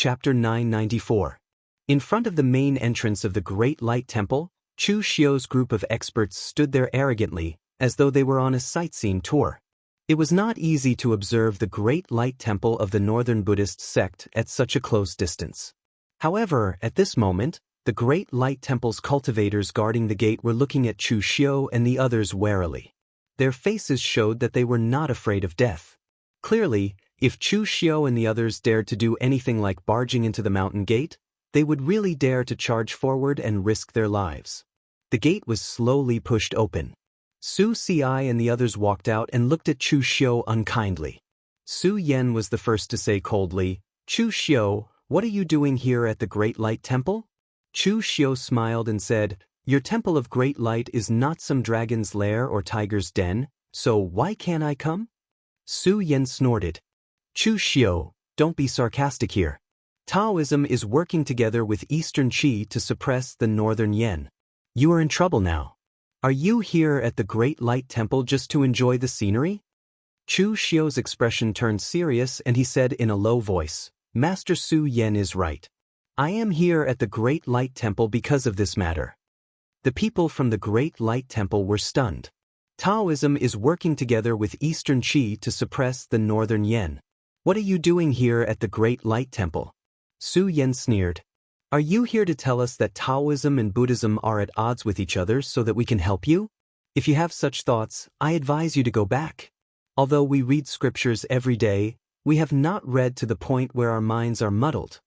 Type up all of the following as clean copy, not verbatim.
Chapter 994. In front of the main entrance of the Great Light Temple, Chu Xiu's group of experts stood there arrogantly, as though they were on a sightseeing tour. It was not easy to observe the Great Light Temple of the Northern Buddhist sect at such a close distance. However, at this moment, the Great Light Temple's cultivators guarding the gate were looking at Chu Xiu and the others warily. Their faces showed that they were not afraid of death. Clearly, if Chu Xiu and the others dared to do anything like barging into the mountain gate, they would really dare to charge forward and risk their lives. The gate was slowly pushed open. Su Si and the others walked out and looked at Chu Xiu unkindly. Su Yan was the first to say coldly, "Chu Xiu, what are you doing here at the Great Light Temple?" Chu Xiu smiled and said, "Your Temple of Great Light is not some dragon's lair or tiger's den, so why can't I come?" Su Yan snorted. "Chu Xiu, don't be sarcastic here. Taoism is working together with Eastern Qi to suppress the Northern Yen. You are in trouble now. Are you here at the Great Light Temple just to enjoy the scenery?" Chu Xiu's expression turned serious and he said in a low voice, "Master Su Yan is right. I am here at the Great Light Temple because of this matter." The people from the Great Light Temple were stunned. Taoism is working together with Eastern Qi to suppress the Northern Yen. What are you doing here at the Great Light Temple? Su Yan sneered. "Are you here to tell us that Taoism and Buddhism are at odds with each other so that we can help you? If you have such thoughts, I advise you to go back. Although we read scriptures every day, we have not read to the point where our minds are muddled."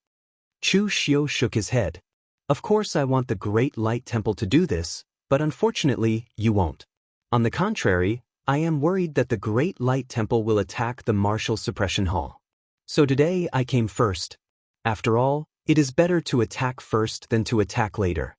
Chu Xiu shook his head. "Of course I want the Great Light Temple to do this, but unfortunately, you won't. On the contrary, I am worried that the Great Light Temple will attack the Martial Suppression Hall. So today I came first. After all, it is better to attack first than to attack later."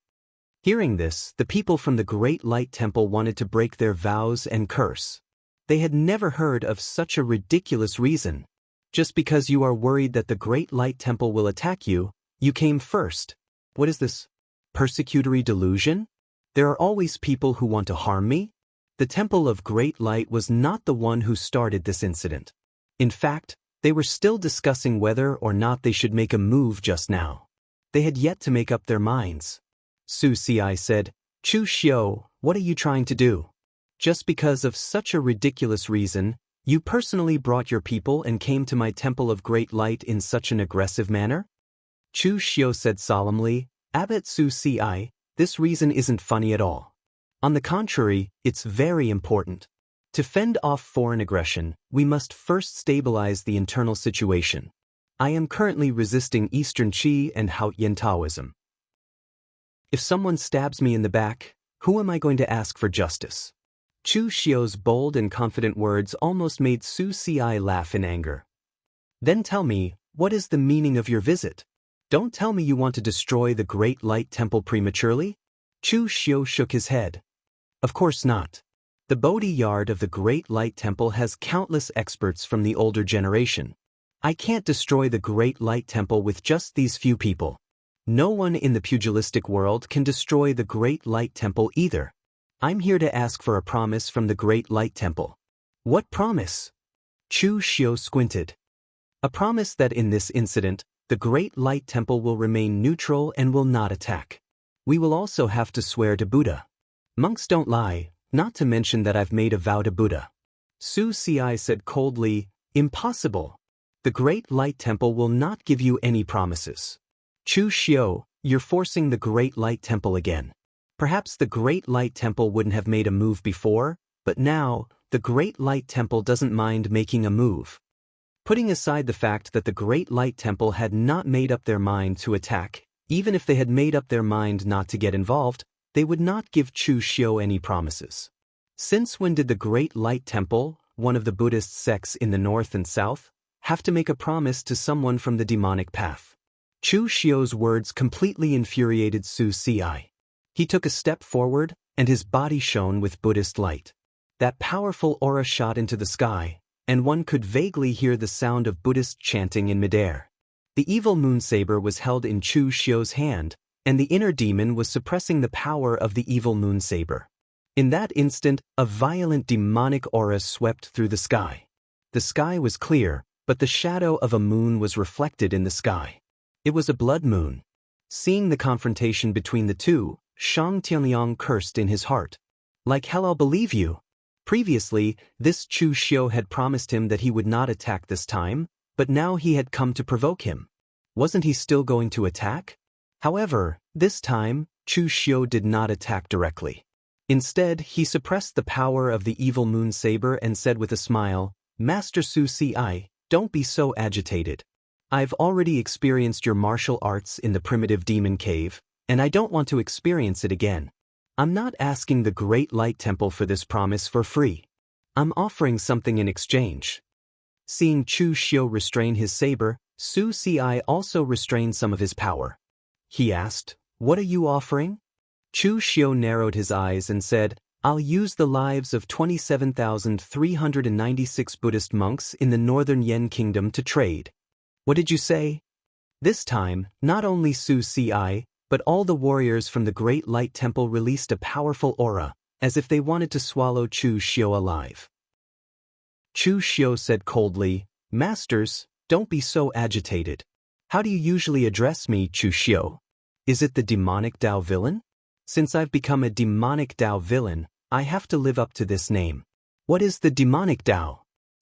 Hearing this, the people from the Great Light Temple wanted to break their vows and curse. They had never heard of such a ridiculous reason. Just because you are worried that the Great Light Temple will attack you, you came first. What is this? Persecutory delusion? There are always people who want to harm me? The Temple of Great Light was not the one who started this incident. In fact, they were still discussing whether or not they should make a move just now. They had yet to make up their minds. Su Si said, "Chu Xiu, what are you trying to do? Just because of such a ridiculous reason, you personally brought your people and came to my Temple of Great Light in such an aggressive manner?" Chu Xiu said solemnly, "Abbot Su Si, this reason isn't funny at all. On the contrary, it's very important. To fend off foreign aggression, we must first stabilize the internal situation. I am currently resisting Eastern Qi and Haotian Taoism. If someone stabs me in the back, who am I going to ask for justice?" Chu Xiu's bold and confident words almost made Su Si laugh in anger. "Then tell me, what is the meaning of your visit? Don't tell me you want to destroy the Great Light Temple prematurely?" Chu Xiu shook his head. "Of course not. The Bodhi Yard of the Great Light Temple has countless experts from the older generation. I can't destroy the Great Light Temple with just these few people. No one in the pugilistic world can destroy the Great Light Temple either. I'm here to ask for a promise from the Great Light Temple." "What promise?" Chu Xiu squinted. "A promise that in this incident, the Great Light Temple will remain neutral and will not attack. We will also have to swear to Buddha. Monks don't lie, not to mention that I've made a vow to Buddha." Su Si said coldly, "Impossible. The Great Light Temple will not give you any promises." "Chu Xiu, you're forcing the Great Light Temple again. Perhaps the Great Light Temple wouldn't have made a move before, but now, the Great Light Temple doesn't mind making a move." Putting aside the fact that the Great Light Temple had not made up their mind to attack, even if they had made up their mind not to get involved, they would not give Chu Xiu any promises. Since when did the Great Light Temple, one of the Buddhist sects in the north and south, have to make a promise to someone from the demonic path? Chu Xiu's words completely infuriated Su Si. He took a step forward, and his body shone with Buddhist light. That powerful aura shot into the sky, and one could vaguely hear the sound of Buddhist chanting in midair. The evil moon saber was held in Chu Xiu's hand, and the inner demon was suppressing the power of the evil moon saber. In that instant, a violent demonic aura swept through the sky. The sky was clear, but the shadow of a moon was reflected in the sky. It was a blood moon. Seeing the confrontation between the two, Shang Tianliang cursed in his heart. Like hell I'll believe you. Previously, this Chu Xiu had promised him that he would not attack this time, but now he had come to provoke him. Wasn't he still going to attack? However, this time, Chu Xiu did not attack directly. Instead, he suppressed the power of the evil moon saber and said with a smile, Master Su Si, don't be so agitated. I've already experienced your martial arts in the primitive demon cave, and I don't want to experience it again. I'm not asking the Great Light Temple for this promise for free. I'm offering something in exchange. Seeing Chu Xiu restrain his saber, Su Si also restrained some of his power. He asked, What are you offering? Chu Xiu narrowed his eyes and said, I'll use the lives of 27,396 Buddhist monks in the northern Yen kingdom to trade. What did you say? This time, not only Su Si, but all the warriors from the Great Light Temple released a powerful aura, as if they wanted to swallow Chu Xiu alive. Chu Xiu said coldly, Masters, don't be so agitated. How do you usually address me, Chu Xiu? Is it the demonic Dao villain? Since I've become a demonic Dao villain, I have to live up to this name. What is the demonic Dao?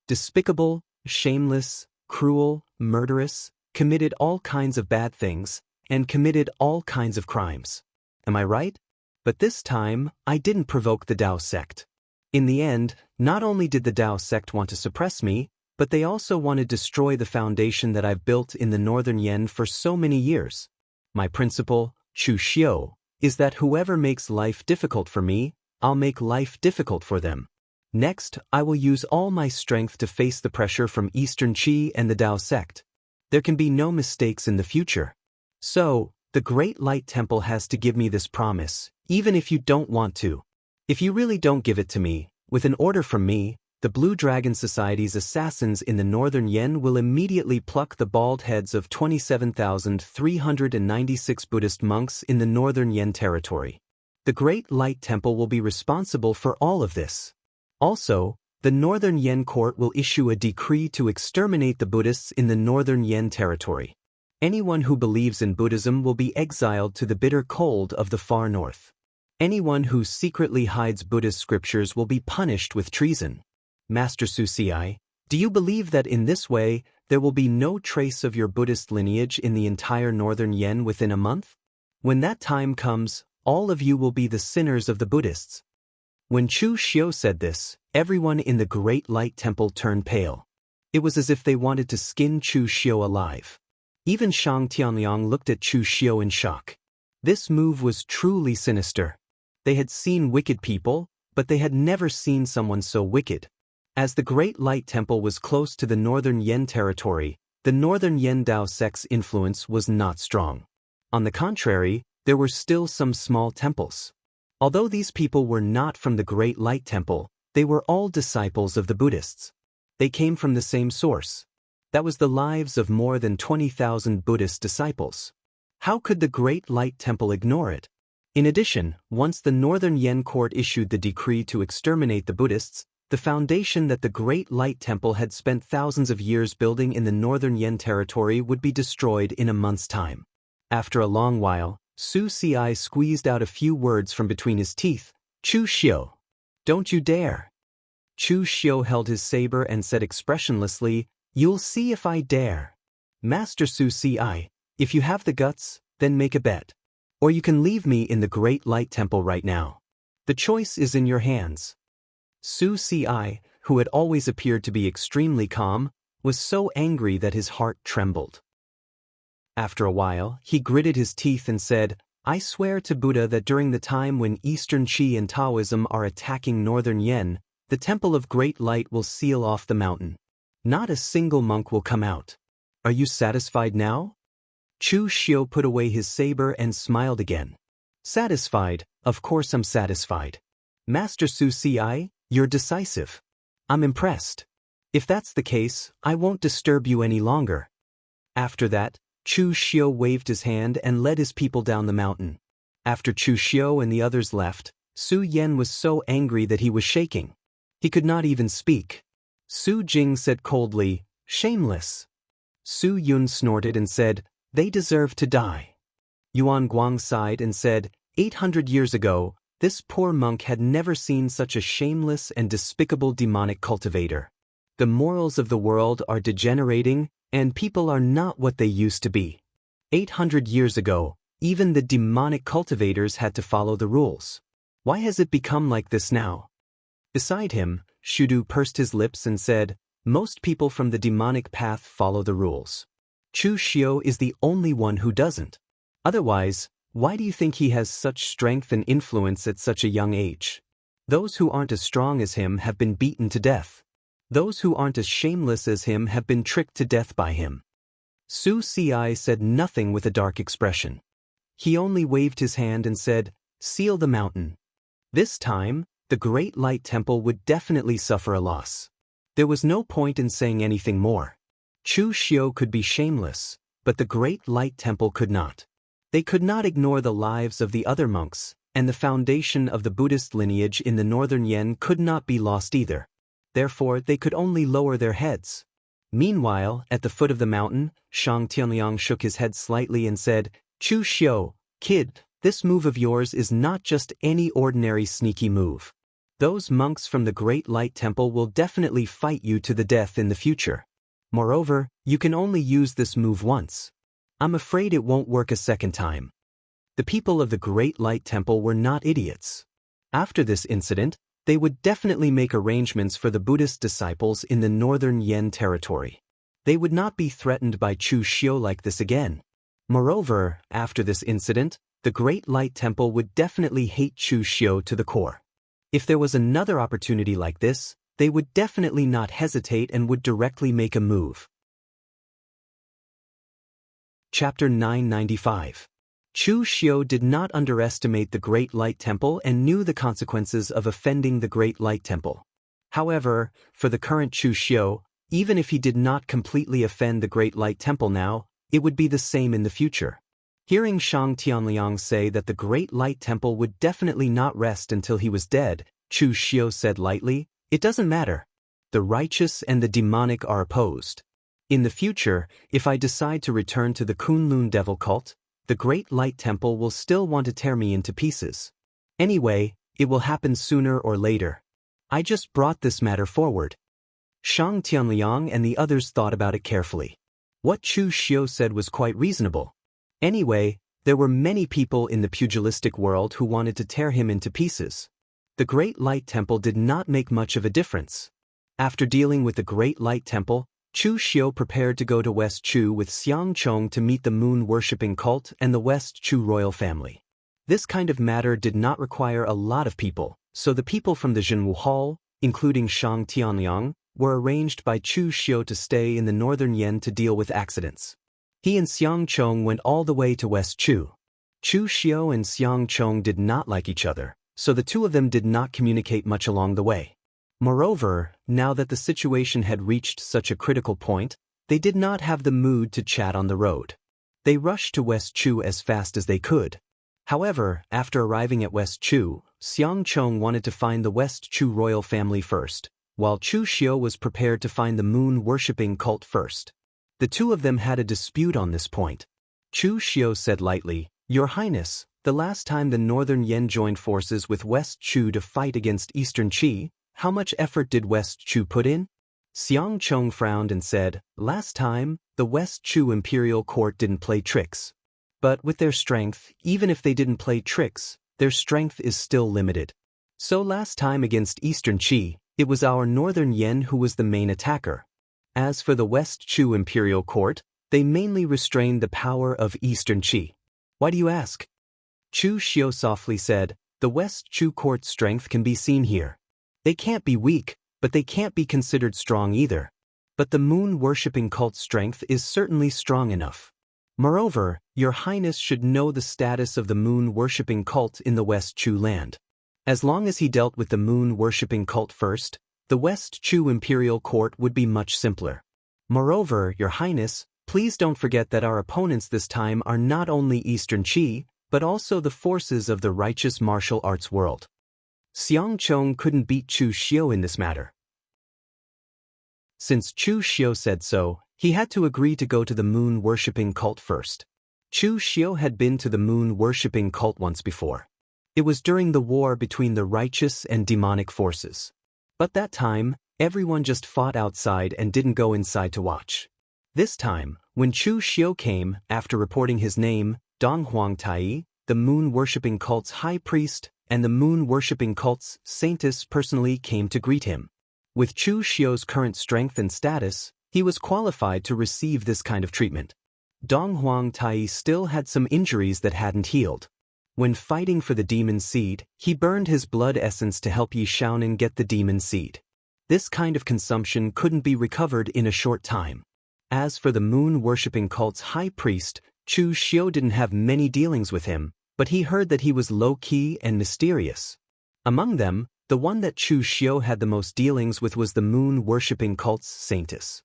Despicable, shameless, cruel, murderous, committed all kinds of bad things, and committed all kinds of crimes. Am I right? But this time, I didn't provoke the Dao sect. In the end, not only did the Dao sect want to suppress me, but they also want to destroy the foundation that I've built in the northern Yen for so many years. My principle, Chu Xiu, is that whoever makes life difficult for me, I'll make life difficult for them. Next, I will use all my strength to face the pressure from Eastern Qi and the Dao sect. There can be no mistakes in the future. So, the Great Light Temple has to give me this promise, even if you don't want to. If you really don't give it to me, with an order from me, the Blue Dragon Society's assassins in the northern Yen will immediately pluck the bald heads of 27,396 Buddhist monks in the northern Yen territory. The Great Light Temple will be responsible for all of this. Also, the northern Yen court will issue a decree to exterminate the Buddhists in the northern Yen territory. Anyone who believes in Buddhism will be exiled to the bitter cold of the far north. Anyone who secretly hides Buddhist scriptures will be punished with treason. Master Su Si, do you believe that in this way, there will be no trace of your Buddhist lineage in the entire northern Yen within a month? When that time comes, all of you will be the sinners of the Buddhists. When Chu Xiu said this, everyone in the Great Light Temple turned pale. It was as if they wanted to skin Chu Xiu alive. Even Shang Tianliang looked at Chu Xiu in shock. This move was truly sinister. They had seen wicked people, but they had never seen someone so wicked. As the Great Light Temple was close to the northern Yen territory, the northern Yen Dao sect's influence was not strong. On the contrary, there were still some small temples. Although these people were not from the Great Light Temple, they were all disciples of the Buddhists. They came from the same source. That was the lives of more than 20,000 Buddhist disciples. How could the Great Light Temple ignore it? In addition, once the northern Yen court issued the decree to exterminate the Buddhists, the foundation that the Great Light Temple had spent thousands of years building in the northern Yen territory would be destroyed in a month's time. After a long while, Su Si squeezed out a few words from between his teeth. Chu Xiu. Don't you dare. Chu Xiu held his saber and said expressionlessly, You'll see if I dare. Master Su Si, if you have the guts, then make a bet. Or you can leave me in the Great Light Temple right now. The choice is in your hands. Su Si, who had always appeared to be extremely calm, was so angry that his heart trembled. After a while, he gritted his teeth and said, I swear to Buddha that during the time when Eastern Qi and Taoism are attacking northern Yen, the Temple of Great Light will seal off the mountain. Not a single monk will come out. Are you satisfied now? Chu Xiu put away his saber and smiled again. Satisfied, of course I'm satisfied. Master Su Si, you're decisive. I'm impressed. If that's the case, I won't disturb you any longer. After that, Chu Xiu waved his hand and led his people down the mountain. After Chu Xiu and the others left, Su Yen was so angry that he was shaking. He could not even speak. Su Jing said coldly, Shameless. Su Yun snorted and said, They deserve to die. Yuan Guang sighed and said, 800 years ago, this poor monk had never seen such a shameless and despicable demonic cultivator. The morals of the world are degenerating, and people are not what they used to be. 800 years ago, even the demonic cultivators had to follow the rules. Why has it become like this now? Beside him, Shudu pursed his lips and said, most people from the demonic path follow the rules. Chu Xiao is the only one who doesn't. Otherwise, why do you think he has such strength and influence at such a young age? Those who aren't as strong as him have been beaten to death. Those who aren't as shameless as him have been tricked to death by him. Su Ci said nothing with a dark expression. He only waved his hand and said, seal the mountain. This time, the Great Light Temple would definitely suffer a loss. There was no point in saying anything more. Chu Xiao could be shameless, but the Great Light Temple could not. They could not ignore the lives of the other monks, and the foundation of the Buddhist lineage in the northern Yen could not be lost either. Therefore, they could only lower their heads. Meanwhile, at the foot of the mountain, Shang Tianliang shook his head slightly and said, Chu Xiao, kid, this move of yours is not just any ordinary sneaky move. Those monks from the Great Light Temple will definitely fight you to the death in the future. Moreover, you can only use this move once. I'm afraid it won't work a second time. The people of the Great Light Temple were not idiots. After this incident, they would definitely make arrangements for the Buddhist disciples in the northern Yen territory. They would not be threatened by Chu Xiao like this again. Moreover, after this incident, the Great Light Temple would definitely hate Chu Xiao to the core. If there was another opportunity like this, they would definitely not hesitate and would directly make a move. Chapter 995. Chu Xiao did not underestimate the Great Light Temple and knew the consequences of offending the Great Light Temple. However, for the current Chu Xiao, even if he did not completely offend the Great Light Temple now, it would be the same in the future. Hearing Shang Tianliang say that the Great Light Temple would definitely not rest until he was dead, Chu Xiao said lightly, it doesn't matter. The righteous and the demonic are opposed. In the future, if I decide to return to the Kunlun Devil cult, the Great Light Temple will still want to tear me into pieces. Anyway, it will happen sooner or later. I just brought this matter forward. Shang Tianliang and the others thought about it carefully. What Chu Xiao said was quite reasonable. Anyway, there were many people in the pugilistic world who wanted to tear him into pieces. The Great Light Temple did not make much of a difference. After dealing with the Great Light Temple, Chu Xiao prepared to go to West Chu with Xiang Chong to meet the moon-worshipping cult and the West Chu royal family. This kind of matter did not require a lot of people, so the people from the Jianghu Hall, including Shang Tianliang, were arranged by Chu Xiao to stay in the northern Yen to deal with accidents. He and Xiang Chong went all the way to West Chu. Chu Xiao and Xiang Chong did not like each other, so the two of them did not communicate much along the way. Moreover, now that the situation had reached such a critical point, they did not have the mood to chat on the road. They rushed to West Chu as fast as they could. However, after arriving at West Chu, Xiang Chong wanted to find the West Chu royal family first, while Chu Xiao was prepared to find the moon-worshipping cult first. The two of them had a dispute on this point. Chu Xiao said lightly, Your Highness, the last time the northern Yen joined forces with West Chu to fight against Eastern Qi, how much effort did West Chu put in? Xiang Chong frowned and said, Last time, the West Chu imperial court didn't play tricks. But with their strength, even if they didn't play tricks, their strength is still limited. So last time against Eastern Qi, it was our northern Yen who was the main attacker. As for the West Chu imperial court, they mainly restrained the power of Eastern Qi. Why do you ask? Chu Xiao softly said, The West Chu court's strength can be seen here. They can't be weak, but they can't be considered strong either. But the moon-worshipping cult's strength is certainly strong enough. Moreover, Your Highness should know the status of the moon-worshipping cult in the West Chu land. As long as he dealt with the moon-worshipping cult first, the West Chu imperial court would be much simpler. Moreover, Your Highness, please don't forget that our opponents this time are not only Eastern Qi, but also the forces of the righteous martial arts world. Xiang Chong couldn't beat Chu Xiao in this matter. Since Chu Xiao said so, He had to agree to go to the moon-worshipping cult first. Chu Xiu had been to the moon-worshipping cult once before. It was during the war between the righteous and demonic forces. But that time, everyone just fought outside and didn't go inside to watch. This time, when Chu Xiu came, after reporting his name, Dong Huangtai, the moon-worshipping cult's high priest, and the moon-worshipping cult's saintess personally came to greet him. With Chu Xiu's current strength and status, he was qualified to receive this kind of treatment. Dong Huangtai still had some injuries that hadn't healed. When fighting for the demon seed, he burned his blood essence to help Yi Shaonan get the demon seed. This kind of consumption couldn't be recovered in a short time. As for the moon-worshipping cult's high priest, Chu Xiu didn't have many dealings with him, but he heard that he was low-key and mysterious. Among them, the one that Chu Xiu had the most dealings with was the moon-worshipping cult's saintess.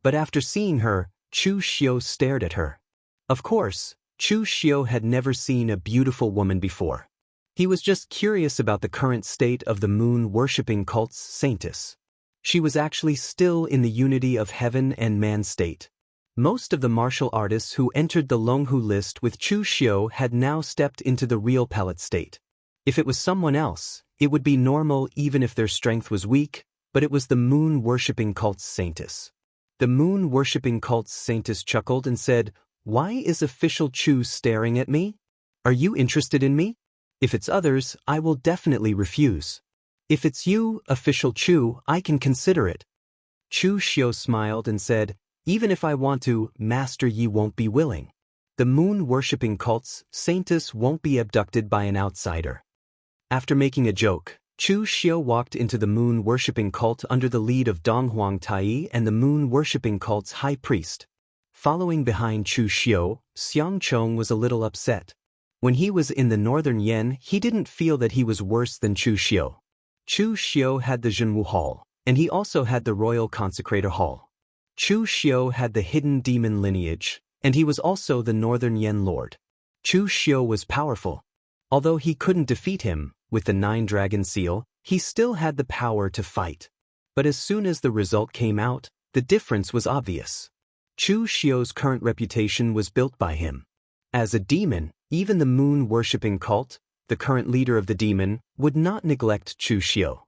But after seeing her, Chu Xiu stared at her. Of course, Chu Xiu had never seen a beautiful woman before. He was just curious about the current state of the moon-worshipping cult's saintess. She was actually still in the unity of heaven and man state. Most of the martial artists who entered the Longhu list with Chu Xiu had now stepped into the real palette state. If it was someone else, it would be normal even if their strength was weak, but it was the moon-worshipping cult's saintess. The moon-worshipping cult's saintess chuckled and said, "Why is official Chu staring at me? Are you interested in me? If it's others, I will definitely refuse. If it's you, official Chu, I can consider it." Chu Xiu smiled and said, "Even if I want to, Master Yi won't be willing. The moon-worshipping cult's saintess won't be abducted by an outsider." After making a joke, Chu Xiu walked into the moon-worshipping cult under the lead of Dong Huangtai and the moon-worshipping cult's high priest. Following behind Chu Xiu, Xiang Chong was a little upset. When he was in the northern Yen, he didn't feel that he was worse than Chu Xiu. Chu Xiu had the Jianghu Hall, and he also had the Royal Consecrator Hall. Chu Xiu had the hidden demon lineage, and he was also the Northern Yen Lord. Chu Xiu was powerful. Although he couldn't defeat him, with the 9-dragon seal, he still had the power to fight. But as soon as the result came out, the difference was obvious. Chu Xiu's current reputation was built by him. As a demon, even the moon-worshipping cult, the current leader of the demon, would not neglect Chu Xiu.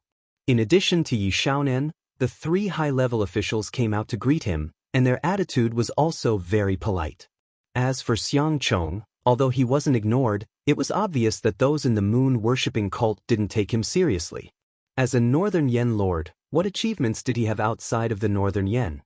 In addition to Yi Shaonan, the 3 high-level officials came out to greet him, and their attitude was also very polite. As for Xiang Chong, although he wasn't ignored, it was obvious that those in the moon-worshipping cult didn't take him seriously. As a Northern Yen Lord, what achievements did he have outside of the Northern Yen?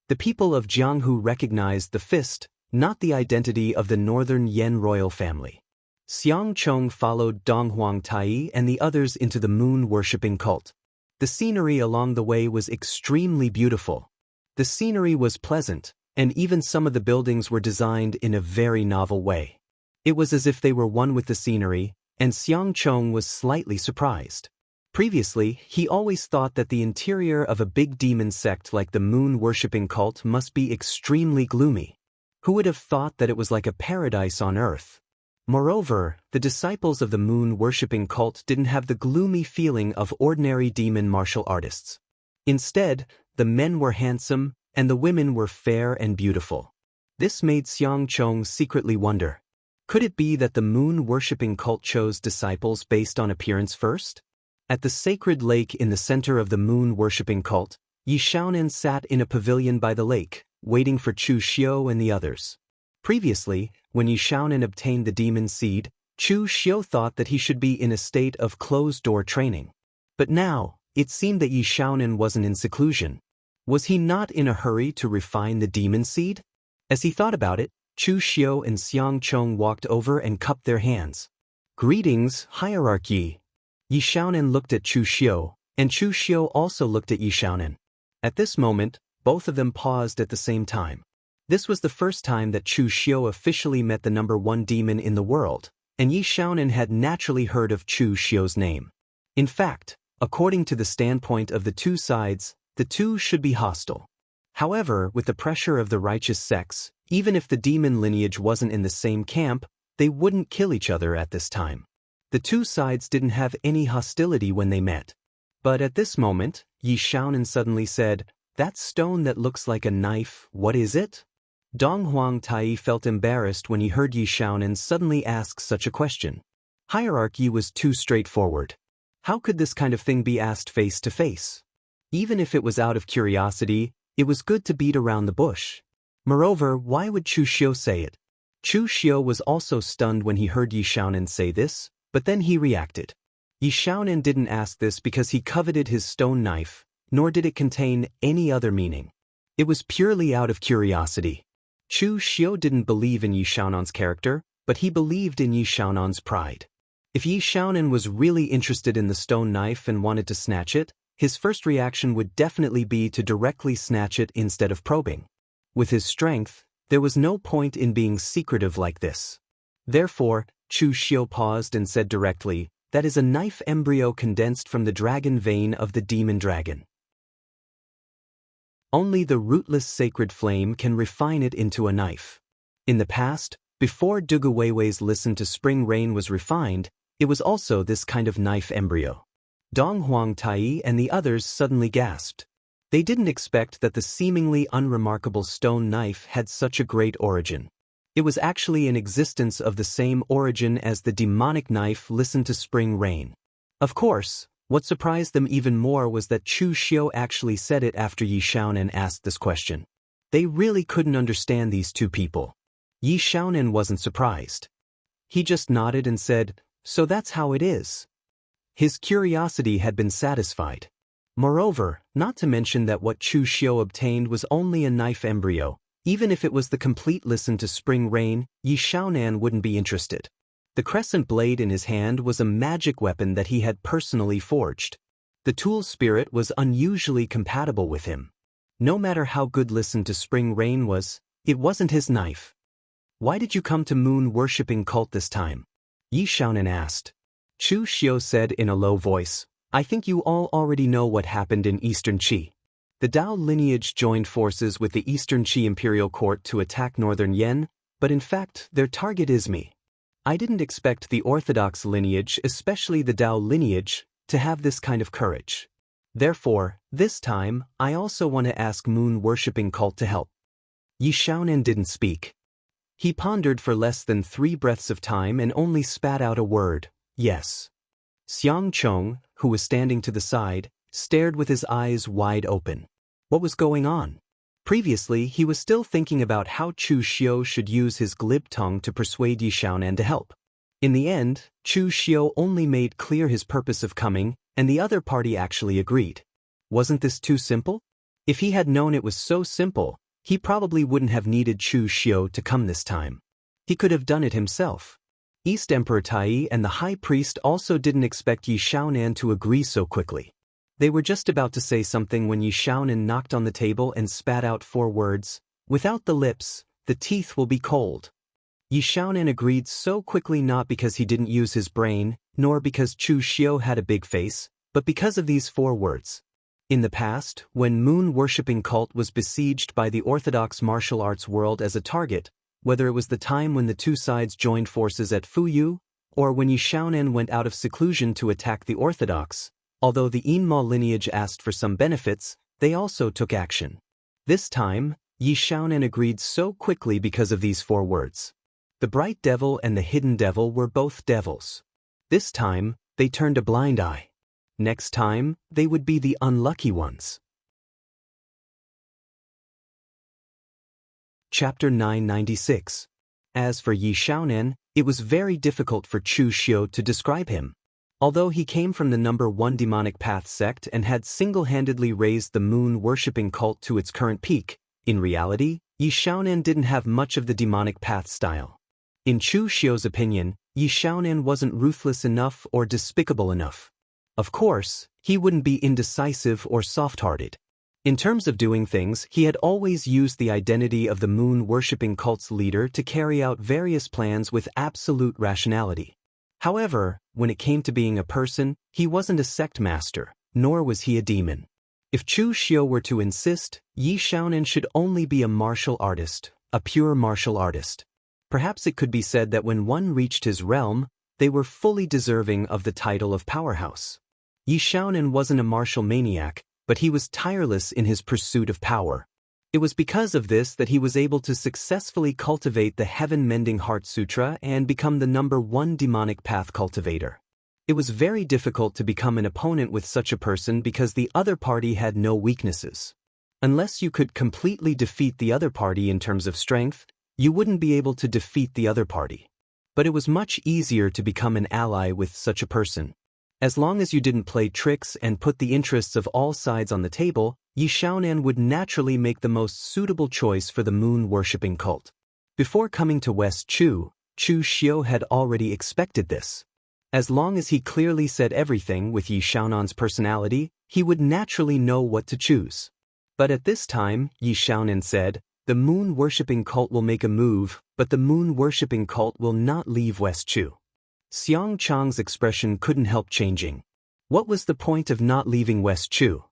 The people of Jianghu recognized the fist, not the identity of the Northern Yen royal family. Xiang Chong followed Dong Huangtai and the others into the moon-worshipping cult. The scenery along the way was extremely beautiful. The scenery was pleasant, and even some of the buildings were designed in a very novel way. It was as if they were one with the scenery, and Xiang Chong was slightly surprised. Previously, he always thought that the interior of a big demon sect like the moon-worshipping cult must be extremely gloomy. Who would have thought that it was like a paradise on earth? Moreover, the disciples of the moon-worshipping cult didn't have the gloomy feeling of ordinary demon martial artists. Instead, the men were handsome, and the women were fair and beautiful. This made Xiang Chong secretly wonder, could it be that the moon-worshipping cult chose disciples based on appearance first? At the sacred lake in the center of the moon-worshipping cult, Yi Shaonan sat in a pavilion by the lake, waiting for Chu Xiu and the others. Previously, when Yi Shaonan obtained the demon seed, Chu Xiu thought that he should be in a state of closed-door training. But now, it seemed that Yi Shaonan wasn't in seclusion. Was he not in a hurry to refine the demon seed? As he thought about it, Chu Xiu and Xiang Chong walked over and cupped their hands. "Greetings, hierarchy." Yi Shaonan looked at Chu Xiu, and Chu Xiu also looked at Yi Shaonan. At this moment, both of them paused at the same time. This was the first time that Chu Xiu officially met the #1 demon in the world, and Yi Shaonan had naturally heard of Chu Xiu's name. In fact, according to the standpoint of the two sides, the two should be hostile. However, with the pressure of the righteous sects, even if the demon lineage wasn't in the same camp, they wouldn't kill each other at this time. The two sides didn't have any hostility when they met. But at this moment, Yi Shaonan suddenly said, "That stone that looks like a knife, what is it?" Dong Huang Tai felt embarrassed when he heard Yi Xiaonan suddenly ask such a question. Hierarchy was too straightforward. How could this kind of thing be asked face to face? Even if it was out of curiosity, it was good to beat around the bush. Moreover, why would Chu Xiu say it? Chu Xiu was also stunned when he heard Yi Xiaonan say this, but then he reacted. Yi Xiaonan didn't ask this because he coveted his stone knife, nor did it contain any other meaning. It was purely out of curiosity. Chu Xiu didn't believe in Yi Xiaonan's character, but he believed in Yi Xiaonan's pride. If Yi Xiaonan was really interested in the stone knife and wanted to snatch it, his first reaction would definitely be to directly snatch it instead of probing. With his strength, there was no point in being secretive like this. Therefore, Chu Xiu paused and said directly, "That is a knife embryo condensed from the dragon vein of the demon dragon. Only the rootless sacred flame can refine it into a knife." In the past, before Dugu Weiwei's listen to spring rain was refined, it was also this kind of knife embryo. Dong Huang Tai and the others suddenly gasped. They didn't expect that the seemingly unremarkable stone knife had such a great origin. It was actually an existence of the same origin as the demonic knife listened to spring rain. Of course, what surprised them even more was that Chu Xiu actually said it after Yi Xiaonan asked this question. They really couldn't understand these two people. Yi Xiaonan wasn't surprised. He just nodded and said, "So that's how it is." His curiosity had been satisfied. Moreover, not to mention that what Chu Xiu obtained was only a knife embryo, even if it was the complete listen to spring rain, Yi Xiaonan wouldn't be interested. The crescent blade in his hand was a magic weapon that he had personally forged. The tool spirit was unusually compatible with him. No matter how good listen to spring rain was, it wasn't his knife. "Why did you come to moon-worshipping cult this time?" Yi Xiaonan asked. Chu Xiu said in a low voice, "I think you all already know what happened in Eastern Qi. The Dao lineage joined forces with the Eastern Qi imperial court to attack Northern Yen, but in fact their target is me. I didn't expect the Orthodox lineage, especially the Dao lineage, to have this kind of courage. Therefore, this time, I also want to ask moon-worshipping cult to help." Yi Xiaonan didn't speak. He pondered for less than 3 breaths of time and only spat out a word, "Yes." Xiang Chong, who was standing to the side, stared with his eyes wide open. What was going on? Previously, he was still thinking about how Chu Xiu should use his glib tongue to persuade Yi Xiaonan to help. In the end, Chu Xiu only made clear his purpose of coming, and the other party actually agreed. Wasn't this too simple? If he had known it was so simple, he probably wouldn't have needed Chu Xiu to come this time. He could have done it himself. East Emperor Tai and the High Priest also didn't expect Yi Xiaonan to agree so quickly. They were just about to say something when Yi Xiaonan knocked on the table and spat out 4 words, "Without the lips, the teeth will be cold." Yi Xiaonan agreed so quickly, not because he didn't use his brain, nor because Chu Xiu had a big face, but because of these 4 words. In the past, when moon-worshipping cult was besieged by the orthodox martial arts world as a target, whether it was the time when the two sides joined forces at Fuyu, or when Yi Xiaonan went out of seclusion to attack the orthodox, although the Yinma lineage asked for some benefits, they also took action. This time, Yi Xiaonan agreed so quickly because of these 4 words. The bright devil and the hidden devil were both devils. This time, they turned a blind eye. Next time, they would be the unlucky ones. Chapter 996. As for Yi Xiaonan, it was very difficult for Chu Xiu to describe him. Although he came from the number 1 demonic path sect and had single-handedly raised the moon-worshipping cult to its current peak, in reality, Yi Xiaonan didn't have much of the demonic path style. In Chu Xiu's opinion, Yi Xiaonan wasn't ruthless enough or despicable enough. Of course, he wouldn't be indecisive or soft-hearted. In terms of doing things, he had always used the identity of the moon-worshipping cult's leader to carry out various plans with absolute rationality. However, when it came to being a person, he wasn't a sect master, nor was he a demon. If Chu Xiu were to insist, Yi Xiaonan should only be a martial artist, a pure martial artist. Perhaps it could be said that when one reached his realm, they were fully deserving of the title of powerhouse. Yi Xiaonan wasn't a martial maniac, but he was tireless in his pursuit of power. It was because of this that he was able to successfully cultivate the Heaven-Mending Heart Sutra and become the #1 demonic path cultivator. It was very difficult to become an opponent with such a person because the other party had no weaknesses. Unless you could completely defeat the other party in terms of strength, you wouldn't be able to defeat the other party. But it was much easier to become an ally with such a person. As long as you didn't play tricks and put the interests of all sides on the table, Yi Xiaonan would naturally make the most suitable choice for the moon-worshipping cult. Before coming to West Chu, Chu Xiu had already expected this. As long as he clearly said everything with Yi Xiaonan's personality, he would naturally know what to choose. But at this time, Yi Xiaonan said, the moon-worshipping cult will make a move, but the moon-worshipping cult will not leave West Chu. Xiang Chang's expression couldn't help changing. What was the point of not leaving West Chu?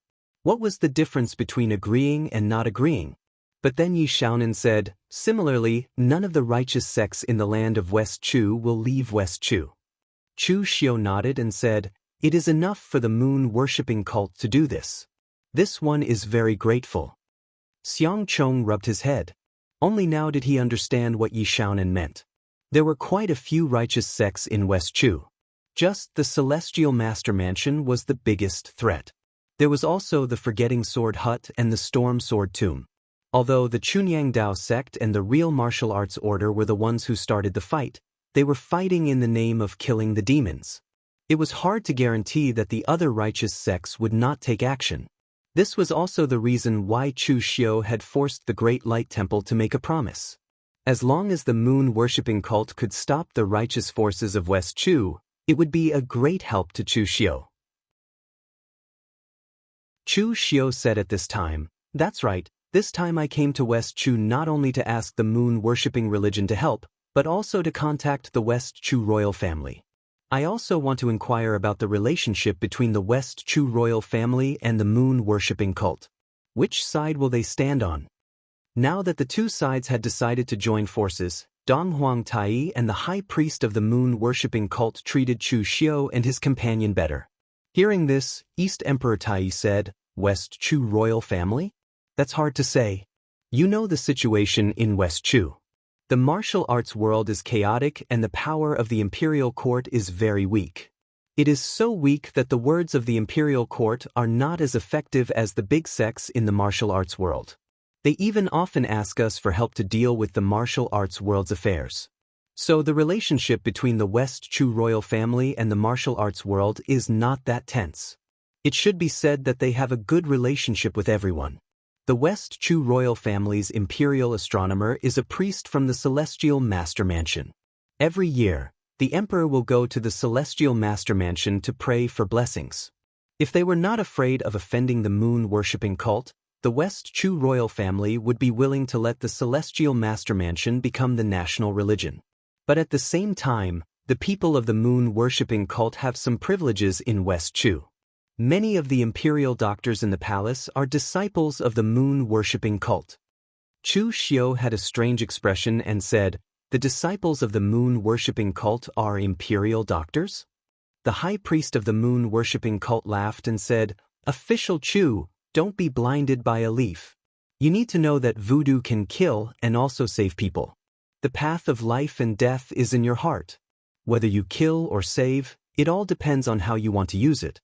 What was the difference between agreeing and not agreeing? But then Yi Xiaonan said, similarly, none of the righteous sects in the land of West Chu will leave West Chu. Chu Xiu nodded and said, it is enough for the moon-worshipping cult to do this. This one is very grateful. Xiang Chong rubbed his head. Only now did he understand what Yi Xiaonan meant. There were quite a few righteous sects in West Chu. Just the Celestial Master Mansion was the biggest threat. There was also the Forgetting Sword Hut and the Storm Sword Tomb. Although the Chunyang Dao sect and the Real Martial Arts Order were the ones who started the fight, they were fighting in the name of killing the demons. It was hard to guarantee that the other righteous sects would not take action. This was also the reason why Chu Xiu had forced the Great Light Temple to make a promise. As long as the moon-worshipping cult could stop the righteous forces of West Chu, it would be a great help to Chu Xiu. Chu Xiu said at this time, that's right, this time I came to West Chu not only to ask the moon-worshipping religion to help, but also to contact the West Chu royal family. I also want to inquire about the relationship between the West Chu royal family and the moon-worshipping cult. Which side will they stand on? Now that the two sides had decided to join forces, Dong Huang Tai and the high priest of the moon-worshipping cult treated Chu Xiu and his companion better. Hearing this, East Emperor Tai said, West Chu royal family? That's hard to say. You know the situation in West Chu. The martial arts world is chaotic and the power of the imperial court is very weak. It is so weak that the words of the imperial court are not as effective as the big sects in the martial arts world. They even often ask us for help to deal with the martial arts world's affairs. So the relationship between the West Chu royal family and the martial arts world is not that tense. It should be said that they have a good relationship with everyone. The West Chu royal family's imperial astronomer is a priest from the Celestial Master Mansion. Every year, the emperor will go to the Celestial Master Mansion to pray for blessings. If they were not afraid of offending the moon-worshipping cult, the West Chu royal family would be willing to let the Celestial Master Mansion become the national religion. But at the same time, the people of the moon-worshipping cult have some privileges in West Chu. Many of the imperial doctors in the palace are disciples of the moon-worshipping cult. Chu Xiu had a strange expression and said, the disciples of the moon-worshipping cult are imperial doctors? The high priest of the moon-worshipping cult laughed and said, Official Chu, don't be blinded by a leaf. You need to know that voodoo can kill and also save people. The path of life and death is in your heart. Whether you kill or save, it all depends on how you want to use it.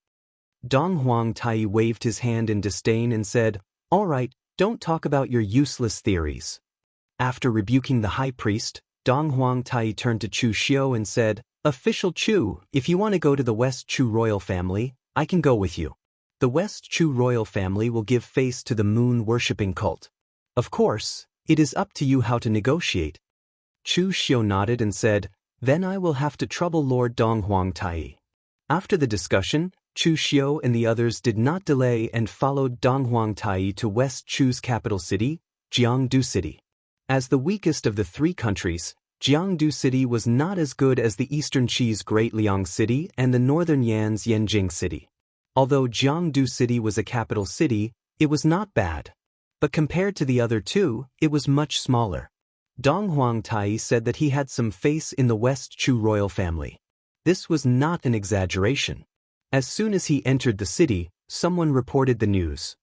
Dong Huang Tai waved his hand in disdain and said, all right, don't talk about your useless theories. After rebuking the high priest, Dong Huang Tai turned to Chu Xiu and said, Official Chu, if you want to go to the West Chu royal family, I can go with you. The West Chu royal family will give face to the moon-worshipping cult. Of course, it is up to you how to negotiate. Chu Xiu nodded and said, then I will have to trouble Lord Dong Huang Tai. After the discussion, Chu Xiu and the others did not delay and followed Dong Huang Tai to West Chu's capital city, Jianghu City. As the weakest of the three countries, Jianghu City was not as good as the eastern Qi's Great Liang City and the northern Yan's Yanjing City. Although Jianghu City was a capital city, it was not bad. But compared to the other two, it was much smaller. Dong Huang Tai said that he had some faith in the West Chu royal family. This was not an exaggeration. As soon as he entered the city, someone reported the news.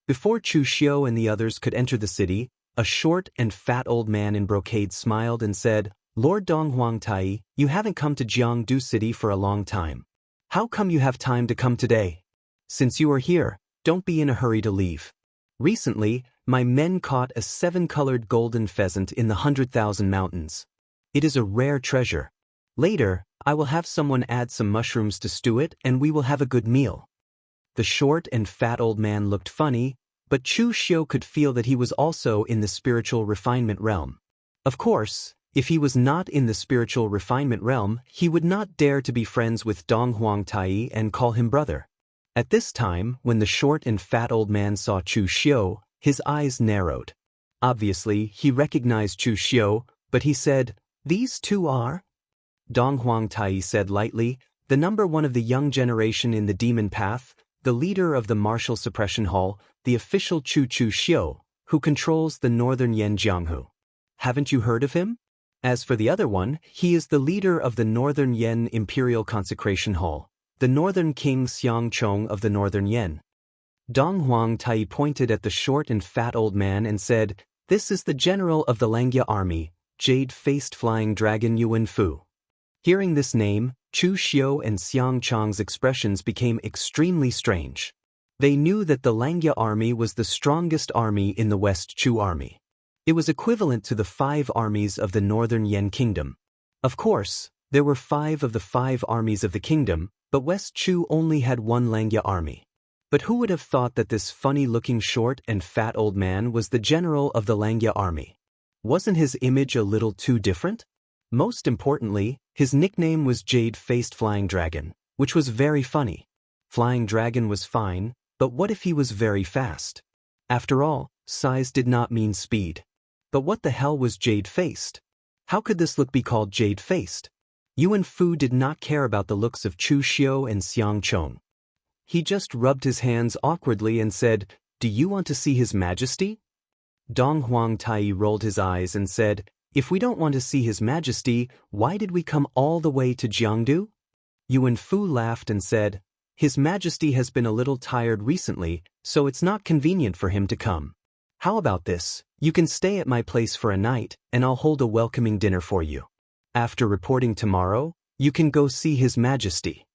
Before Chu Xiu and the others could enter the city, a short and fat old man in brocade smiled and said, "Lord Donghuang Tai, you haven't come to Jianghu city for a long time. How come you have time to come today? Since you are here, don't be in a hurry to leave. Recently, my men caught a 7-colored golden pheasant in the 100,000 mountains. It is a rare treasure. Later, I will have someone add some mushrooms to stew it and we will have a good meal." The short and fat old man looked funny, but Chu Xiu could feel that he was also in the spiritual refinement realm. Of course, if he was not in the spiritual refinement realm, he would not dare to be friends with Donghuang Tai and call him brother. At this time, when the short and fat old man saw Chu Xiu, his eyes narrowed. Obviously, he recognized Chu Xiu, but he said, "These two are?" Donghuang Tai said lightly, "The number one of the young generation in the demon path, the leader of the martial suppression hall, the official Chu Xiu, who controls the northern Yen Jianghu. Haven't you heard of him? As for the other one, he is the leader of the northern Yen Imperial Consecration Hall, the northern king Xiang Chong of the northern Yen." Donghuang Tai pointed at the short and fat old man and said, "This is the general of the Langya army, jade-faced flying dragon Yuan Fu." Hearing this name, Chu Xiu and Xiang Chong's expressions became extremely strange. They knew that the Langya army was the strongest army in the West Chu army. It was equivalent to the 5 armies of the northern Yen kingdom. Of course, there were 5 of the 5 armies of the kingdom, but West Chu only had 1 Langya army. But who would have thought that this funny-looking short and fat old man was the general of the Langya army? Wasn't his image a little too different? Most importantly, his nickname was Jade-Faced Flying Dragon, which was very funny. Flying Dragon was fine, but what if he was very fast? After all, size did not mean speed. But what the hell was Jade-Faced? How could this look be called Jade-Faced? Yuan Fu did not care about the looks of Chu Xiu and Xiang Chong. He just rubbed his hands awkwardly and said, "Do you want to see His Majesty?" Donghuang Tai rolled his eyes and said, "If we don't want to see His Majesty, why did we come all the way to Jianghu?" Yuan Fu laughed and said, "His Majesty has been a little tired recently, so it's not convenient for him to come. How about this? You can stay at my place for a night, and I'll hold a welcoming dinner for you. After reporting tomorrow, you can go see His Majesty."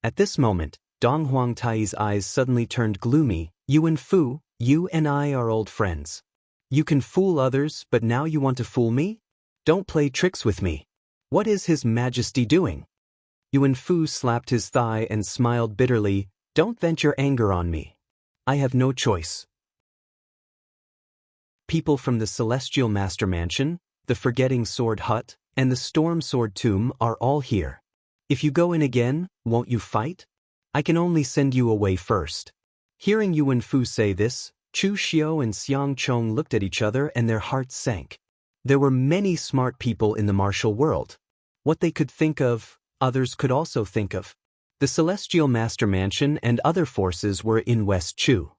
At this moment, Donghuang Tai's eyes suddenly turned gloomy. "Yuan Fu, you and I are old friends. You can fool others, but now you want to fool me? Don't play tricks with me. What is His Majesty doing?" Yuan Fu slapped his thigh and smiled bitterly. "Don't vent your anger on me. I have no choice. People from the Celestial Master Mansion, the Forgetting Sword Hut, and the Storm Sword Tomb are all here. If you go in again, won't you fight? I can only send you away first." Hearing Yuan Fu say this, Chu Xiu and Xiang Chong looked at each other and their hearts sank. There were many smart people in the martial world. What they could think of, others could also think of. The Celestial Master Mansion and other forces were in West Chu.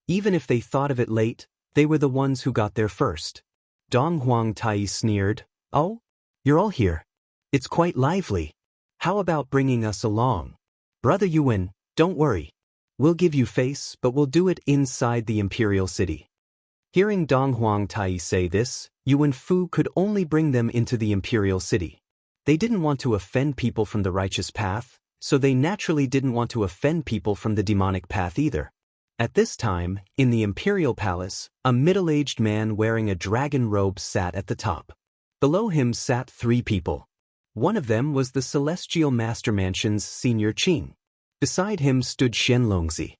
Even if they thought of it late, they were the ones who got there first. Donghuang Tai sneered, "Oh? You're all here. It's quite lively. How about bringing us along? Brother Yuan, don't worry. We'll give you face, but we'll do it inside the Imperial City." Hearing Donghuang Tai say this, Yuan Fu could only bring them into the Imperial City. They didn't want to offend people from the righteous path, so they naturally didn't want to offend people from the demonic path either. At this time, in the Imperial Palace, a middle-aged man wearing a dragon robe sat at the top. Below him sat 3 people. One of them was the Celestial Master Mansion's Senior Qing. Beside him stood Shenlongzi.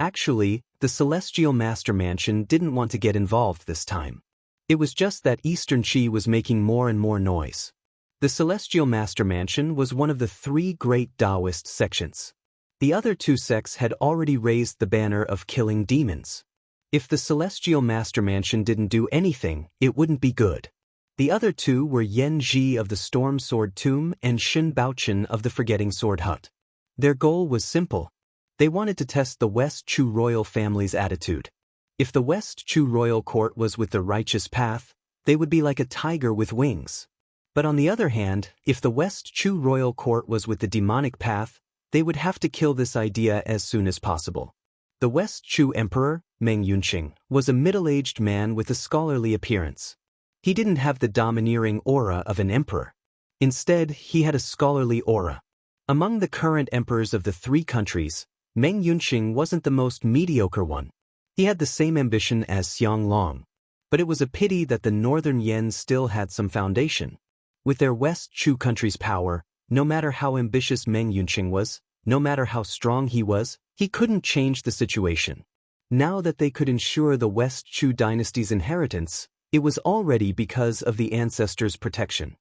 Actually, the Celestial Master Mansion didn't want to get involved this time. It was just that Eastern Qi was making more and more noise. The Celestial Master Mansion was one of the 3 great Taoist sections. The other 2 sects had already raised the banner of killing demons. If the Celestial Master Mansion didn't do anything, it wouldn't be good. The other 2 were Yen Ji of the Storm Sword Tomb and Shen Baochen of the Forgetting Sword Hut. Their goal was simple. They wanted to test the West Chu royal family's attitude. If the West Chu royal court was with the righteous path, they would be like a tiger with wings. But on the other hand, if the West Chu royal court was with the demonic path, They would have to kill this idea as soon as possible. The West Chu Emperor, Meng Yunqing, was a middle-aged man with a scholarly appearance. He didn't have the domineering aura of an emperor. Instead, he had a scholarly aura. Among the current emperors of the three countries, Meng Yunqing wasn't the most mediocre one. He had the same ambition as Xiang Long. But it was a pity that the northern Yan still had some foundation. With their West Chu country's power, no matter how ambitious Meng Yunqing was, no matter how strong he was, he couldn't change the situation. Now that they could ensure the West Chu dynasty's inheritance, it was already because of the ancestors' protection.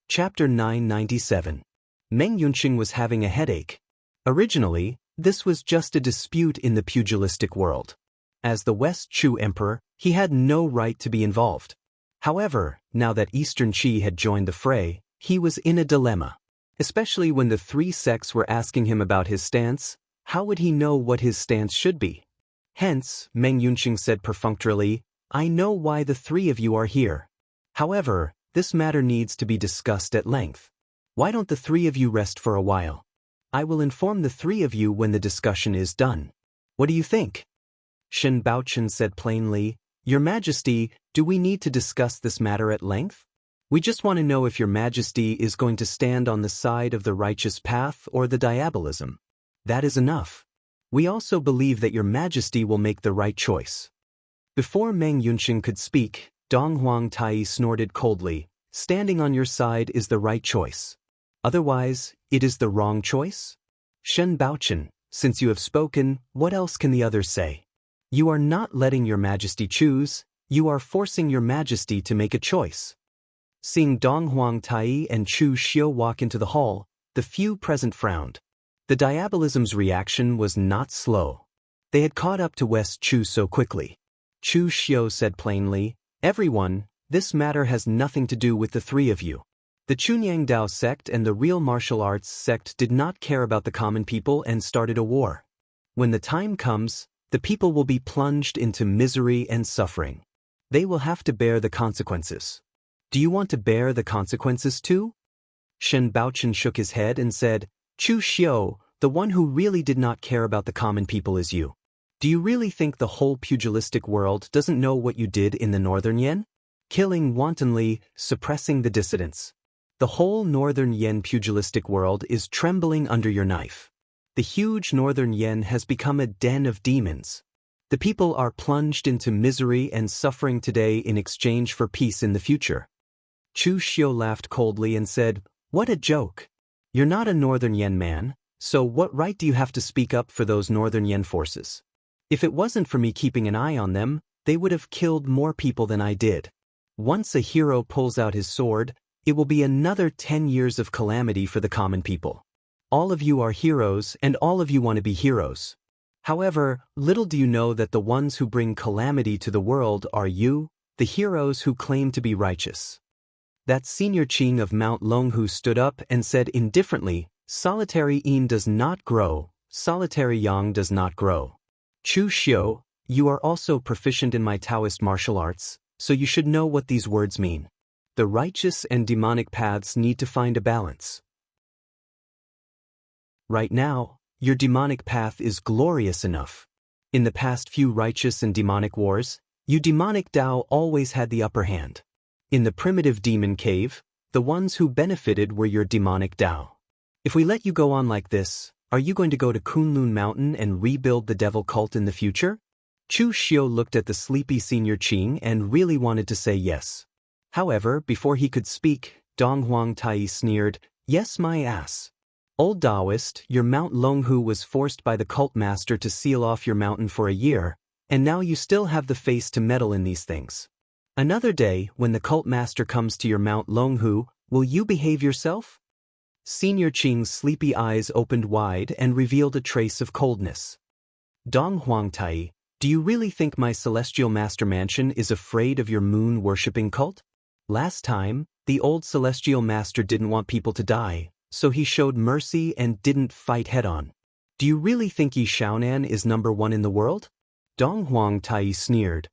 Chapter 997. Meng Yunqing was having a headache. Originally, this was just a dispute in the pugilistic world. As the West Chu emperor, he had no right to be involved. However, now that Eastern Qi had joined the fray, he was in a dilemma. Especially when the three sects were asking him about his stance, how would he know what his stance should be? Hence, Meng Yunqing said perfunctorily, "I know why the three of you are here. However, this matter needs to be discussed at length. Why don't the three of you rest for a while? I will inform the three of you when the discussion is done. What do you think?" Shen Baochen said plainly, "Your Majesty, do we need to discuss this matter at length? We just want to know if your Majesty is going to stand on the side of the righteous path or the diabolism. That is enough. We also believe that your Majesty will make the right choice." Before Meng Yunqing could speak, Dong Huang Tai snorted coldly, "Standing on your side is the right choice. Otherwise, it is the wrong choice? Shen Baochen, since you have spoken, what else can the others say? You are not letting your Majesty choose, you are forcing your Majesty to make a choice." Seeing Dong Huang Tai and Chu Xiu walk into the hall, the few present frowned. The diabolism's reaction was not slow. They had caught up to West Chu so quickly. Chu Xiu said plainly, "Everyone, this matter has nothing to do with the three of you. The Chunyang Dao sect and the real martial arts sect did not care about the common people and started a war. When the time comes, the people will be plunged into misery and suffering. They will have to bear the consequences. Do you want to bear the consequences too?" Shen Baochen shook his head and said, "Chu Xiu, the one who really did not care about the common people is you. Do you really think the whole pugilistic world doesn't know what you did in the northern Yan? Killing wantonly, suppressing the dissidents. The whole northern Yan pugilistic world is trembling under your knife. The huge northern Yan has become a den of demons. The people are plunged into misery and suffering today in exchange for peace in the future." Chu Xiu laughed coldly and said, "What a joke. You're not a northern Yan man, so what right do you have to speak up for those northern Yan forces? If it wasn't for me keeping an eye on them, they would have killed more people than I did. Once a hero pulls out his sword, it will be another 10 years of calamity for the common people. All of you are heroes and all of you want to be heroes. However, little do you know that the ones who bring calamity to the world are you, the heroes who claim to be righteous." That senior Qing of Mount Longhu stood up and said indifferently, "Solitary Yin does not grow, solitary Yang does not grow. Chu Xiu, you are also proficient in my Taoist martial arts, so you should know what these words mean. The righteous and demonic paths need to find a balance. Right now, your demonic path is glorious enough. In the past few righteous and demonic wars, you demonic Dao always had the upper hand. In the primitive demon cave, the ones who benefited were your demonic Dao. If we let you go on like this, are you going to go to Kunlun Mountain and rebuild the devil cult in the future?" Chu Xiu looked at the sleepy senior Qing and really wanted to say yes. However, before he could speak, Dong Huang Tai sneered, "Yes, my ass. Old Taoist, your Mount Longhu was forced by the cult master to seal off your mountain for a year, and now you still have the face to meddle in these things. Another day, when the cult master comes to your Mount Longhu, will you behave yourself?" Senior Qing's sleepy eyes opened wide and revealed a trace of coldness. "Dong Huang Tai, do you really think my celestial master mansion is afraid of your moon-worshipping cult? Last time, the old celestial master didn't want people to die, so he showed mercy and didn't fight head-on. Do you really think Yi Shaonan is #1 in the world?" Dong Huang Tai sneered.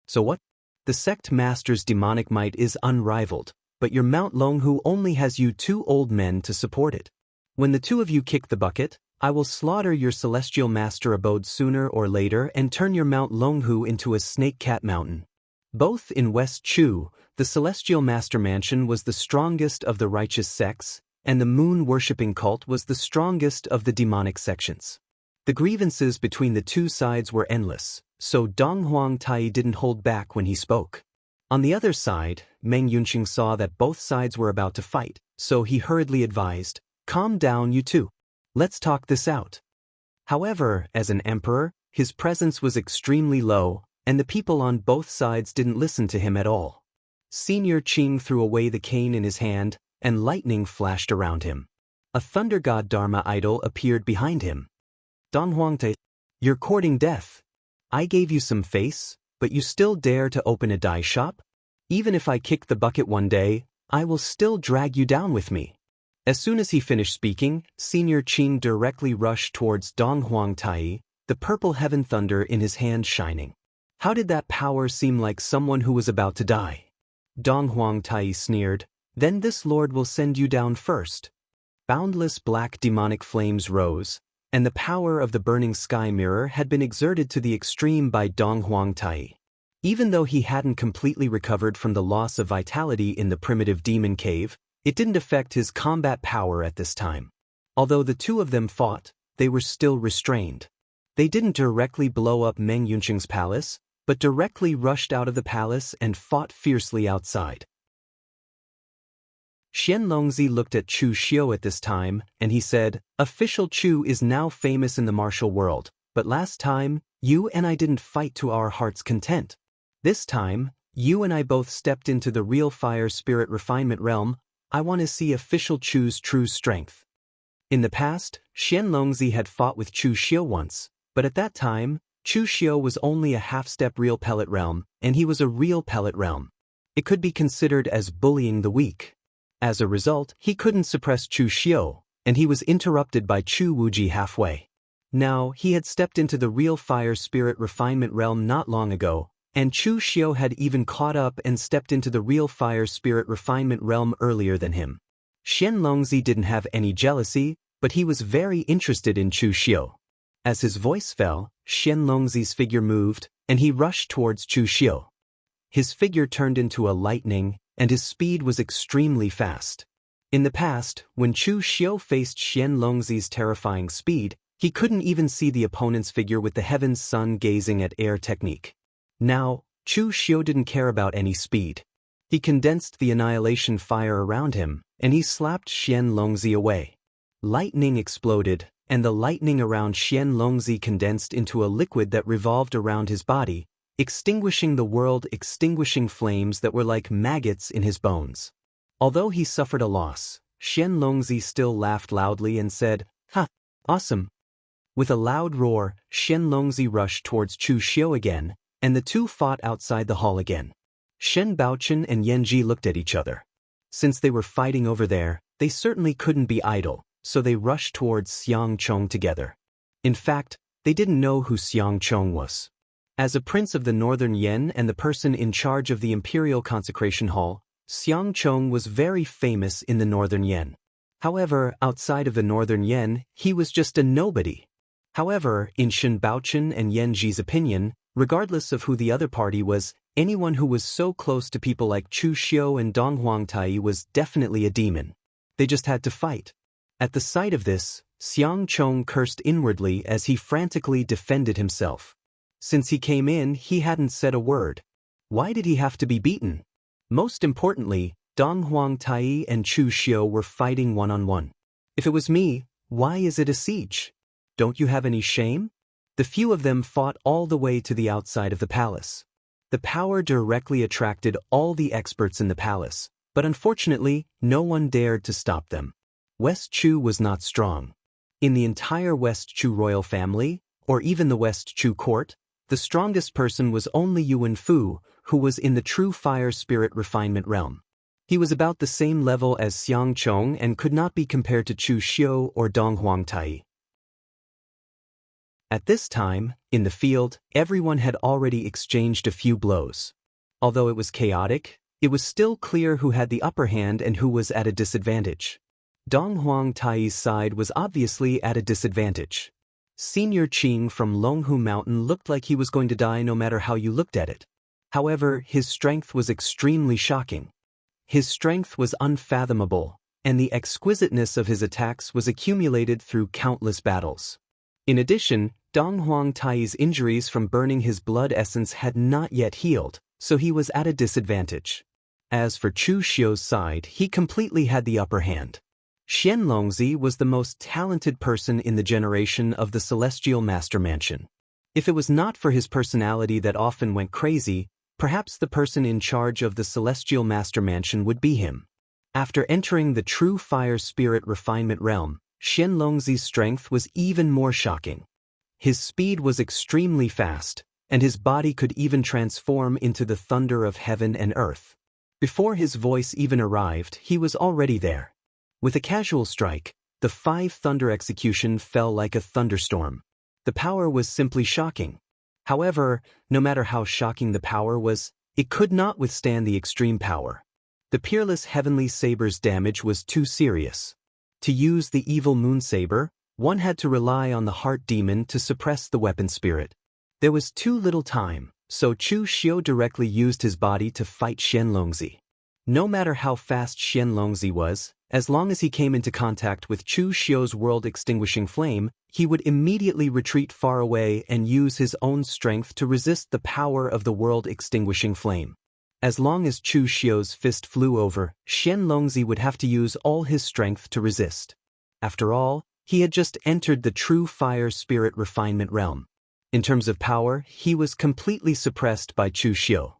"So what? The sect master's demonic might is unrivaled. but your Mount Longhu only has you 2 old men to support it. When the 2 of you kick the bucket, I will slaughter your celestial master abode sooner or later and turn your Mount Longhu into a snake-cat mountain. Both in West Chu, the celestial master mansion was the strongest of the righteous sects, and the moon-worshipping cult was the strongest of the demonic sections. The grievances between the 2 sides were endless, so Dong Huangtai didn't hold back when he spoke. On the other side, Meng Yunqing saw that both sides were about to fight, so he hurriedly advised, "Calm down, you two. Let's talk this out." However, as an emperor, his presence was extremely low, and the people on both sides didn't listen to him at all. Senior Qing threw away the cane in his hand, and lightning flashed around him. A thunder god Dharma idol appeared behind him. "Don Huangte, you're courting death. I gave you some face, but you still dare to open a dye shop? Even if I kick the bucket one day, I will still drag you down with me." As soon as he finished speaking, Senior Qing directly rushed towards Dong Huangtai, the purple heaven thunder in his hand shining. How did that power seem like someone who was about to die? Dong Huangtai sneered, "Then this lord will send you down first." Boundless black demonic flames rose, and the power of the burning sky mirror had been exerted to the extreme by Dong Huangtai. Even though he hadn't completely recovered from the loss of vitality in the primitive demon cave, it didn't affect his combat power at this time. Although the 2 of them fought, they were still restrained. They didn't directly blow up Meng Yunqing's palace, but directly rushed out of the palace and fought fiercely outside. Xianlongzi looked at Chu Xiu at this time, and he said, "Official Chu is now famous in the martial world, but last time, you and I didn't fight to our heart's content. This time, you and I both stepped into the real fire spirit refinement realm. I want to see official Chu's true strength." In the past, Xianlongzi had fought with Chu Xiu once, but at that time, Chu Xiu was only a half-step real pellet realm, and he was a real pellet realm. It could be considered as bullying the weak. As a result, he couldn't suppress Chu Xiu, and he was interrupted by Chu Wuji halfway. Now, he had stepped into the real fire spirit refinement realm not long ago, and Chu Xiu had even caught up and stepped into the real fire spirit refinement realm earlier than him. Xianlongzi didn't have any jealousy, but he was very interested in Chu Xiu. As his voice fell, Xianlongzi's figure moved, and he rushed towards Chu Xiu. His figure turned into a lightning, and his speed was extremely fast. In the past, when Chu Xiu faced Xianlongzi's terrifying speed, he couldn't even see the opponent's figure with the heaven's sun gazing at air technique. Now, Chu Xiu didn't care about any speed. He condensed the annihilation fire around him, and he slapped Xianlongzi away. Lightning exploded, and the lightning around Xianlongzi condensed into a liquid that revolved around his body, extinguishing the world-extinguishing flames that were like maggots in his bones. Although he suffered a loss, Xianlongzi still laughed loudly and said, "Ha! Awesome!" With a loud roar, Xianlongzi rushed towards Chu Xiu again, and the 2 fought outside the hall again. Shen Baochen and Yanji looked at each other. Since they were fighting over there, they certainly couldn't be idle, so they rushed towards Xiang Chong together. In fact, they didn't know who Xiang Chong was. As a prince of the Northern Yen and the person in charge of the Imperial Consecration Hall, Xiang Chong was very famous in the Northern Yen. However, outside of the Northern Yen, he was just a nobody. However, in Shen Baochen and Yanji's opinion, regardless of who the other party was, anyone who was so close to people like Chu Xiu and Dong Huangtai was definitely a demon. They just had to fight. At the sight of this, Xiang Chong cursed inwardly as he frantically defended himself. Since he came in, he hadn't said a word. Why did he have to be beaten? Most importantly, Dong Huangtai and Chu Xiu were fighting one-on-one. If it was me, why is it a siege? Don't you have any shame? The few of them fought all the way to the outside of the palace. The power directly attracted all the experts in the palace, but unfortunately, no one dared to stop them. West Chu was not strong. In the entire West Chu royal family, or even the West Chu court, the strongest person was only Yuan Fu, who was in the true fire spirit refinement realm. He was about the same level as Xiang Chong and could not be compared to Chu Xiu or Dong Huangtai. At this time, in the field, everyone had already exchanged a few blows. Although it was chaotic, it was still clear who had the upper hand and who was at a disadvantage. Dong Huangtai's side was obviously at a disadvantage. Senior Qing from Longhu Mountain looked like he was going to die no matter how you looked at it. However, his strength was extremely shocking. His strength was unfathomable, and the exquisiteness of his attacks was accumulated through countless battles. In addition, Dong Huangtai's injuries from burning his blood essence had not yet healed, so he was at a disadvantage. As for Chu Xiu's side, he completely had the upper hand. Xianlongzi was the most talented person in the generation of the Celestial Master Mansion. If it was not for his personality that often went crazy, perhaps the person in charge of the Celestial Master Mansion would be him. After entering the true fire spirit refinement realm, Xianlongzi's strength was even more shocking. His speed was extremely fast, and his body could even transform into the thunder of heaven and earth. Before his voice even arrived, he was already there. With a casual strike, the 5 thunder execution fell like a thunderstorm. The power was simply shocking. However, no matter how shocking the power was, it could not withstand the extreme power. The peerless heavenly saber's damage was too serious. To use the evil moon saber, one had to rely on the heart demon to suppress the weapon spirit. There was too little time, so Chu Xiu directly used his body to fight Xianlongzi. No matter how fast Xianlongzi was, as long as he came into contact with Chu Xiu's world-extinguishing flame, he would immediately retreat far away and use his own strength to resist the power of the world-extinguishing flame. As long as Chu Xiu's fist flew over, Xianlongzi would have to use all his strength to resist. After all, he had just entered the true fire spirit refinement realm. In terms of power, he was completely suppressed by Chu Xiu.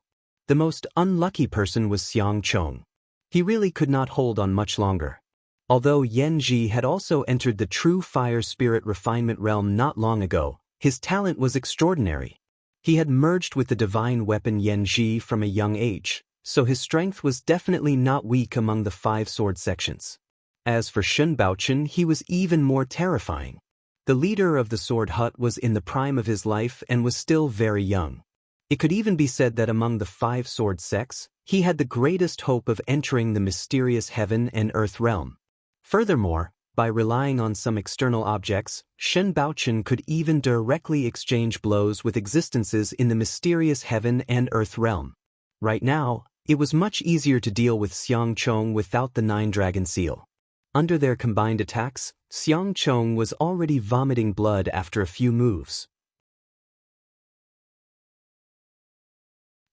The most unlucky person was Xiang Chong. He really could not hold on much longer. Although Yan Ji had also entered the true fire spirit refinement realm not long ago, his talent was extraordinary. He had merged with the divine weapon Yan Ji from a young age, so his strength was definitely not weak among the 5 sword sections. As for Shun Baochen, he was even more terrifying. The leader of the sword hut was in the prime of his life and was still very young. It could even be said that among the 5 sword sects, he had the greatest hope of entering the mysterious heaven and earth realm. Furthermore, by relying on some external objects, Shen Baochen could even directly exchange blows with existences in the mysterious heaven and earth realm. Right now, it was much easier to deal with Xiang Chong without the 9-dragon seal. Under their combined attacks, Xiang Chong was already vomiting blood after a few moves.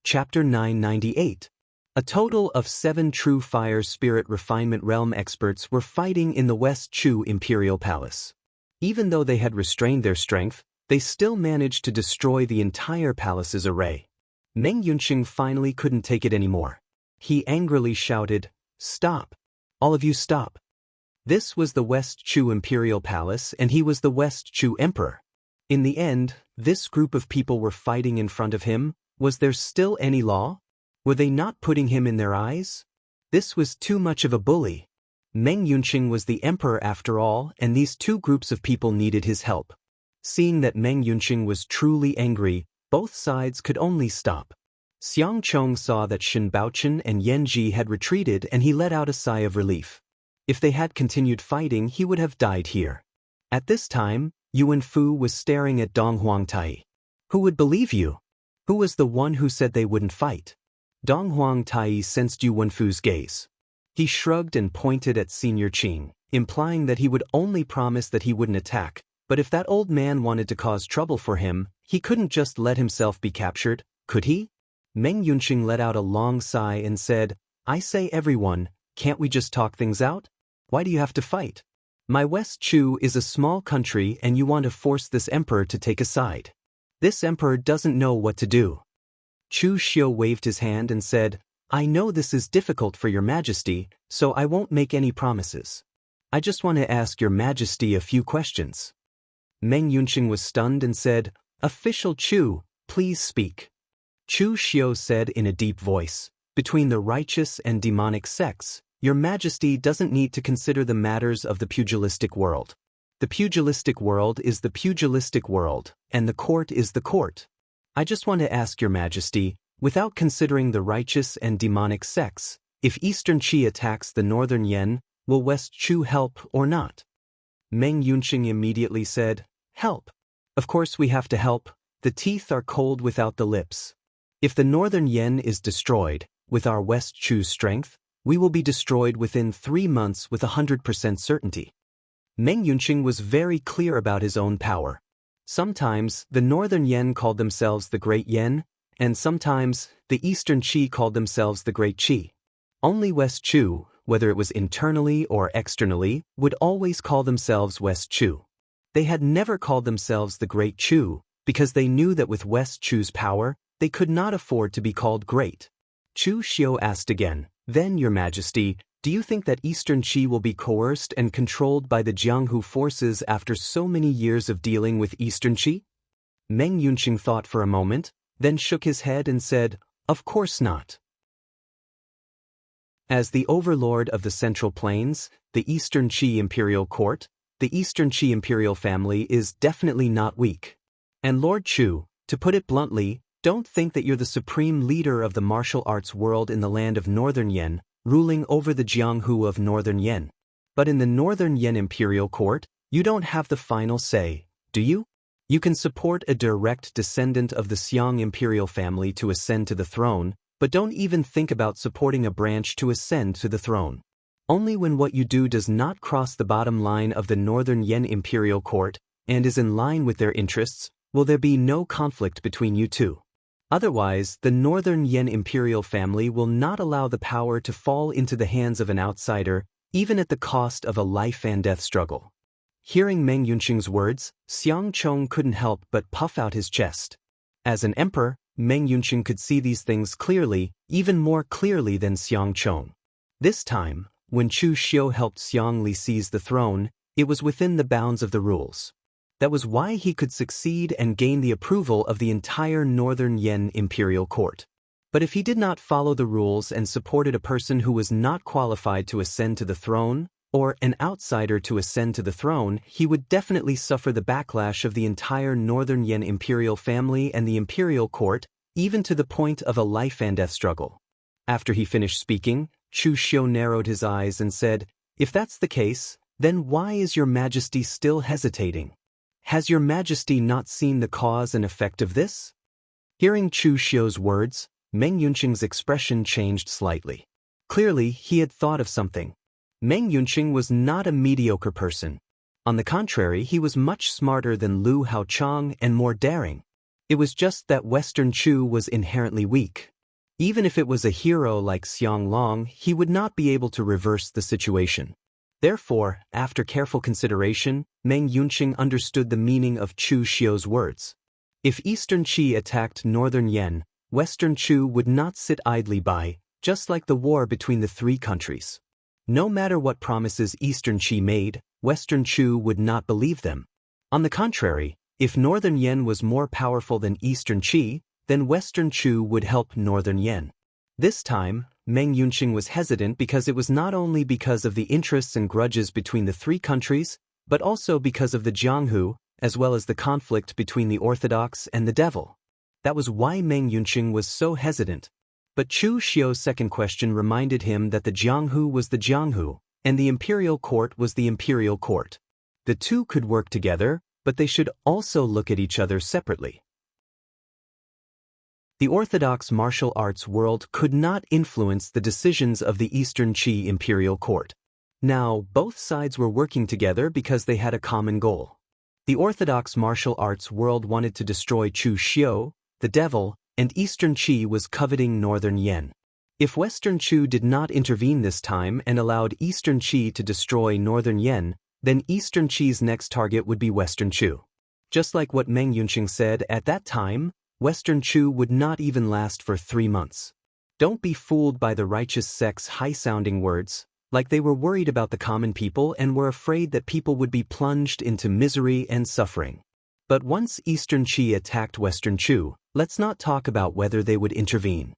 Chapter 998. A total of 7 true fire spirit refinement realm experts were fighting in the West Chu Imperial Palace. Even though they had restrained their strength, they still managed to destroy the entire palace's array. Meng Yunqing finally couldn't take it anymore. He angrily shouted, "Stop! All of you stop!" This was the West Chu Imperial Palace, and he was the West Chu Emperor. In the end, this group of people were fighting in front of him. Was there still any law? Were they not putting him in their eyes? This was too much of a bully. Meng Yunqing was the emperor after all, and these 2 groups of people needed his help. Seeing that Meng Yunqing was truly angry, both sides could only stop. Xiang Chong saw that Shen Baochen and Yan Ji had retreated, and he let out a sigh of relief. If they had continued fighting, he would have died here. At this time, Yuan Fu was staring at Dong Huangtai. Who would believe you? Who was the one who said they wouldn't fight? Dong Huangtai sensed Yuan Fu's gaze. He shrugged and pointed at Senior Qing, implying that he would only promise that he wouldn't attack, but if that old man wanted to cause trouble for him, he couldn't just let himself be captured, could he? Meng Yunqing let out a long sigh and said, "I say everyone, can't we just talk things out? Why do you have to fight? My West Chu is a small country and you want to force this emperor to take a side. This emperor doesn't know what to do." Chu Xiu waved his hand and said, "I know this is difficult for your majesty, so I won't make any promises. I just want to ask your majesty a few questions." Meng Yunqing was stunned and said, "Official Chu, please speak." Chu Xiu said in a deep voice, "Between the righteous and demonic sects, your majesty doesn't need to consider the matters of the pugilistic world. The pugilistic world is the pugilistic world, and the court is the court. I just want to ask your majesty, Without considering the righteous and demonic sects, if Eastern Qi attacks the Northern Yen, will West Chu help or not? Meng Yunqing immediately said, "Help. Of course we have to help. The teeth are cold without the lips. If the Northern Yen is destroyed, with our West Chu's strength, we will be destroyed within 3 months with 100% certainty." Meng Yunqing was very clear about his own power. Sometimes, the Northern Yen called themselves the Great Yen, and sometimes, the Eastern Qi called themselves the Great Qi. Only West Chu, whether it was internally or externally, would always call themselves West Chu. They had never called themselves the Great Chu, because they knew that with West Chu's power, they could not afford to be called great. Chu Xiu asked again, "Then, Your Majesty, do you think that Eastern Qi will be coerced and controlled by the Jianghu forces after so many years of dealing with Eastern Qi?" Meng Yunqing thought for a moment, then shook his head and said, "Of course not." As the overlord of the Central Plains, the Eastern Qi Imperial Court, the Eastern Qi Imperial family is definitely not weak. And Lord Chu, to put it bluntly, don't think that you're the supreme leader of the martial arts world in the land of Northern Yen, ruling over the Jianghu of Northern Yen. But in the Northern Yen Imperial Court, you don't have the final say, do you? You can support a direct descendant of the Xiang Imperial family to ascend to the throne, but don't even think about supporting a branch to ascend to the throne. Only when what you do does not cross the bottom line of the Northern Yen Imperial Court and is in line with their interests, will there be no conflict between you two. Otherwise, the Northern Yen Imperial family will not allow the power to fall into the hands of an outsider, even at the cost of a life-and-death struggle. Hearing Meng Yunqing's words, Xiang Chong couldn't help but puff out his chest. As an emperor, Meng Yunqing could see these things clearly, even more clearly than Xiang Chong. This time, when Chu Xiu helped Xiang Li seize the throne, it was within the bounds of the rules. That was why he could succeed and gain the approval of the entire Northern Yen Imperial Court. But if he did not follow the rules and supported a person who was not qualified to ascend to the throne, or an outsider to ascend to the throne, he would definitely suffer the backlash of the entire Northern Yen Imperial family and the Imperial Court, even to the point of a life-and-death struggle. After he finished speaking, Chu Xiu narrowed his eyes and said, "If that's the case, then why is Your Majesty still hesitating? Has Your Majesty not seen the cause and effect of this?" Hearing Chu Xiu's words, Meng Yunqing's expression changed slightly. Clearly, he had thought of something. Meng Yunqing was not a mediocre person. On the contrary, he was much smarter than Lu Haochang and more daring. It was just that Western Chu was inherently weak. Even if it was a hero like Xiang Long, he would not be able to reverse the situation. Therefore, after careful consideration, Meng Yunqing understood the meaning of Chu Xiu's words. If Eastern Qi attacked Northern Yen, Western Chu would not sit idly by, just like the war between the three countries. No matter what promises Eastern Qi made, Western Chu would not believe them. On the contrary, if Northern Yen was more powerful than Eastern Qi, then Western Chu would help Northern Yen. This time, Meng Yunqing was hesitant because it was not only because of the interests and grudges between the three countries, but also because of the Jianghu, as well as the conflict between the Orthodox and the Devil. That was why Meng Yunqing was so hesitant. But Chu Xiu's second question reminded him that the Jianghu was the Jianghu, and the Imperial Court was the Imperial Court. The two could work together, but they should also look at each other separately. The Orthodox martial arts world could not influence the decisions of the Eastern Qi Imperial Court. Now, both sides were working together because they had a common goal. The Orthodox martial arts world wanted to destroy Chu Xiu, the Devil, and Eastern Qi was coveting Northern Yen. If Western Chu did not intervene this time and allowed Eastern Qi to destroy Northern Yen, then Eastern Qi's next target would be Western Chu. Just like what Meng Yunqing said at that time, Western Chu would not even last for 3 months. Don't be fooled by the righteous sect's high-sounding words, like they were worried about the common people and were afraid that people would be plunged into misery and suffering. But once Eastern Qi attacked Western Chu, let's not talk about whether they would intervene.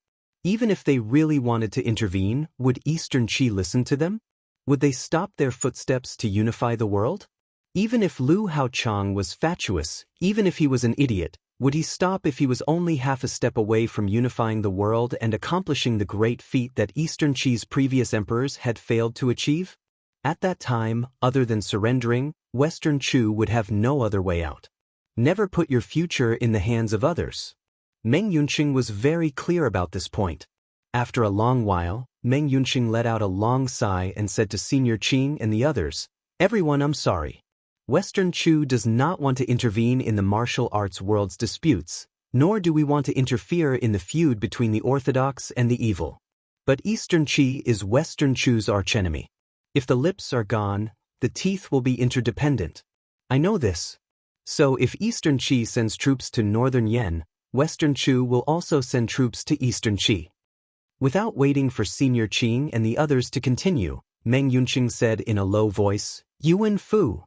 Even if they really wanted to intervene, would Eastern Qi listen to them? Would they stop their footsteps to unify the world? Even if Lu Haochang was fatuous, even if he was an idiot, Would he stop if he was only half a step away from unifying the world and accomplishing the great feat that Eastern Qi's previous emperors had failed to achieve? At that time, other than surrendering, Western Qi would have no other way out. Never put your future in the hands of others. Meng Yunqing was very clear about this point. After a long while, Meng Yunqing let out a long sigh and said to Senior Qing and the others, "Everyone, I'm sorry. Western Qi does not want to intervene in the martial arts world's disputes, nor do we want to interfere in the feud between the orthodox and the evil. But Eastern Qi is Western Qi's archenemy. If the lips are gone, the teeth will be interdependent. I know this. So if Eastern Qi sends troops to Northern Yen, Western Qi will also send troops to Eastern Qi." Without waiting for Senior Qing and the others to continue, Meng Yunqing said in a low voice, "Yuan Fu."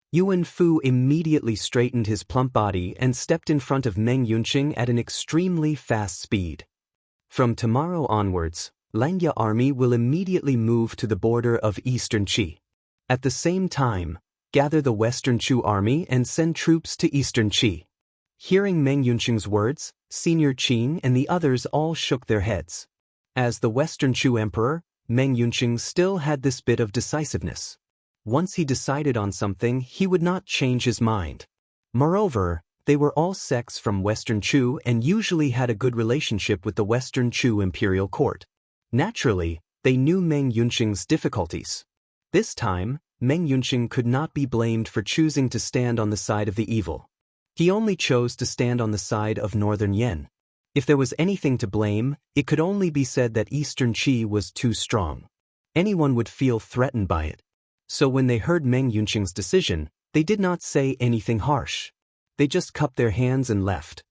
Yuan Fu immediately straightened his plump body and stepped in front of Meng Yunqing at an extremely fast speed. From tomorrow onwards, Langya army will immediately move to the border of Eastern Qi. At the same time, gather the Western Qi army and send troops to Eastern Qi. Hearing Meng Yunqing's words, Senior Qing and the others all shook their heads. As the Western Qi emperor, Meng Yunqing still had this bit of decisiveness. Once he decided on something, he would not change his mind. Moreover, they were all sects from Western Qi and usually had a good relationship with the Western Qi imperial court. Naturally, they knew Meng Yunqing's difficulties. This time, Meng Yunqing could not be blamed for choosing to stand on the side of the evil. He only chose to stand on the side of Northern Yen. If there was anything to blame, it could only be said that Eastern Qi was too strong. Anyone would feel threatened by it. So when they heard Meng Yunqing's decision, they did not say anything harsh. They just cupped their hands and left.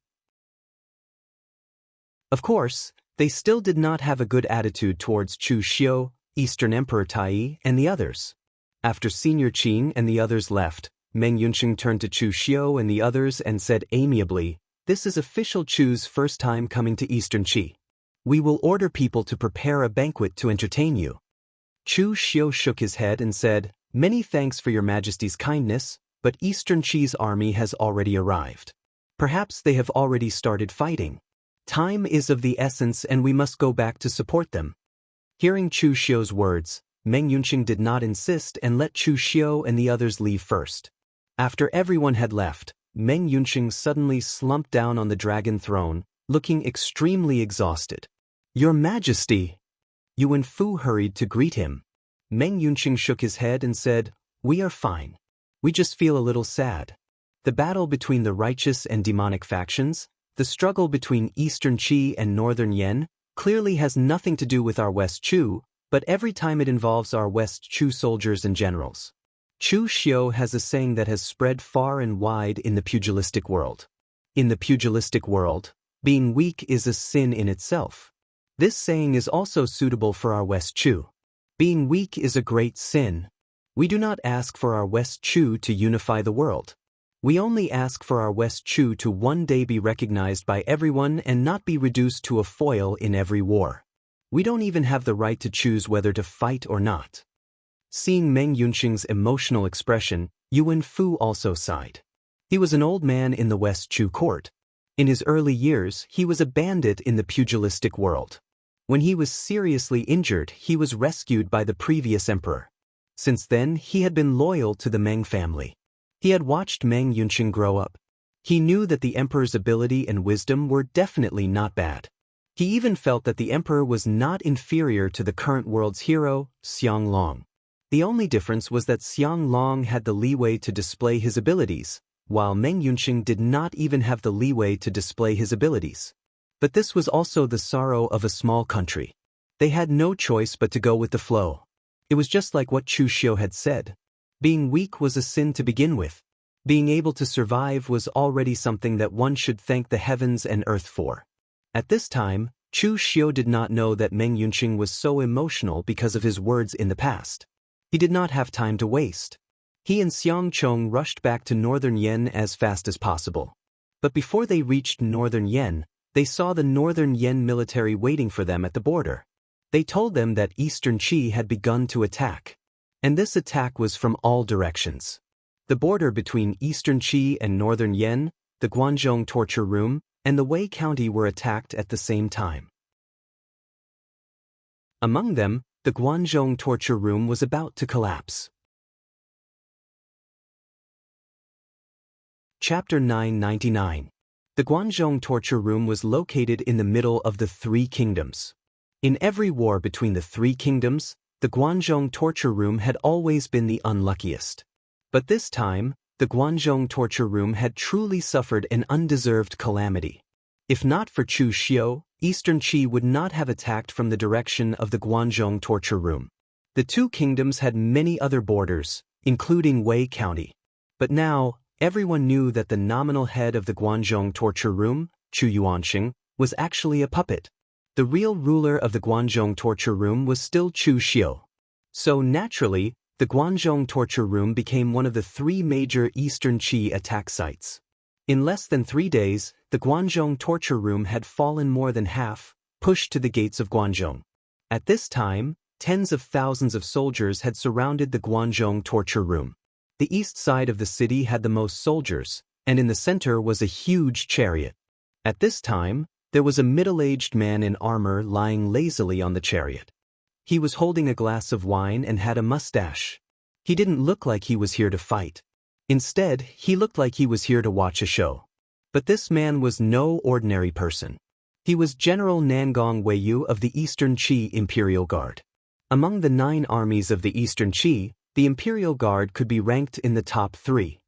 Of course, they still did not have a good attitude towards Chu Xiu, Eastern Emperor Tai, and the others. After Senior Qing and the others left, Meng Yunqing turned to Chu Xiu and the others and said amiably, "This is official Chu's first time coming to Eastern Qi. We will order people to prepare a banquet to entertain you." Chu Xiu shook his head and said, "Many thanks for your Majesty's kindness, but Eastern Qi's army has already arrived. Perhaps they have already started fighting. Time is of the essence and we must go back to support them." Hearing Chu Xiu's words, Meng Yunqing did not insist and let Chu Xiu and the others leave first. After everyone had left, Meng Yunqing suddenly slumped down on the dragon throne, looking extremely exhausted. "Your Majesty!" Yuan Fu hurried to greet him. Meng Yunqing shook his head and said, "We are fine. We just feel a little sad. The battle between the righteous and demonic factions, the struggle between Eastern Qi and Northern Yen, clearly has nothing to do with our West Qi, but every time it involves our West Qi soldiers and generals. Chu Xiu has a saying that has spread far and wide in the pugilistic world. In the pugilistic world, being weak is a sin in itself. This saying is also suitable for our West Qi. Being weak is a great sin. We do not ask for our West Qi to unify the world. We only ask for our West Qi to one day be recognized by everyone and not be reduced to a foil in every war. We don't even have the right to choose whether to fight or not." Seeing Meng Yunqing's emotional expression, Yuan Fu also sighed. He was an old man in the West Qi court. In his early years, he was a bandit in the pugilistic world. When he was seriously injured, he was rescued by the previous emperor. Since then, he had been loyal to the Meng family. He had watched Meng Yunqing grow up. He knew that the emperor's ability and wisdom were definitely not bad. He even felt that the emperor was not inferior to the current world's hero, Xiang Long. The only difference was that Xiang Long had the leeway to display his abilities, while Meng Yunqing did not even have the leeway to display his abilities. But this was also the sorrow of a small country. They had no choice but to go with the flow. It was just like what Chu Xiu had said. Being weak was a sin to begin with. Being able to survive was already something that one should thank the heavens and earth for. At this time, Chu Xiu did not know that Meng Yunqing was so emotional because of his words in the past. He did not have time to waste. He and Xiang Chong rushed back to Northern Yen as fast as possible. But before they reached Northern Yen, they saw the Northern Yen military waiting for them at the border. They told them that Eastern Qi had begun to attack. And this attack was from all directions. The border between Eastern Qi and Northern Yen the Guangzhou torture room, and the Wei County were attacked at the same time. Among them, the Guangzhou torture room was about to collapse. Chapter 999. The Guangzhou torture room was located in the middle of the Three Kingdoms. In every war between the Three Kingdoms, the Guangzhou torture room had always been the unluckiest. But this time, the Guangzhou torture room had truly suffered an undeserved calamity. If not for Chu Xiu, Eastern Qi would not have attacked from the direction of the Guangzhou torture room. The two kingdoms had many other borders, including Wei County. But now, everyone knew that the nominal head of the Guangzhou torture room, Chu Yuanxing, was actually a puppet. The real ruler of the Guangzhou torture room was still Chu Xiu. So naturally, the Guangzhou torture room became one of the three major Eastern Qi attack sites. In less than 3 days, the Guangzhou torture room had fallen more than half, pushed to the gates of Guangzhou. At this time, tens of thousands of soldiers had surrounded the Guangzhou torture room. The east side of the city had the most soldiers, and in the center was a huge chariot. At this time, there was a middle-aged man in armor lying lazily on the chariot. He was holding a glass of wine and had a mustache. He didn't look like he was here to fight. Instead, he looked like he was here to watch a show. But this man was no ordinary person. He was General Nangong Weiyu of the Eastern Qi Imperial Guard. Among the 9 armies of the Eastern Qi, the Imperial Guard could be ranked in the top 3.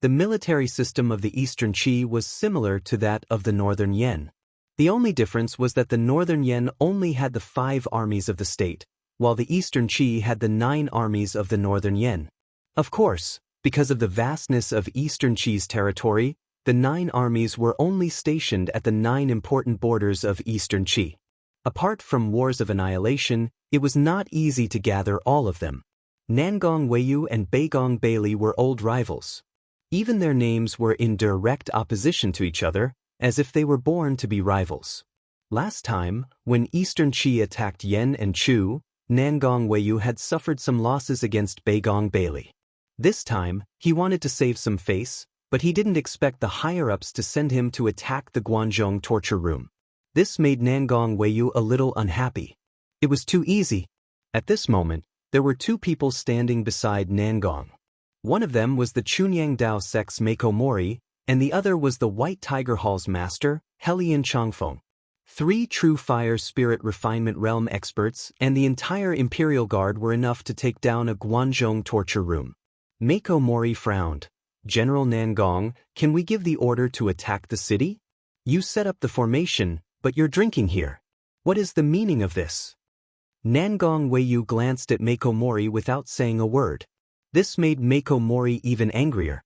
The military system of the Eastern Qi was similar to that of the Northern Yan. The only difference was that the Northern Yan only had the 5 armies of the state, while the Eastern Qi had the 9 armies of the Northern Yan. Of course, because of the vastness of Eastern Qi's territory, the 9 armies were only stationed at the 9 important borders of Eastern Qi. Apart from wars of annihilation, it was not easy to gather all of them. Nangong Weiyu and Beigong Bailey were old rivals. Even their names were in direct opposition to each other, as if they were born to be rivals. Last time, when Eastern Qi attacked Yan and Chu, Nangong Weiyu had suffered some losses against Beigong Bailey. This time, he wanted to save some face, but he didn't expect the higher-ups to send him to attack the Guangzhou torture room. This made Nangong Weiyu a little unhappy. It was too easy. At this moment, there were 2 people standing beside Nangong. One of them was the Chunyang Dao sect's Mako Mori, and the other was the White Tiger Hall's master, Helian Changfeng. 3 true fire spirit refinement realm experts and the entire Imperial Guard were enough to take down a Guangzhou torture room. Mako Mori frowned. General Nangong, can we give the order to attack the city? You set up the formation, but you're drinking here. What is the meaning of this? Nangong Weiyu glanced at Mako Mori without saying a word. This made Mako Mori even angrier.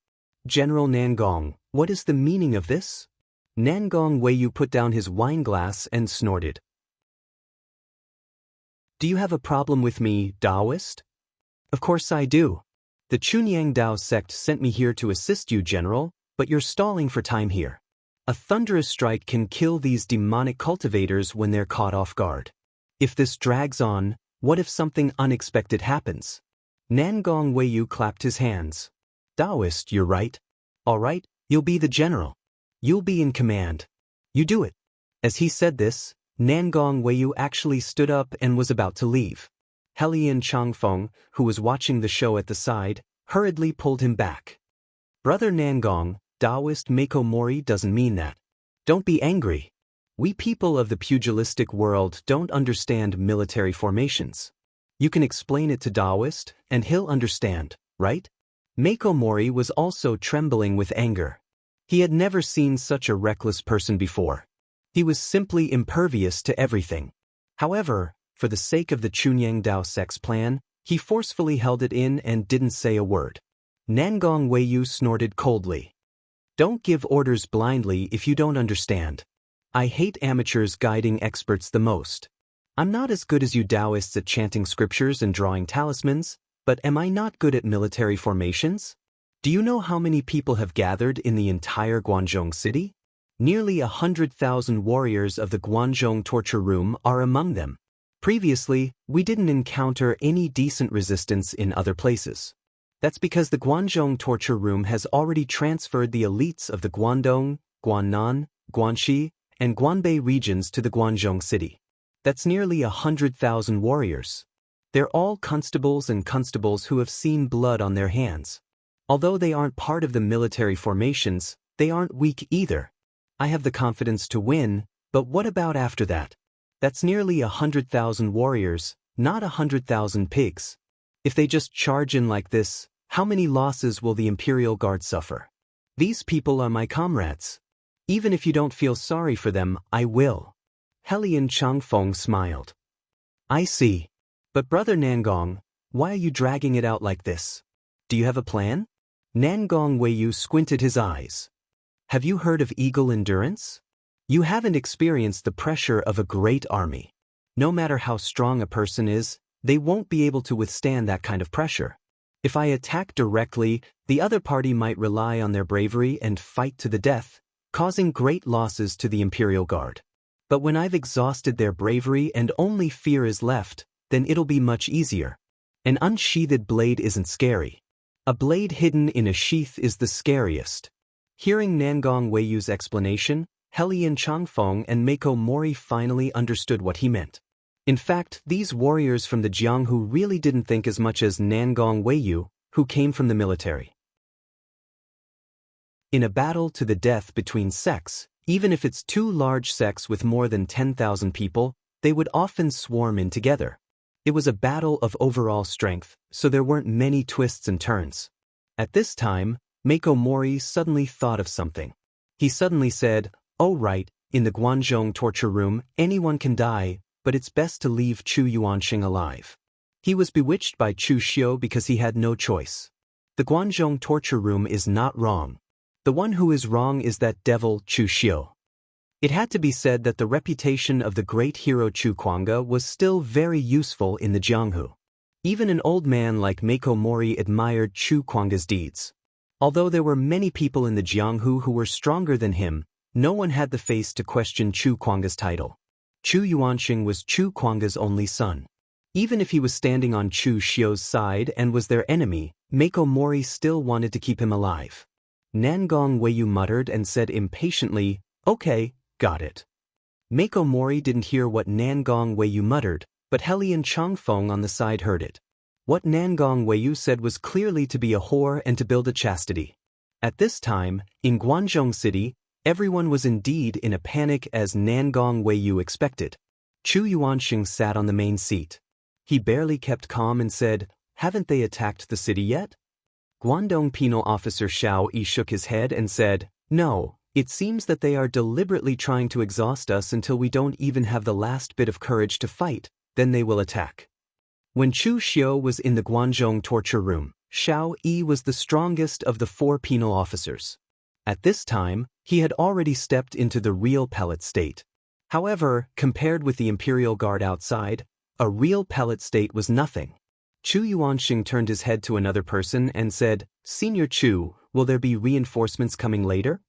General Nangong, what is the meaning of this? Nangong Weiyu put down his wine glass and snorted. Do you have a problem with me, Taoist? Of course I do. The Chunyang Dao sect sent me here to assist you, General, but you're stalling for time here. A thunderous strike can kill these demonic cultivators when they're caught off guard. If this drags on, what if something unexpected happens? Nangong Weiyu clapped his hands. Taoist, you're right. All right, you'll be the general. You'll be in command. You do it. As he said this, Nangong Weiyu actually stood up and was about to leave. Helian Changfeng, who was watching the show at the side, hurriedly pulled him back. Brother Nangong, Taoist Mako Mori doesn't mean that. Don't be angry. We people of the pugilistic world don't understand military formations. You can explain it to Taoist, and he'll understand, right? Mako Mori was also trembling with anger. He had never seen such a reckless person before. He was simply impervious to everything. However, for the sake of the Chunyang Dao sect's plan, he forcefully held it in and didn't say a word. Nangong Weiyu snorted coldly. Don't give orders blindly if you don't understand. I hate amateurs guiding experts the most. I'm not as good as you Taoists at chanting scriptures and drawing talismans, but am I not good at military formations? Do you know how many people have gathered in the entire Guangzhou city? Nearly 100,000 warriors of the Guangzhou torture room are among them. Previously, we didn't encounter any decent resistance in other places. That's because the Guanzhong torture room has already transferred the elites of the Guangdong, Guannan, Guanxi, and Guanbei regions to the Guanzhong city. That's nearly 100,000 warriors. They're all constables and constables who have seen blood on their hands. Although they aren't part of the military formations, they aren't weak either. I have the confidence to win, but what about after that? That's nearly 100,000 warriors, not 100,000 pigs. If they just charge in like this, how many losses will the Imperial Guard suffer? These people are my comrades. Even if you don't feel sorry for them, I will. Helian Changfeng smiled. I see. But Brother Nangong, why are you dragging it out like this? Do you have a plan? Nangong Weiyu squinted his eyes. Have you heard of eagle endurance? You haven't experienced the pressure of a great army. No matter how strong a person is, they won't be able to withstand that kind of pressure. If I attack directly, the other party might rely on their bravery and fight to the death, causing great losses to the Imperial Guard. But when I've exhausted their bravery and only fear is left, then it'll be much easier. An unsheathed blade isn't scary. A blade hidden in a sheath is the scariest. Hearing Nangong Weiyu's explanation, Helian Changfeng and Mako Mori finally understood what he meant. In fact, these warriors from the Jianghu really didn't think as much as Nangong Weiyu, who came from the military. In a battle to the death between sects, even if it's two large sects with more than 10,000 people, they would often swarm in together. It was a battle of overall strength, so there weren't many twists and turns. At this time, Mako Mori suddenly thought of something. He suddenly said, "Oh right, in the Guanzhong torture room, anyone can die, but it's best to leave Chu Yuanxing alive." He was bewitched by Chu Xiu because he had no choice. The Guanzhong torture room is not wrong. The one who is wrong is that devil Chu Xiu. It had to be said that the reputation of the great hero Chu Kuanga was still very useful in the Jianghu. Even an old man like Mako Mori admired Chu Kuanga's deeds. Although there were many people in the Jianghu who were stronger than him, no one had the face to question Chu Kuanga's title. Chu Yuanxing was Chu Kuanga's only son. Even if he was standing on Chu Xiu's side and was their enemy, Mako Mori still wanted to keep him alive. Nangong Weiyu muttered and said impatiently, "Okay, got it." Mako Mori didn't hear what Nangong Weiyu muttered, but Helian Changfeng on the side heard it. What Nangong Weiyu said was clearly to be a whore and to build a chastity. At this time, in Guanzhong City, everyone was indeed in a panic as Nangong Weiyu expected. Chu Yuanxing sat on the main seat. He barely kept calm and said, "Haven't they attacked the city yet?" Guangdong Penal Officer Xiao Yi shook his head and said, "No, it seems that they are deliberately trying to exhaust us until we don't even have the last bit of courage to fight, then they will attack." When Chu Xiu was in the Guanzhong torture room, Xiao Yi was the strongest of the 4 penal officers. At this time, he had already stepped into the real pellet state. However, compared with the Imperial Guard outside, a real pellet state was nothing. Chu Yuanxing turned his head to another person and said, "Senior Chu, will there be reinforcements coming later?"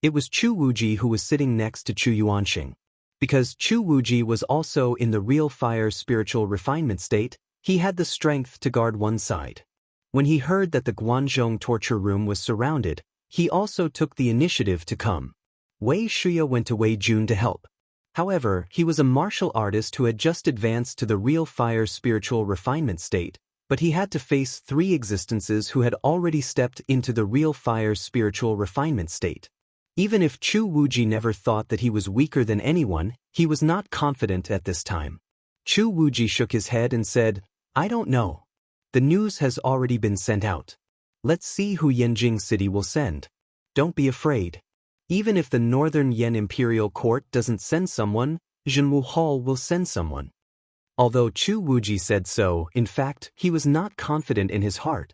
It was Chu Wuji who was sitting next to Chu Yuanxing. Because Chu Wuji was also in the real fire spiritual refinement state, he had the strength to guard one side. When he heard that the Guanzhong torture room was surrounded, he also took the initiative to come. Wei Shuya went to Wei Jun to help. However, he was a martial artist who had just advanced to the real fire spiritual refinement state, but he had to face 3 existences who had already stepped into the real fire spiritual refinement state. Even if Chu Wuji never thought that he was weaker than anyone, he was not confident at this time. Chu Wuji shook his head and said, "I don't know. The news has already been sent out. Let's see who Yanjing City will send. Don't be afraid. Even if the Northern Yan Imperial Court doesn't send someone, Jianghu Hall will send someone." Although Chu Wuji said so, in fact, he was not confident in his heart.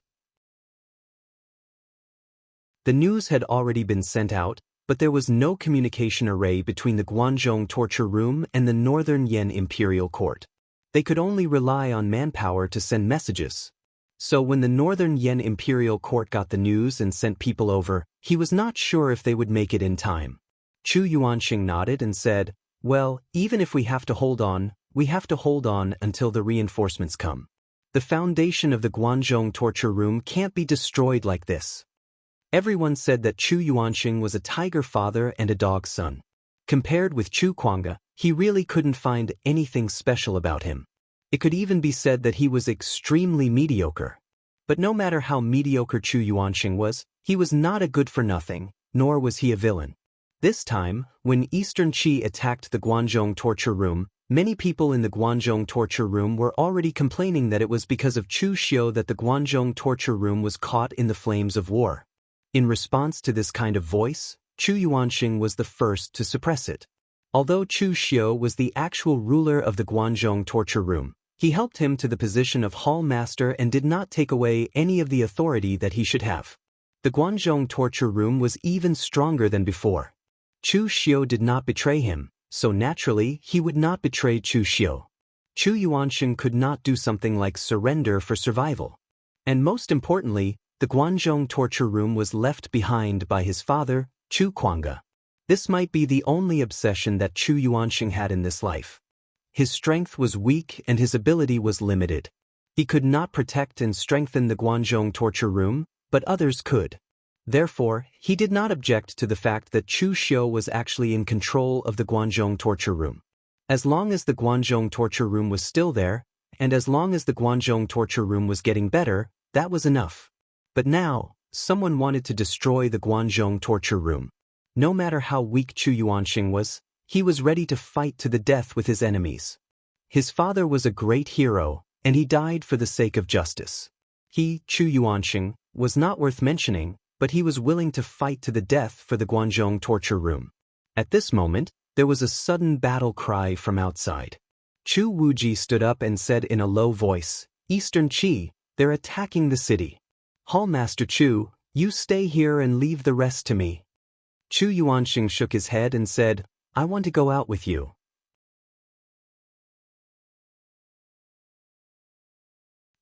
The news had already been sent out, but there was no communication array between the Guanzhong torture room and the Northern Yan Imperial Court. They could only rely on manpower to send messages. So when the Northern Yan Imperial Court got the news and sent people over, he was not sure if they would make it in time. Chu Yuanxing nodded and said, "Well, even if we have to hold on, we have to hold on until the reinforcements come." The foundation of the Guanzhong torture room can't be destroyed like this. Everyone said that Chu Yuanxing was a tiger father and a dog son. Compared with Chu Kuanga, he really couldn't find anything special about him. It could even be said that he was extremely mediocre. But no matter how mediocre Chu Yuanxing was, he was not a good-for-nothing, nor was he a villain. This time, when Eastern Qi attacked the Guanzhong torture room, many people in the Guanzhong torture room were already complaining that it was because of Chu Xiu that the Guanzhong torture room was caught in the flames of war. In response to this kind of voice, Chu Yuanxing was the first to suppress it. Although Chu Xiu was the actual ruler of the Guanzhong torture room, he helped him to the position of hall master and did not take away any of the authority that he should have. The Guanzhong torture room was even stronger than before. Chu Xiu did not betray him, so naturally he would not betray Chu Xiu. Chu Yuanxing could not do something like surrender for survival. And most importantly, the Guanzhong torture room was left behind by his father, Chu Kuanga. This might be the only obsession that Chu Yuanxing had in this life. His strength was weak and his ability was limited. He could not protect and strengthen the Guanzhong torture room, but others could. Therefore, he did not object to the fact that Chu Xiu was actually in control of the Guanzhong torture room. As long as the Guanzhong torture room was still there, and as long as the Guanzhong torture room was getting better, that was enough. But now, someone wanted to destroy the Guanzhong torture room. No matter how weak Chu Yuanxing was, he was ready to fight to the death with his enemies. His father was a great hero, and he died for the sake of justice. He, Chu Yuanxing, was not worth mentioning, but he was willing to fight to the death for the Guanzhong torture room. At this moment, there was a sudden battle cry from outside. Chu Wuji stood up and said in a low voice, "Eastern Qi, they're attacking the city. Hallmaster Chu, you stay here and leave the rest to me." Chu Yuanxing shook his head and said, "I want to go out with you."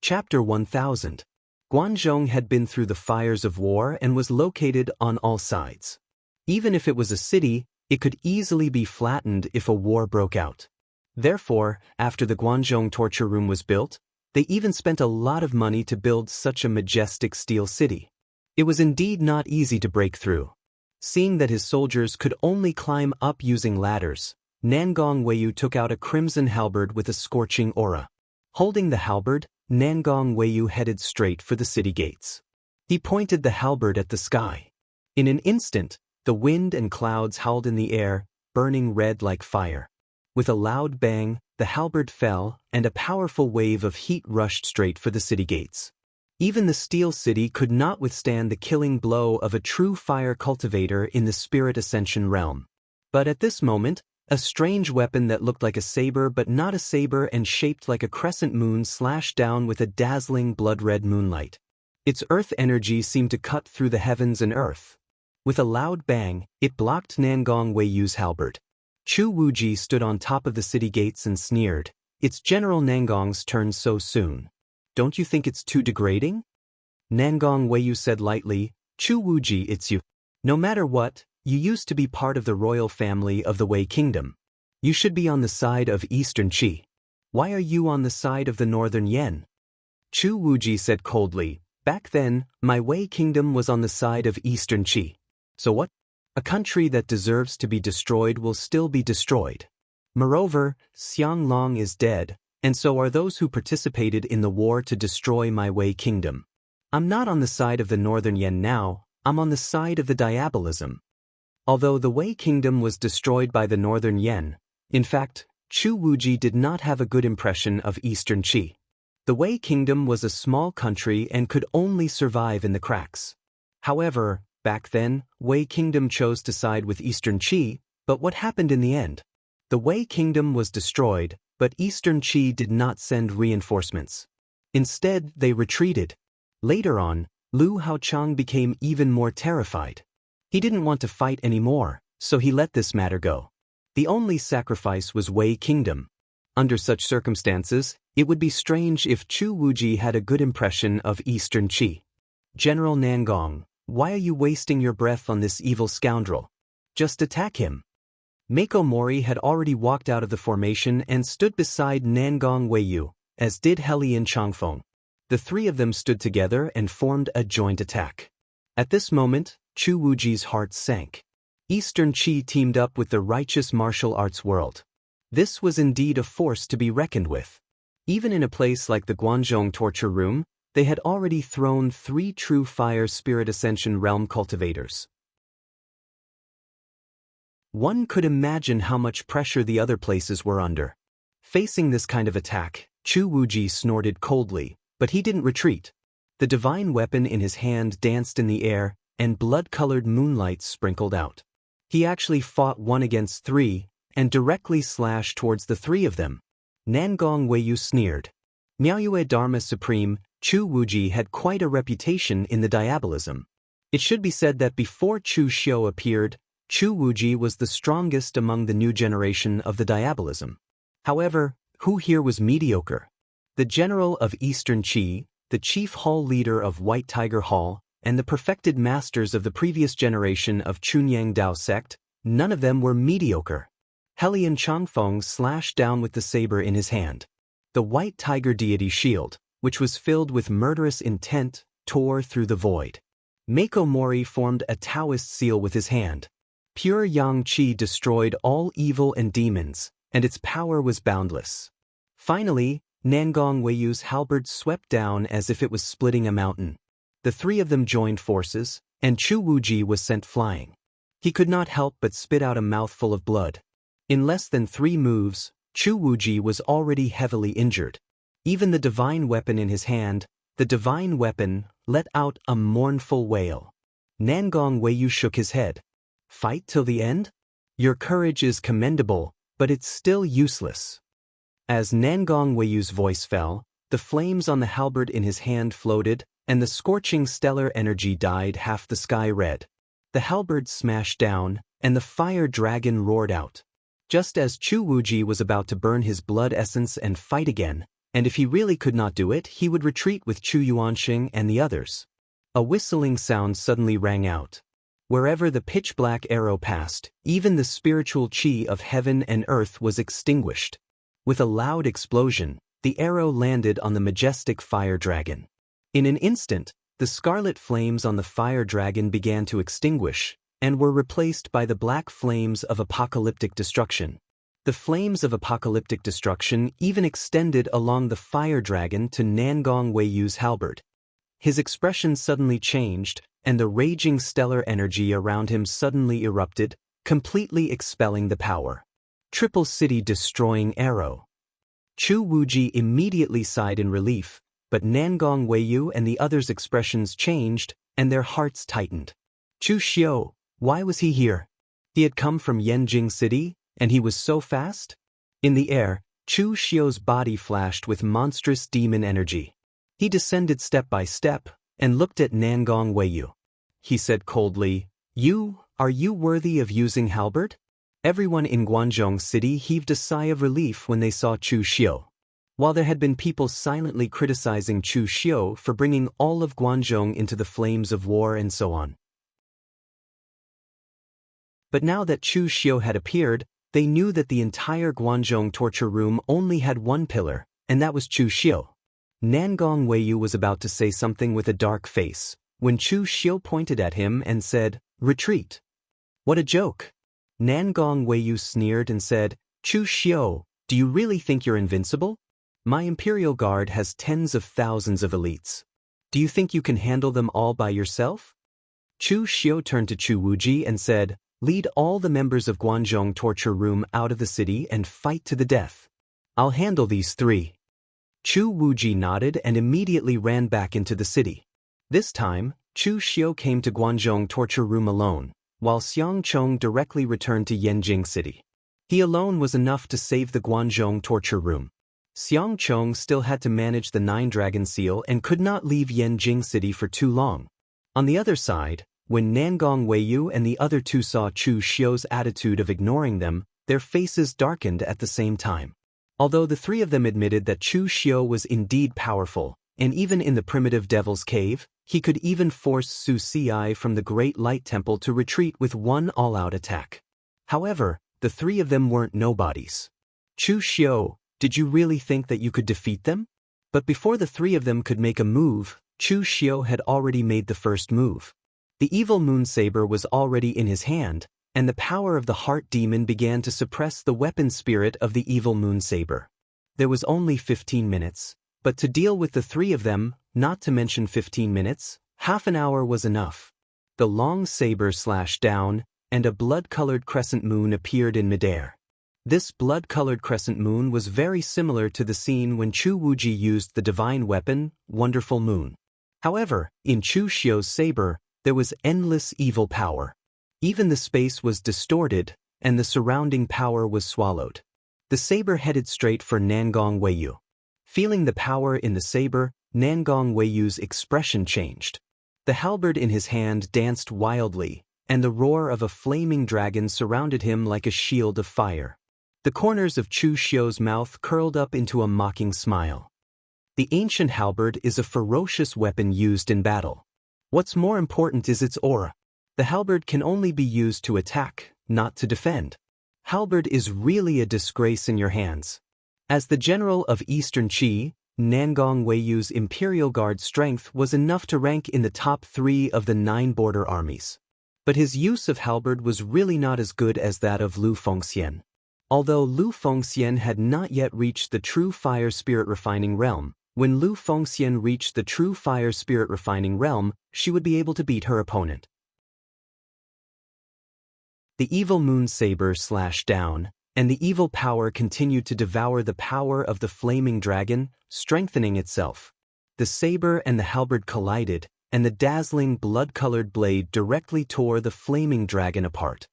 Chapter 1000. Guanzhong had been through the fires of war and was located on all sides. Even if it was a city, it could easily be flattened if a war broke out. Therefore, after the Guanzhong torture room was built, they even spent a lot of money to build such a majestic steel city. It was indeed not easy to break through. Seeing that his soldiers could only climb up using ladders, Nangong Weiyu took out a crimson halberd with a scorching aura. Holding the halberd, Nangong Weiyu headed straight for the city gates. He pointed the halberd at the sky. In an instant, the wind and clouds howled in the air, burning red like fire. With a loud bang, the halberd fell, and a powerful wave of heat rushed straight for the city gates. Even the steel city could not withstand the killing blow of a true fire cultivator in the spirit ascension realm. But at this moment, a strange weapon that looked like a saber but not a saber and shaped like a crescent moon slashed down with a dazzling blood-red moonlight. Its earth energy seemed to cut through the heavens and earth. With a loud bang, it blocked Nangong Weiyu's halberd. Chu Wuji stood on top of the city gates and sneered, "It's General Nangong's turn so soon. Don't you think it's too degrading?" Nangong Weiyu said lightly, "Chu Wuji, it's you. No matter what, you used to be part of the royal family of the Wei Kingdom. You should be on the side of Eastern Qi. Why are you on the side of the Northern Yan?" Chu Wuji said coldly, "Back then, my Wei Kingdom was on the side of Eastern Qi. So what? A country that deserves to be destroyed will still be destroyed. Moreover, Xiang Long is dead, and so are those who participated in the war to destroy my Wei Kingdom. I'm not on the side of the Northern Yan now, I'm on the side of the diabolism." Although the Wei Kingdom was destroyed by the Northern Yan, in fact, Chu Wuji did not have a good impression of Eastern Qi. The Wei Kingdom was a small country and could only survive in the cracks. However, back then, Wei Kingdom chose to side with Eastern Qi, but what happened in the end? The Wei Kingdom was destroyed, but Eastern Qi did not send reinforcements. Instead, they retreated. Later on, Lu Haochang became even more terrified. He didn't want to fight anymore, so he let this matter go. The only sacrifice was Wei Kingdom. Under such circumstances, it would be strange if Chu Wuji had a good impression of Eastern Qi. "General Nangong, why are you wasting your breath on this evil scoundrel? Just attack him." Mako Mori had already walked out of the formation and stood beside Nangong Weiyu, as did Heli and Changfeng. The three of them stood together and formed a joint attack. At this moment, Chu Wuji's heart sank. Eastern Qi teamed up with the righteous martial arts world. This was indeed a force to be reckoned with. Even in a place like the Guanzhong torture room, they had already thrown 3 true fire spirit ascension realm cultivators. One could imagine how much pressure the other places were under. Facing this kind of attack, Chu Wuji snorted coldly, but he didn't retreat. The divine weapon in his hand danced in the air, and blood-colored moonlight sprinkled out. He actually fought 1 against 3, and directly slashed towards the 3 of them. Nangong Weiyu sneered. Miaoyue Dharma Supreme, Chu Wuji had quite a reputation in the diabolism. It should be said that before Chu Xiu appeared, Chu Wuji was the strongest among the new generation of the diabolism. However, who here was mediocre? The general of Eastern Qi, the chief hall leader of White Tiger Hall, and the perfected masters of the previous generation of Chunyang Dao sect, none of them were mediocre. Helian Changfeng slashed down with the saber in his hand. The White Tiger deity shield, which was filled with murderous intent, tore through the void. Mako Mori formed a Taoist seal with his hand. Pure Yang Qi destroyed all evil and demons, and its power was boundless. Finally, Nangong Weiyu's halberd swept down as if it was splitting a mountain. The 3 of them joined forces, and Chu Wuji was sent flying. He could not help but spit out a mouthful of blood. In less than 3 moves, Chu Wuji was already heavily injured. Even the divine weapon in his hand, the divine weapon, let out a mournful wail. Nangong Weiyu shook his head. Fight till the end? Your courage is commendable, but it's still useless. As Nangong Weiyu's voice fell, the flames on the halberd in his hand floated, and the scorching stellar energy dyed half the sky red. The halberd smashed down, and the fire dragon roared out. Just as Chu Wuji was about to burn his blood essence and fight again, and if he really could not do it, he would retreat with Chu Yuanxing and the others. A whistling sound suddenly rang out. Wherever the pitch-black arrow passed, even the spiritual qi of heaven and earth was extinguished. With a loud explosion, the arrow landed on the majestic fire dragon. In an instant, the scarlet flames on the fire dragon began to extinguish, and were replaced by the black flames of apocalyptic destruction. The flames of apocalyptic destruction even extended along the fire dragon to Nangong Weiyu's halberd. His expression suddenly changed, and the raging stellar energy around him suddenly erupted, completely expelling the power. Triple City Destroying Arrow. Chu Wuji immediately sighed in relief, but Nangong Weiyu and the others' expressions changed, and their hearts tightened. Chu Xiu, why was he here? He had come from Yanjing City, and he was so fast? In the air, Chu Xiu's body flashed with monstrous demon energy. He descended step by step, and looked at Nangong Weiyu. He said coldly, Are you worthy of using halberd? Everyone in Guanzhong City heaved a sigh of relief when they saw Chu Xiu. While there had been people silently criticizing Chu Xiu for bringing all of Guanzhong into the flames of war and so on. But now that Chu Xiu had appeared, they knew that the entire Guanzhong torture room only had one pillar, and that was Chu Xiu. Nangong Weiyu was about to say something with a dark face, when Chu Xiu pointed at him and said, Retreat. What a joke. Nangong Weiyu sneered and said, Chu Xiu, do you really think you're invincible? My Imperial Guard has tens of thousands of elites. Do you think you can handle them all by yourself? Chu Xiu turned to Chu Wuji and said, Lead all the members of Guanzhong torture room out of the city and fight to the death. I'll handle these 3. Chu Wuji nodded and immediately ran back into the city. This time, Chu Xiu came to Guanzhong torture room alone, while Xiang Chong directly returned to Yanjing City. He alone was enough to save the Guanzhong torture room. Xiang Chong still had to manage the 9-dragon seal and could not leave Yanjing City for too long. On the other side, when Nangong Weiyu and the other 2 saw Chu Xiu's attitude of ignoring them, their faces darkened at the same time. Although the 3 of them admitted that Chu Xiu was indeed powerful, and even in the primitive Devil's Cave, he could even force Su Ci from the Great Light Temple to retreat with one all-out attack. However, the 3 of them weren't nobodies. Chu Xiu, Did you really think that you could defeat them? But before the three of them could make a move, Chu Xiu had already made the first move. The evil moon saber was already in his hand, and the power of the heart demon began to suppress the weapon spirit of the evil moon saber. There was only 15 minutes, but to deal with the three of them, not to mention 15 minutes, half an hour was enough. The long saber slashed down, and a blood-colored crescent moon appeared in midair. This blood-colored crescent moon was very similar to the scene when Chu Wuji used the divine weapon, Wonderful Moon. However, in Chu Xiu's saber, there was endless evil power. Even the space was distorted, and the surrounding power was swallowed. The saber headed straight for Nangong Weiyu. Feeling the power in the saber, Nangong Weiyu's expression changed. The halberd in his hand danced wildly, and the roar of a flaming dragon surrounded him like a shield of fire. The corners of Chu Xiu's mouth curled up into a mocking smile. The ancient halberd is a ferocious weapon used in battle. What's more important is its aura. The halberd can only be used to attack, not to defend. Halberd is really a disgrace in your hands. As the general of Eastern Qi, Nangong Weiyu's Imperial Guard strength was enough to rank in the top 3 of the 9 border armies. But his use of halberd was really not as good as that of Lu Fengxian. Although Lu Fengxian had not yet reached the true fire spirit refining realm, when Lu Fengxian reached the true fire spirit refining realm, she would be able to beat her opponent. The evil moon saber slashed down, and the evil power continued to devour the power of the flaming dragon, strengthening itself. The saber and the halberd collided, and the dazzling blood-colored blade directly tore the flaming dragon apart.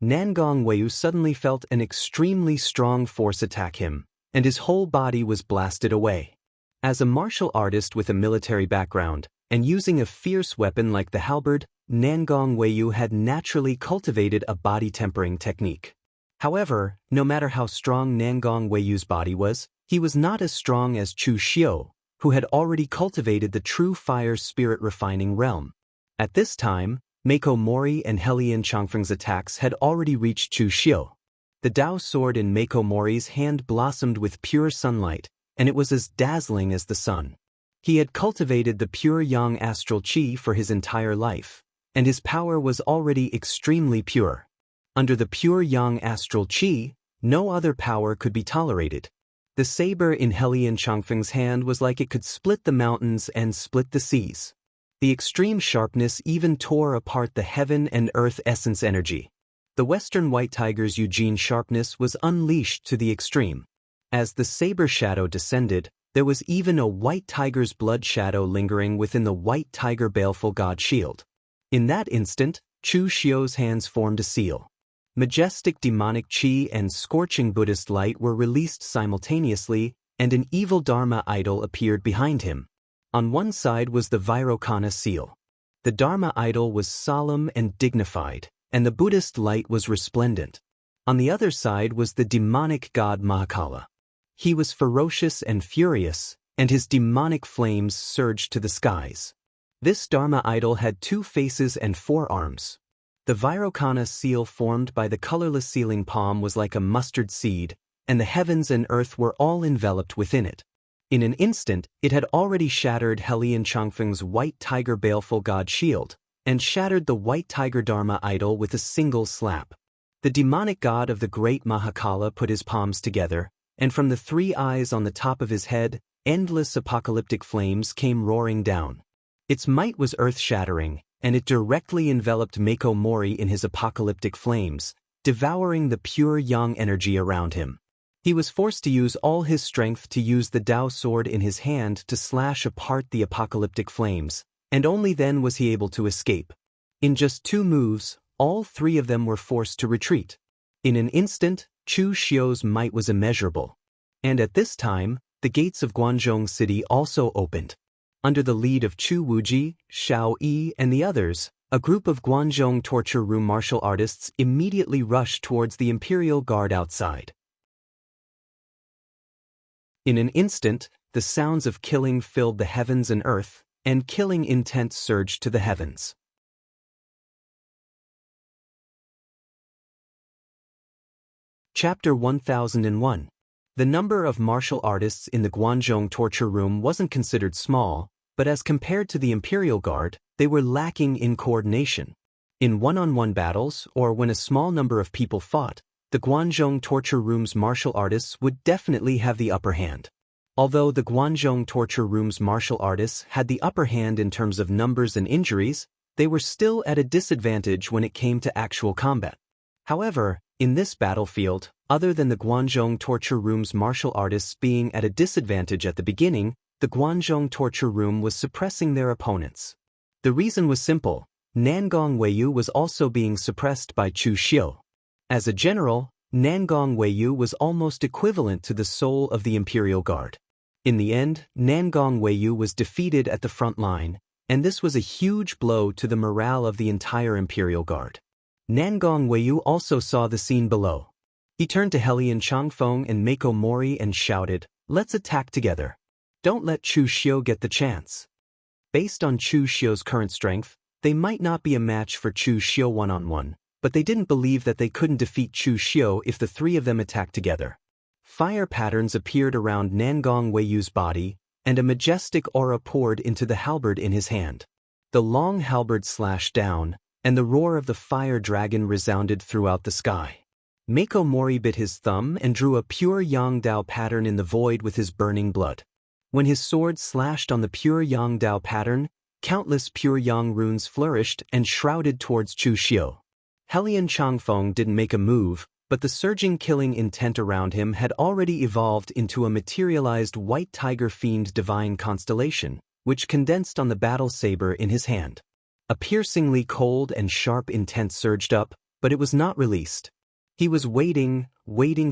Nangong Weiyu suddenly felt an extremely strong force attack him, and his whole body was blasted away. As a martial artist with a military background, and using a fierce weapon like the halberd, Nangong Weiyu had naturally cultivated a body-tempering technique. However, no matter how strong Nangong Weiyu's body was, he was not as strong as Chu Xiu, who had already cultivated the true fire spirit refining realm. At this time, Mako Mori and Helian Changfeng's attacks had already reached Chu Xiu. The Dao sword in Mako Mori's hand blossomed with pure sunlight, and it was as dazzling as the sun. He had cultivated the pure yang astral qi for his entire life, and his power was already extremely pure. Under the pure yang astral qi, no other power could be tolerated. The saber in Helian Changfeng's hand was like it could split the mountains and split the seas. The extreme sharpness even tore apart the heaven and earth essence energy. The Western White Tiger's Eugene sharpness was unleashed to the extreme. As the saber shadow descended, there was even a white tiger's blood shadow lingering within the white tiger baleful god shield. In that instant, Chu Xiu's hands formed a seal. Majestic demonic qi and scorching Buddhist light were released simultaneously, and an evil Dharma idol appeared behind him. On one side was the Vairocana seal. The Dharma idol was solemn and dignified, and the Buddhist light was resplendent. On the other side was the demonic god Mahakala. He was ferocious and furious, and his demonic flames surged to the skies. This Dharma idol had 2 faces and 4 arms. The Vairocana seal formed by the colorless sealing palm was like a mustard seed, and the heavens and earth were all enveloped within it. In an instant, it had already shattered Helian Changfeng's white tiger baleful god shield, and shattered the white tiger Dharma idol with a single slap. The demonic god of the great Mahakala put his palms together, and from the 3 eyes on the top of his head, endless apocalyptic flames came roaring down. Its might was earth-shattering, and it directly enveloped Mako Mori in his apocalyptic flames, devouring the pure yang energy around him. He was forced to use all his strength to use the Dao sword in his hand to slash apart the apocalyptic flames, and only then was he able to escape. In just 2 moves, all 3 of them were forced to retreat. In an instant, Chu Xiu's might was immeasurable. And at this time, the gates of Guangzhong City also opened. Under the lead of Chu Wuji, Xiao Yi, and the others, a group of Guangzhong torture room martial artists immediately rushed towards the Imperial Guard outside. In an instant, the sounds of killing filled the heavens and earth, and killing intent surged to the heavens. Chapter 1001. The number of martial artists in the Guanzhong torture room wasn't considered small, but as compared to the Imperial Guard, they were lacking in coordination. In one-on-one battles, or when a small number of people fought, the Guanzhong torture room's martial artists would definitely have the upper hand. Although the Guanzhong torture room's martial artists had the upper hand in terms of numbers and injuries, they were still at a disadvantage when it came to actual combat. However, in this battlefield, other than the Guanzhong torture room's martial artists being at a disadvantage at the beginning, the Guanzhong torture room was suppressing their opponents. The reason was simple: Nangong Weiyu was also being suppressed by Chu Xiu. As a general, Nangong Weiyu was almost equivalent to the soul of the Imperial Guard. In the end, Nangong Weiyu was defeated at the front line, and this was a huge blow to the morale of the entire Imperial Guard. Nangong Weiyu also saw the scene below. He turned to Helian Changfeng and Mako Mori and shouted, "Let's attack together. Don't let Chu Xiu get the chance." Based on Chu Xiu's current strength, they might not be a match for Chu Xiu one-on-one, but they didn't believe that they couldn't defeat Chu Xiu if the three of them attacked together. Fire patterns appeared around Nangong Weiyu's body, and a majestic aura poured into the halberd in his hand. The long halberd slashed down, and the roar of the fire dragon resounded throughout the sky. Mako Mori bit his thumb and drew a pure Yang Dao pattern in the void with his burning blood. When his sword slashed on the pure Yang Dao pattern, countless pure Yang runes flourished and shrouded towards Chu Xiu. Helian Changfeng didn't make a move, but the surging killing intent around him had already evolved into a materialized white tiger fiend divine constellation, which condensed on the battle saber in his hand. A piercingly cold and sharp intent surged up, but it was not released. He was waiting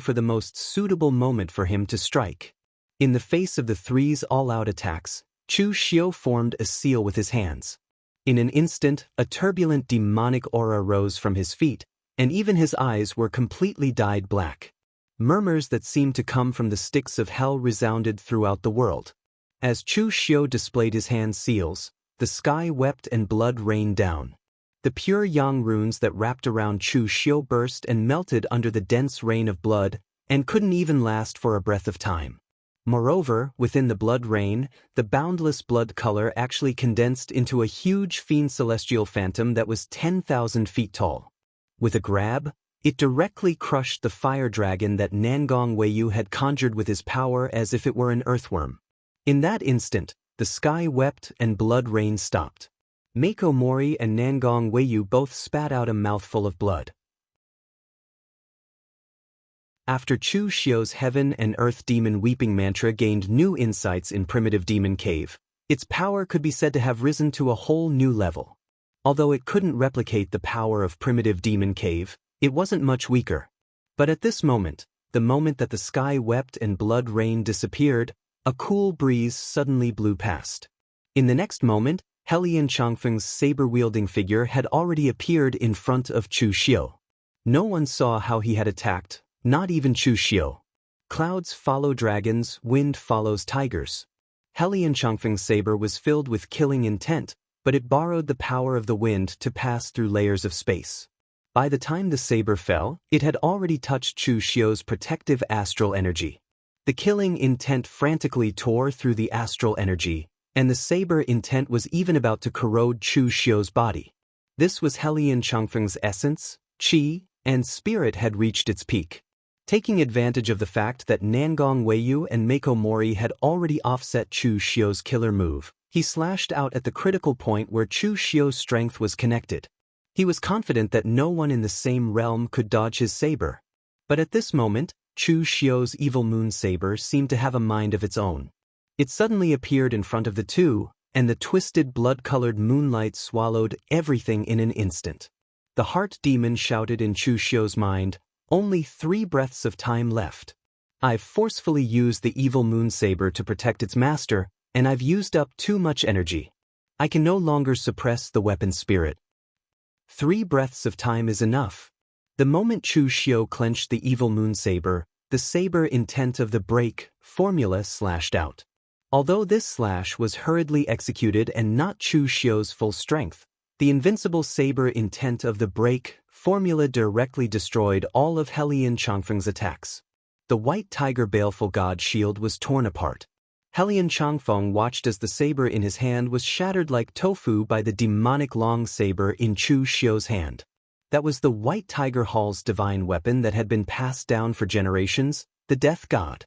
for the most suitable moment for him to strike. In the face of the three's all-out attacks, Chu Xiu formed a seal with his hands. In an instant, a turbulent demonic aura rose from his feet, and even his eyes were completely dyed black. Murmurs that seemed to come from the sticks of hell resounded throughout the world. As Chu Xiu displayed his hand seals, the sky wept and blood rained down. The pure Yang runes that wrapped around Chu Xiu burst and melted under the dense rain of blood, and couldn't even last for a breath of time. Moreover, within the blood rain, the boundless blood color actually condensed into a huge fiend celestial phantom that was 10,000 feet tall. With a grab, it directly crushed the fire dragon that Nangong Weiyu had conjured with his power as if it were an earthworm. In that instant, the sky wept and blood rain stopped. Mako Mori and Nangong Weiyu both spat out a mouthful of blood. After Chu Xiu's Heaven and Earth Demon Weeping Mantra gained new insights in Primitive Demon Cave, its power could be said to have risen to a whole new level. Although it couldn't replicate the power of Primitive Demon Cave, it wasn't much weaker. But at this moment, the moment that the sky wept and blood rain disappeared, a cool breeze suddenly blew past. In the next moment, Helian Changfeng's saber-wielding figure had already appeared in front of Chu Xiu. No one saw how he had attacked, not even Chu Xiu. Clouds follow dragons, wind follows tigers. Helian Changfeng's saber was filled with killing intent, but it borrowed the power of the wind to pass through layers of space. By the time the saber fell, it had already touched Chu Xiu's protective astral energy. The killing intent frantically tore through the astral energy, and the saber intent was even about to corrode Chu Xiu's body. This was Helian Changfeng's essence, qi, and spirit had reached its peak. Taking advantage of the fact that Nangong Weiyu and Mako Mori had already offset Chu Xiu's killer move, he slashed out at the critical point where Chu Xiu's strength was connected. He was confident that no one in the same realm could dodge his saber. But at this moment, Chu Xiu's evil moon saber seemed to have a mind of its own. It suddenly appeared in front of the two, and the twisted blood-colored moonlight swallowed everything in an instant. The heart demon shouted in Chu Xiu's mind, "Only 3 breaths of time left. I've forcefully used the evil moon saber to protect its master, and I've used up too much energy. I can no longer suppress the weapon spirit. 3 breaths of time is enough." The moment Chu Xiu clenched the evil moon saber, the saber intent of the break formula slashed out. Although this slash was hurriedly executed and not Chu Xiu's full strength, the invincible saber intent of the break formula directly destroyed all of Helian Changfeng's attacks. The white tiger baleful god shield was torn apart. Helian Changfeng watched as the saber in his hand was shattered like tofu by the demonic long saber in Chu Xiu's hand. That was the white tiger hall's divine weapon that had been passed down for generations, the death god.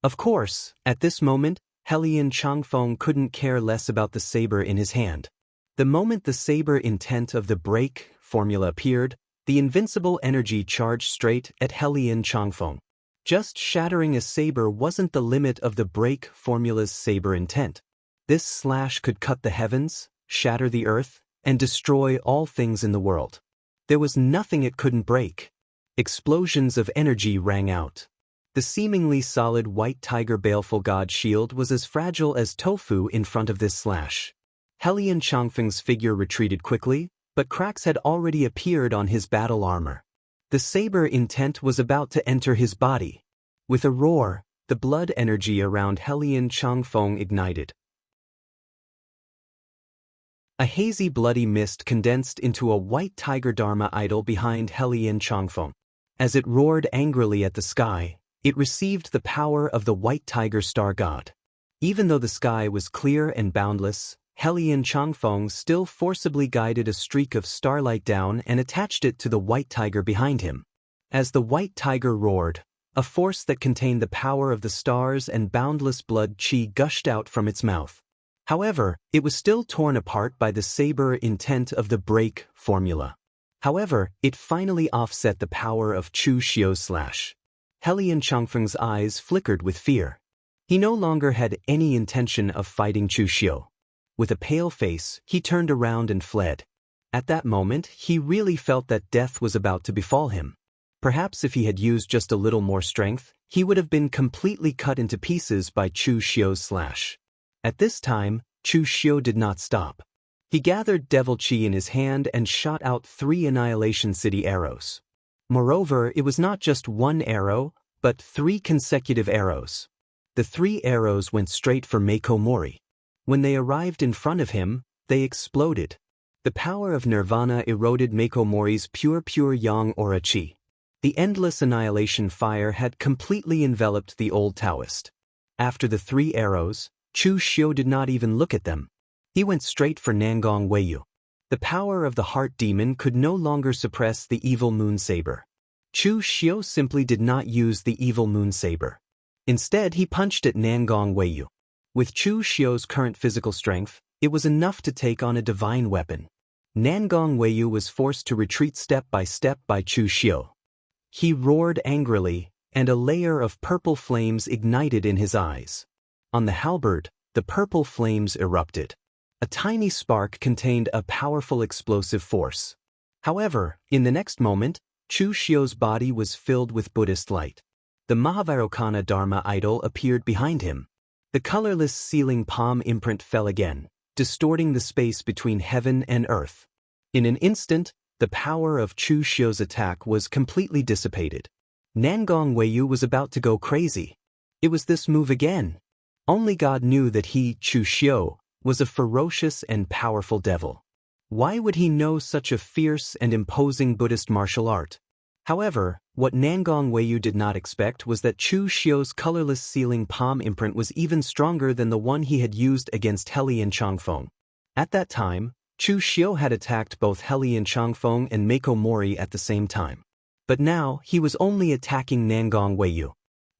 Of course, at this moment, Helian Changfeng couldn't care less about the saber in his hand. The moment the saber intent of the break formula appeared, the invincible energy charged straight at Helian Changfeng. Just shattering a saber wasn't the limit of the break formula's saber intent. This slash could cut the heavens, shatter the earth, and destroy all things in the world. There was nothing it couldn't break. Explosions of energy rang out. The seemingly solid white tiger baleful god shield was as fragile as tofu in front of this slash. Helian Changfeng's figure retreated quickly, but cracks had already appeared on his battle armor. The saber intent was about to enter his body. With a roar, the blood energy around Helian Changfeng ignited. A hazy bloody mist condensed into a white tiger dharma idol behind Helian Changfeng. As it roared angrily at the sky, it received the power of the white tiger star god. Even though the sky was clear and boundless, Helian Changfeng still forcibly guided a streak of starlight down and attached it to the white tiger behind him. As the white tiger roared, a force that contained the power of the stars and boundless blood qi gushed out from its mouth. However, it was still torn apart by the saber intent of the break formula. However, it finally offset the power of Chu Xiu's slash. Helian Changfeng's eyes flickered with fear. He no longer had any intention of fighting Chu Xiu. With a pale face, he turned around and fled. At that moment, he really felt that death was about to befall him. Perhaps if he had used just a little more strength, he would have been completely cut into pieces by Chu Xiu's slash. At this time, Chu Xiu did not stop. He gathered devil qi in his hand and shot out 3 Annihilation City arrows. Moreover, it was not just one arrow, but 3 consecutive arrows. The 3 arrows went straight for Meiko Mori. When they arrived in front of him, they exploded. The power of nirvana eroded Meiko Mori's pure yang aura qi. The endless annihilation fire had completely enveloped the old Taoist. After the 3 arrows, Chu Xiu did not even look at them. He went straight for Nangong Weiyu. The power of the heart demon could no longer suppress the evil moon saber. Chu Xiu simply did not use the evil moon saber. Instead, he punched at Nangong Weiyu. With Chu Xiu's current physical strength, it was enough to take on a divine weapon. Nangong Weiyu was forced to retreat step by Chu Xiu. He roared angrily, and a layer of purple flames ignited in his eyes. On the halberd, the purple flames erupted. A tiny spark contained a powerful explosive force. However, in the next moment, Chu Xiu's body was filled with Buddhist light. The Mahavirokana Dharma idol appeared behind him. The colorless sealing palm imprint fell again, distorting the space between heaven and earth. In an instant, the power of Chu Xiu's attack was completely dissipated. Nangong Weiyu was about to go crazy. It was this move again. Only God knew that he, Chu Xiu, was a ferocious and powerful devil. Why would he know such a fierce and imposing Buddhist martial art? However, what Nangong Weiyu did not expect was that Chu Xiu's colorless sealing palm imprint was even stronger than the one he had used against Helian Changfeng. At that time, Chu Xiu had attacked both Helian Changfeng and Meiko Mori at the same time. But now, he was only attacking Nangong Weiyu.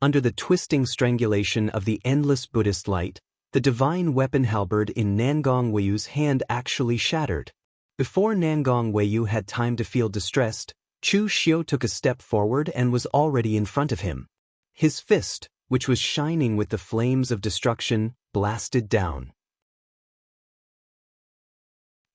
Under the twisting strangulation of the endless Buddhist light, the divine weapon halberd in Nangong Weiyu's hand actually shattered. Before Nangong Weiyu had time to feel distressed, Chu Xiu took a step forward and was already in front of him. His fist, which was shining with the flames of destruction, blasted down.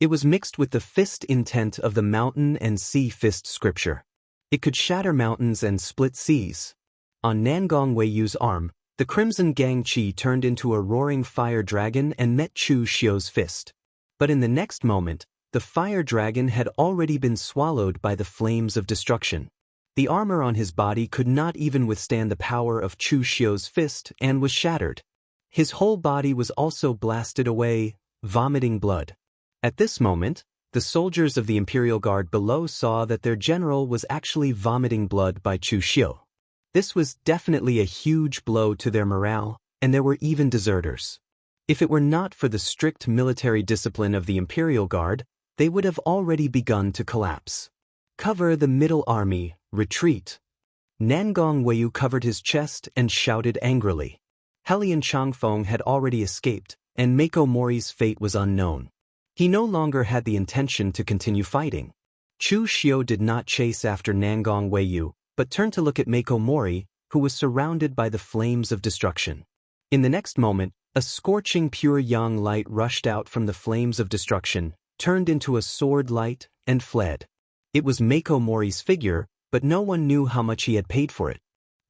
It was mixed with the fist intent of the mountain and sea fist scripture. It could shatter mountains and split seas. On Nangong Weiyu's arm, the crimson gang qi turned into a roaring fire dragon and met Chu Xiu's fist. But in the next moment, the fire dragon had already been swallowed by the flames of destruction. The armor on his body could not even withstand the power of Chu Xiu's fist and was shattered. His whole body was also blasted away, vomiting blood. At this moment, the soldiers of the Imperial Guard below saw that their general was actually vomiting blood by Chu Xiu. This was definitely a huge blow to their morale, and there were even deserters. If it were not for the strict military discipline of the Imperial Guard, they would have already begun to collapse. Cover the middle army, retreat. Nangong Weiyu covered his chest and shouted angrily. Helian Changfeng had already escaped, and Mako Mori's fate was unknown. He no longer had the intention to continue fighting. Chu Xiu did not chase after Nangong Weiyu, but turned to look at Mako Mori, who was surrounded by the flames of destruction. In the next moment, a scorching pure yang light rushed out from the flames of destruction, turned into a sword light, and fled. It was Mako Mori's figure, but no one knew how much he had paid for it.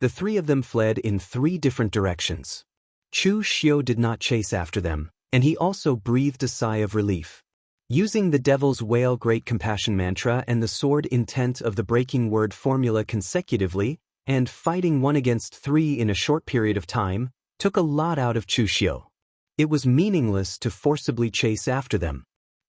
The three of them fled in 3 different directions. Chu Xiu did not chase after them, and he also breathed a sigh of relief. Using the Devil's Whale Great Compassion mantra and the sword intent of the breaking word formula consecutively, and fighting 1 against 3 in a short period of time, took a lot out of Chu Xiu. It was meaningless to forcibly chase after them.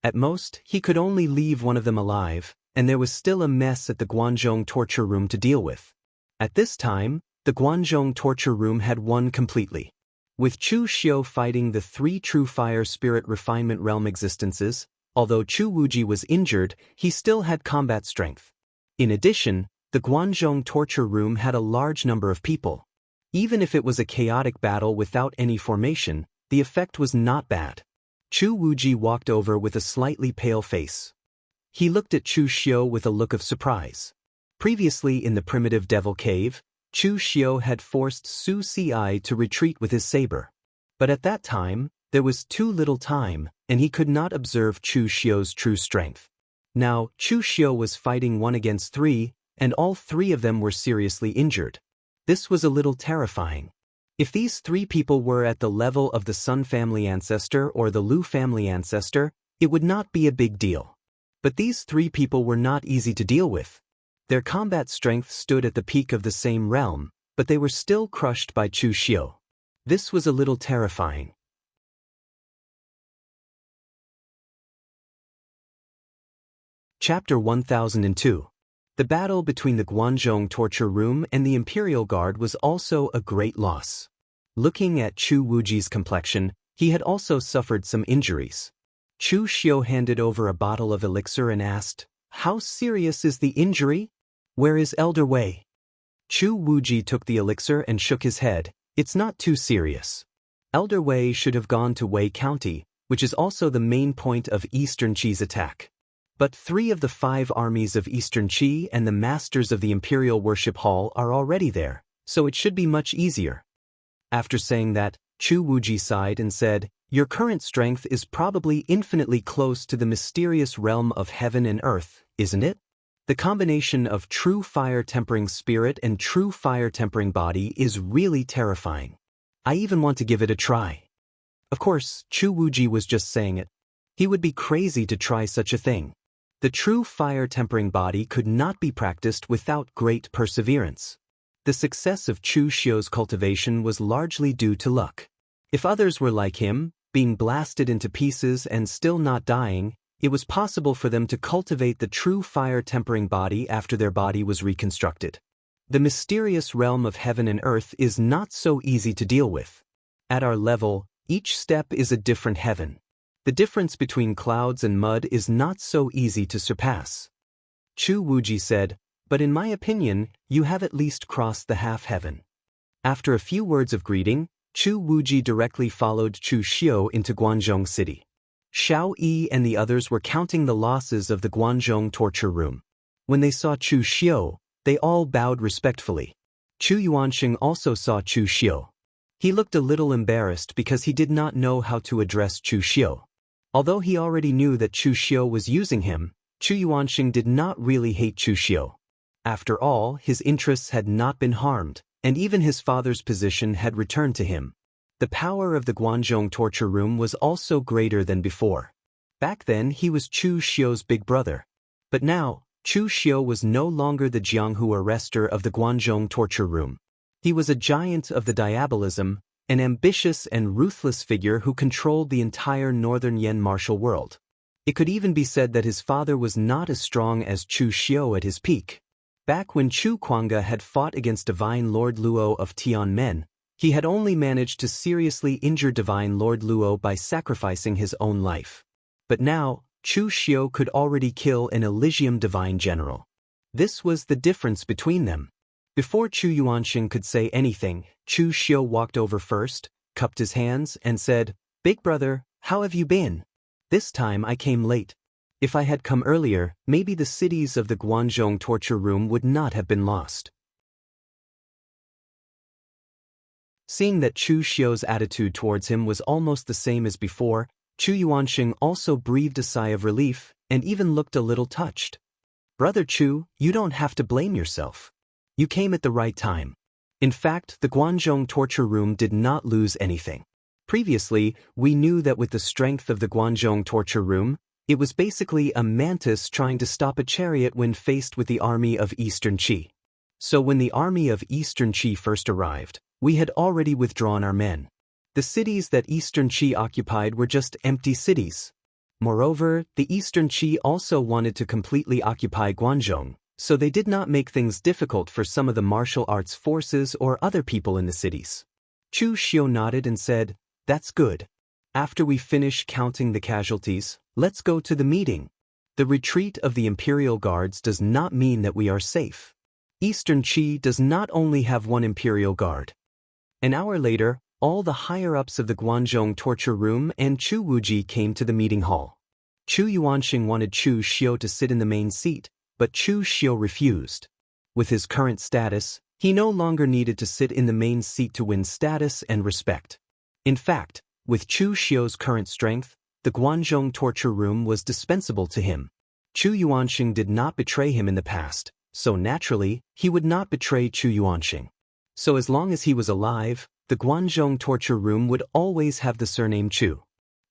At most, he could only leave one of them alive, and there was still a mess at the Guanzhong torture room to deal with. At this time, the Guanzhong torture room had won completely. With Chu Xiu fighting the 3 true fire spirit refinement realm existences, although Chu Wuji was injured, he still had combat strength. In addition, the Guanzhong torture room had a large number of people. Even if it was a chaotic battle without any formation, the effect was not bad. Chu Wuji walked over with a slightly pale face. He looked at Chu Xiu with a look of surprise. Previously in the primitive devil cave, Chu Xiu had forced Su Ci to retreat with his saber. But at that time, there was too little time, and he could not observe Chu Xiu's true strength. Now, Chu Xiu was fighting 1 against 3, and all 3 of them were seriously injured. This was a little terrifying. If these 3 people were at the level of the Sun family ancestor or the Lu family ancestor, it would not be a big deal. But these 3 people were not easy to deal with. Their combat strength stood at the peak of the same realm, but they were still crushed by Chu Xiu. This was a little terrifying. Chapter 1002. The battle between the Guanzhong torture room and the Imperial Guard was also a great loss. Looking at Chu Wuji's complexion, he had also suffered some injuries. Chu Xiu handed over a bottle of elixir and asked, "How serious is the injury? Where is Elder Wei?" Chu Wuji took the elixir and shook his head. "It's not too serious. Elder Wei should have gone to Wei County, which is also the main point of Eastern Qi's attack. But 3 of the 5 armies of Eastern Qi and the masters of the Imperial Worship Hall are already there, so it should be much easier." After saying that, Chu Wuji sighed and said, "Your current strength is probably infinitely close to the mysterious realm of heaven and earth, isn't it? The combination of true fire-tempering spirit and true fire-tempering body is really terrifying. I even want to give it a try." Of course, Chu Wuji was just saying it. He would be crazy to try such a thing. The true fire-tempering body could not be practiced without great perseverance. The success of Chu Xiu's cultivation was largely due to luck. If others were like him, being blasted into pieces and still not dying, it was possible for them to cultivate the true fire-tempering body after their body was reconstructed. The mysterious realm of heaven and earth is not so easy to deal with. At our level, each step is a different heaven. The difference between clouds and mud is not so easy to surpass. Chu Wuji said, "But in my opinion, you have at least crossed the half-heaven." After a few words of greeting, Chu Wuji directly followed Chu Xiu into Guanzhong City. Xiao Yi and the others were counting the losses of the Guanzhong torture room. When they saw Chu Xiu, they all bowed respectfully. Chu Yuanxing also saw Chu Xiu. He looked a little embarrassed because he did not know how to address Chu Xiu. Although he already knew that Chu Xiu was using him, Chu Yuanxing did not really hate Chu Xiu. After all, his interests had not been harmed, and even his father's position had returned to him. The power of the Guanzhong torture room was also greater than before. Back then he was Chu Xiu's big brother. But now, Chu Xiu was no longer the Jianghu arrestor of the Guanzhong torture room. He was a giant of the diabolism, an ambitious and ruthless figure who controlled the entire northern Yan martial world. It could even be said that his father was not as strong as Chu Xiu at his peak. Back when Chu Kuanga had fought against Divine Lord Luo of Tianmen, he had only managed to seriously injure Divine Lord Luo by sacrificing his own life. But now, Chu Xiu could already kill an Elysium Divine General. This was the difference between them. Before Chu Yuanxing could say anything, Chu Xiu walked over first, cupped his hands, and said, "Big brother, how have you been? This time I came late. If I had come earlier, maybe the cities of the Guanzhong torture room would not have been lost." Seeing that Chu Xiu's attitude towards him was almost the same as before, Chu Yuanxing also breathed a sigh of relief, and even looked a little touched. "Brother Chu, you don't have to blame yourself. You came at the right time. In fact, the Guanzhong torture room did not lose anything. Previously, we knew that with the strength of the Guanzhong torture room, it was basically a mantis trying to stop a chariot when faced with the army of Eastern Qi. So when the army of Eastern Qi first arrived, we had already withdrawn our men. The cities that Eastern Qi occupied were just empty cities. Moreover, the Eastern Qi also wanted to completely occupy Guanzhong, so they did not make things difficult for some of the martial arts forces or other people in the cities." Chu Xiu nodded and said, "That's good. After we finish counting the casualties, let's go to the meeting. The retreat of the Imperial Guards does not mean that we are safe. Eastern Qi does not only have one Imperial Guard." An hour later, all the higher-ups of the Guanzhong torture room and Chu Wuji came to the meeting hall. Chu Yuanxing wanted Chu Xiu to sit in the main seat, but Chu Xiu refused. With his current status, he no longer needed to sit in the main seat to win status and respect. In fact, with Chu Xiu's current strength, the Guanzhong torture room was dispensable to him. Chu Yuanxing did not betray him in the past, so naturally, he would not betray Chu Yuanxing. So as long as he was alive, the Guanzhong torture room would always have the surname Chu.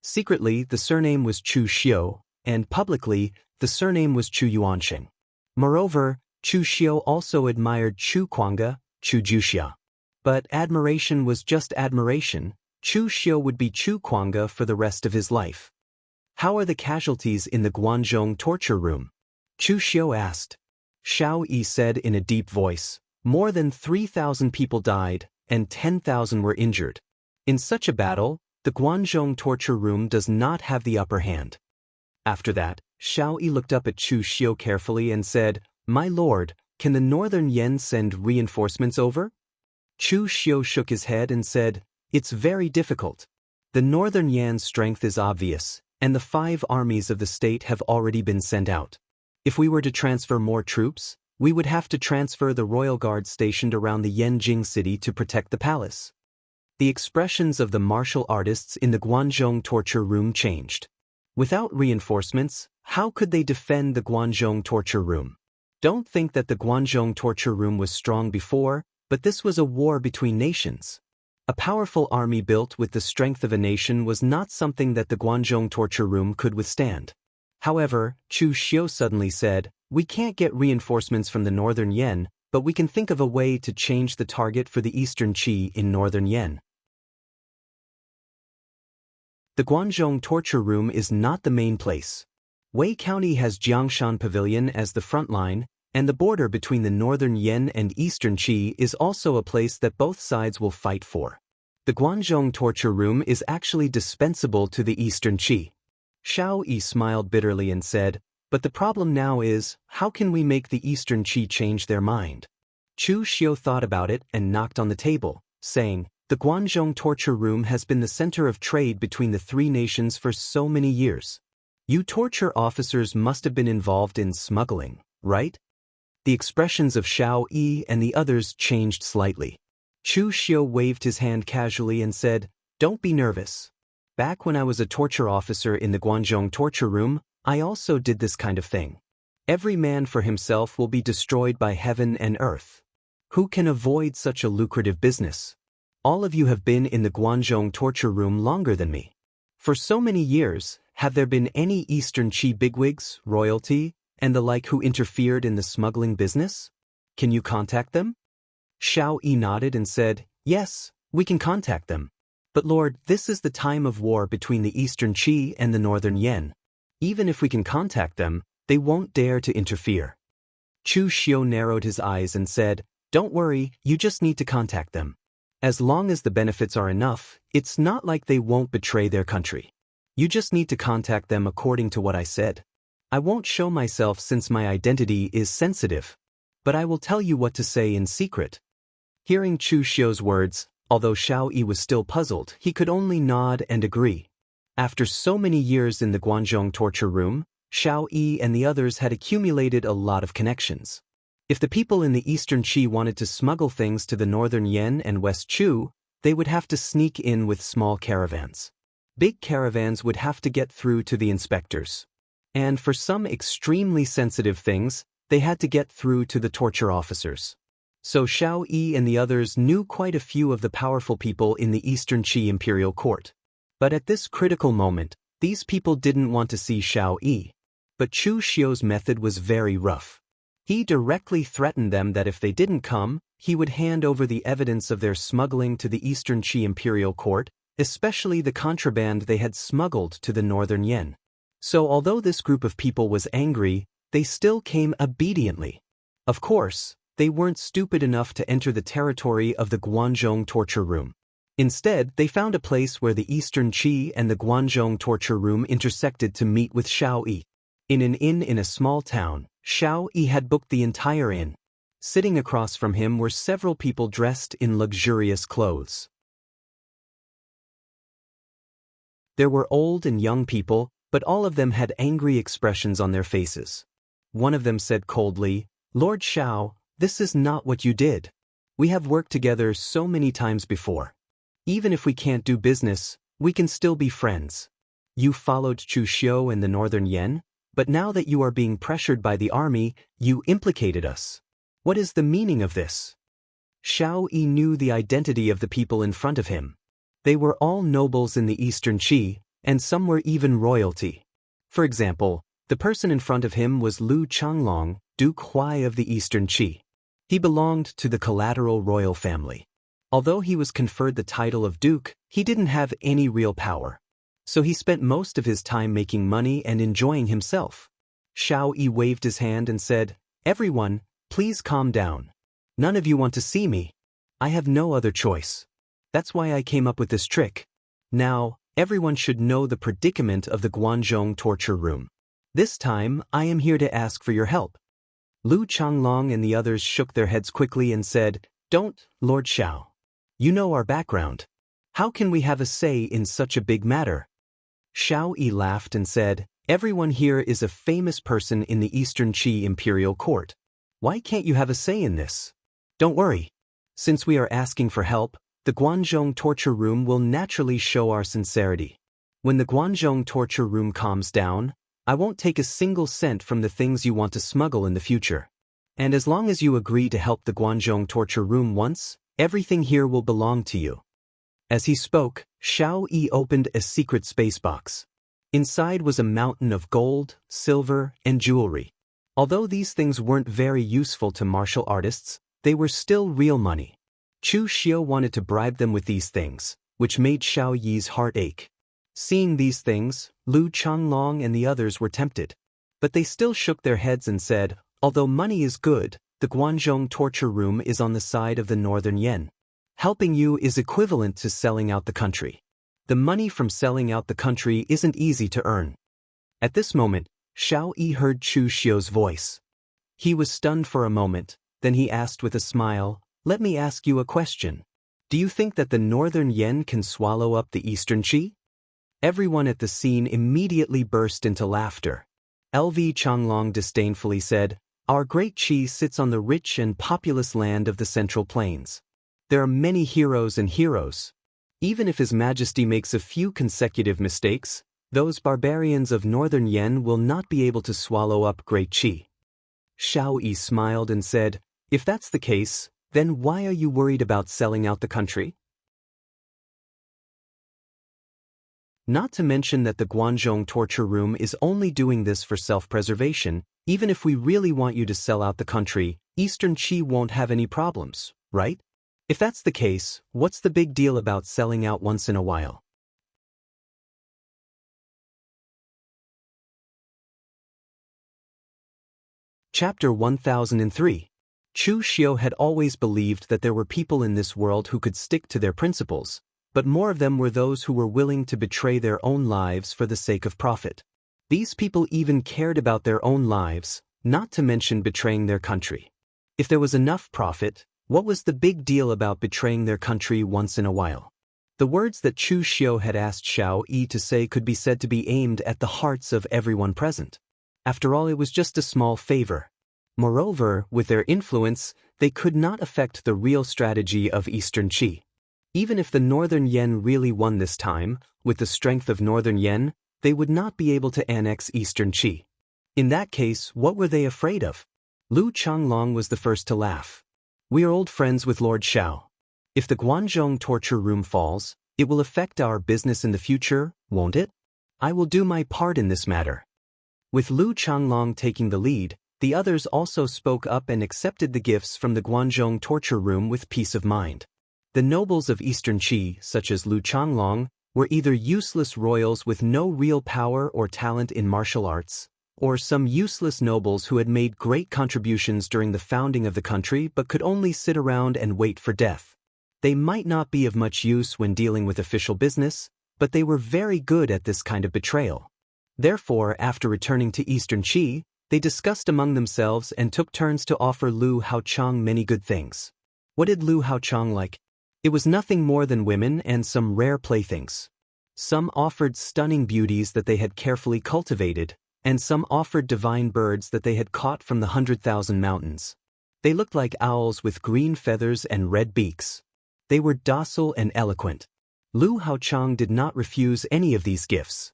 Secretly, the surname was Chu Xiu, and publicly, the surname was Chu Yuanxing. Moreover, Chu Xiu also admired Chu Kuanga, Chu Juxia. But admiration was just admiration. Chu Xiu would be Chu Kuanga for the rest of his life. "How are the casualties in the Guanzhong torture room?" Chu Xiu asked. Xiao Yi said in a deep voice, "More than 3,000 people died, and 10,000 were injured. In such a battle, the Guanzhong torture room does not have the upper hand." After that, Xiao Yi looked up at Chu Xiu carefully and said, "My lord, can the Northern Yen send reinforcements over?" Chu Xiu shook his head and said, "It's very difficult. The Northern Yan's strength is obvious, and the 5 armies of the state have already been sent out. If we were to transfer more troops, we would have to transfer the royal guard stationed around the Yanjing city to protect the palace." The expressions of the martial artists in the Guanzhong torture room changed. Without reinforcements, how could they defend the Guanzhong torture room? Don't think that the Guanzhong torture room was strong before, but this was a war between nations. A powerful army built with the strength of a nation was not something that the Guanzhong torture room could withstand. However, Chu Xiu suddenly said, "We can't get reinforcements from the Northern Yen, but we can think of a way to change the target for the Eastern Qi in Northern Yen." The Guanzhong torture room is not the main place. Wei County has Jiangshan Pavilion as the front line, and the border between the Northern Yen and Eastern Qi is also a place that both sides will fight for. The Guanzhong torture room is actually dispensable to the Eastern Qi. Xiao Yi smiled bitterly and said, "But the problem now is, how can we make the Eastern Qi change their mind?" Chu Xiu thought about it and knocked on the table, saying, "The Guanzhong torture room has been the center of trade between the 3 nations for so many years. You torture officers must have been involved in smuggling, right?" The expressions of Xiao Yi and the others changed slightly. Chu Xiu waved his hand casually and said, "Don't be nervous. Back when I was a torture officer in the Guanzhong torture room, I also did this kind of thing. Every man for himself will be destroyed by heaven and earth. Who can avoid such a lucrative business? All of you have been in the Guanzhong torture room longer than me. For so many years, have there been any Eastern Qi bigwigs, royalty, and the like who interfered in the smuggling business? Can you contact them?" Xiao Yi nodded and said, "Yes, we can contact them. But Lord, this is the time of war between the Eastern Qi and the Northern Yen. Even if we can contact them, they won't dare to interfere." Chu Xiu narrowed his eyes and said, "Don't worry, you just need to contact them. As long as the benefits are enough, it's not like they won't betray their country. You just need to contact them according to what I said. I won't show myself since my identity is sensitive. But I will tell you what to say in secret." Hearing Chu Xiu's words, although Xiao Yi was still puzzled, he could only nod and agree. After so many years in the Guanzhong torture room, Xiao Yi and the others had accumulated a lot of connections. If the people in the Eastern Qi wanted to smuggle things to the Northern Yan and West Chu, they would have to sneak in with small caravans. Big caravans would have to get through to the inspectors. And for some extremely sensitive things, they had to get through to the torture officers. So Xiao Yi and the others knew quite a few of the powerful people in the Eastern Qi imperial court. But at this critical moment, these people didn't want to see Xiao Yi. But Chu Xiu's method was very rough. He directly threatened them that if they didn't come, he would hand over the evidence of their smuggling to the Eastern Qi imperial court, especially the contraband they had smuggled to the Northern Yan. So although this group of people was angry, they still came obediently. Of course, they weren't stupid enough to enter the territory of the Guanzhong torture room. Instead, they found a place where the Eastern Qi and the Guanzhong torture room intersected to meet with Xiao Yi. In an inn in a small town, Xiao Yi had booked the entire inn. Sitting across from him were several people dressed in luxurious clothes. There were old and young people, but all of them had angry expressions on their faces. One of them said coldly, "Lord Xiao, this is not what you did. We have worked together so many times before. Even if we can't do business, we can still be friends. You followed Chu Xiu and the Northern Yan, but now that you are being pressured by the army, you implicated us. What is the meaning of this?" Xiao Yi knew the identity of the people in front of him. They were all nobles in the Eastern Qi, and some were even royalty. For example, the person in front of him was Lu Changlong, Duke Huai of the Eastern Qi. He belonged to the collateral royal family. Although he was conferred the title of duke, he didn't have any real power. So he spent most of his time making money and enjoying himself. Xiao Yi waved his hand and said, "Everyone, please calm down. None of you want to see me. I have no other choice. That's why I came up with this trick. Now, everyone should know the predicament of the Guanzhong torture room. This time, I am here to ask for your help." Lu Changlong and the others shook their heads quickly and said, "Don't, Lord Xiao. You know our background. How can we have a say in such a big matter?" Xiao Yi laughed and said, "Everyone here is a famous person in the Eastern Qi imperial court. Why can't you have a say in this? Don't worry. Since we are asking for help, the Guanzhong torture room will naturally show our sincerity. When the Guanzhong torture room calms down, I won't take a single cent from the things you want to smuggle in the future. And as long as you agree to help the Guanzhong torture room once, everything here will belong to you." As he spoke, Xiao Yi opened a secret space box. Inside was a mountain of gold, silver, and jewelry. Although these things weren't very useful to martial artists, they were still real money. Chu Xiu wanted to bribe them with these things, which made Xiao Yi's heart ache. Seeing these things, Lu Changlong and the others were tempted. But they still shook their heads and said, "Although money is good, the Guanzhong torture room is on the side of the Northern Yan. Helping you is equivalent to selling out the country. The money from selling out the country isn't easy to earn." At this moment, Xiao Yi heard Chu Xiu's voice. He was stunned for a moment, then he asked with a smile, "Let me ask you a question. Do you think that the Northern Yan can swallow up the Eastern Qi?" Everyone at the scene immediately burst into laughter. LV Changlong disdainfully said, "Our great Qi sits on the rich and populous land of the Central Plains. There are many heroes and heroes. Even if His Majesty makes a few consecutive mistakes, those barbarians of Northern Yan will not be able to swallow up great Qi." Xiao Yi smiled and said, "If that's the case, then why are you worried about selling out the country? Not to mention that the Guanzhong torture room is only doing this for self-preservation. Even if we really want you to sell out the country, Eastern Qi won't have any problems, right? If that's the case, what's the big deal about selling out once in a while?" Chapter 1003. Chu Xiu had always believed that there were people in this world who could stick to their principles, but more of them were those who were willing to betray their own lives for the sake of profit. These people even cared about their own lives, not to mention betraying their country. If there was enough profit, what was the big deal about betraying their country once in a while? The words that Chu Xiu had asked Xiao Yi to say could be said to be aimed at the hearts of everyone present. After all, it was just a small favor. Moreover, with their influence, they could not affect the real strategy of Eastern Qi. Even if the Northern Yen really won this time, with the strength of Northern Yen, they would not be able to annex Eastern Qi. In that case, what were they afraid of? Lu Changlong was the first to laugh. We are old friends with Lord Xiao. If the Guanzhong torture room falls, it will affect our business in the future, won't it? I will do my part in this matter. With Lu Changlong taking the lead, the others also spoke up and accepted the gifts from the Guanzhong torture room with peace of mind. The nobles of Eastern Qi, such as Lu Changlong, were either useless royals with no real power or talent in martial arts, or some useless nobles who had made great contributions during the founding of the country but could only sit around and wait for death. They might not be of much use when dealing with official business, but they were very good at this kind of betrayal. Therefore, after returning to Eastern Qi, they discussed among themselves and took turns to offer Lu Haochang many good things. What did Lu Haochang like? It was nothing more than women and some rare playthings. Some offered stunning beauties that they had carefully cultivated, and some offered divine birds that they had caught from the 100,000 mountains. They looked like owls with green feathers and red beaks. They were docile and eloquent. Lu Haochang did not refuse any of these gifts.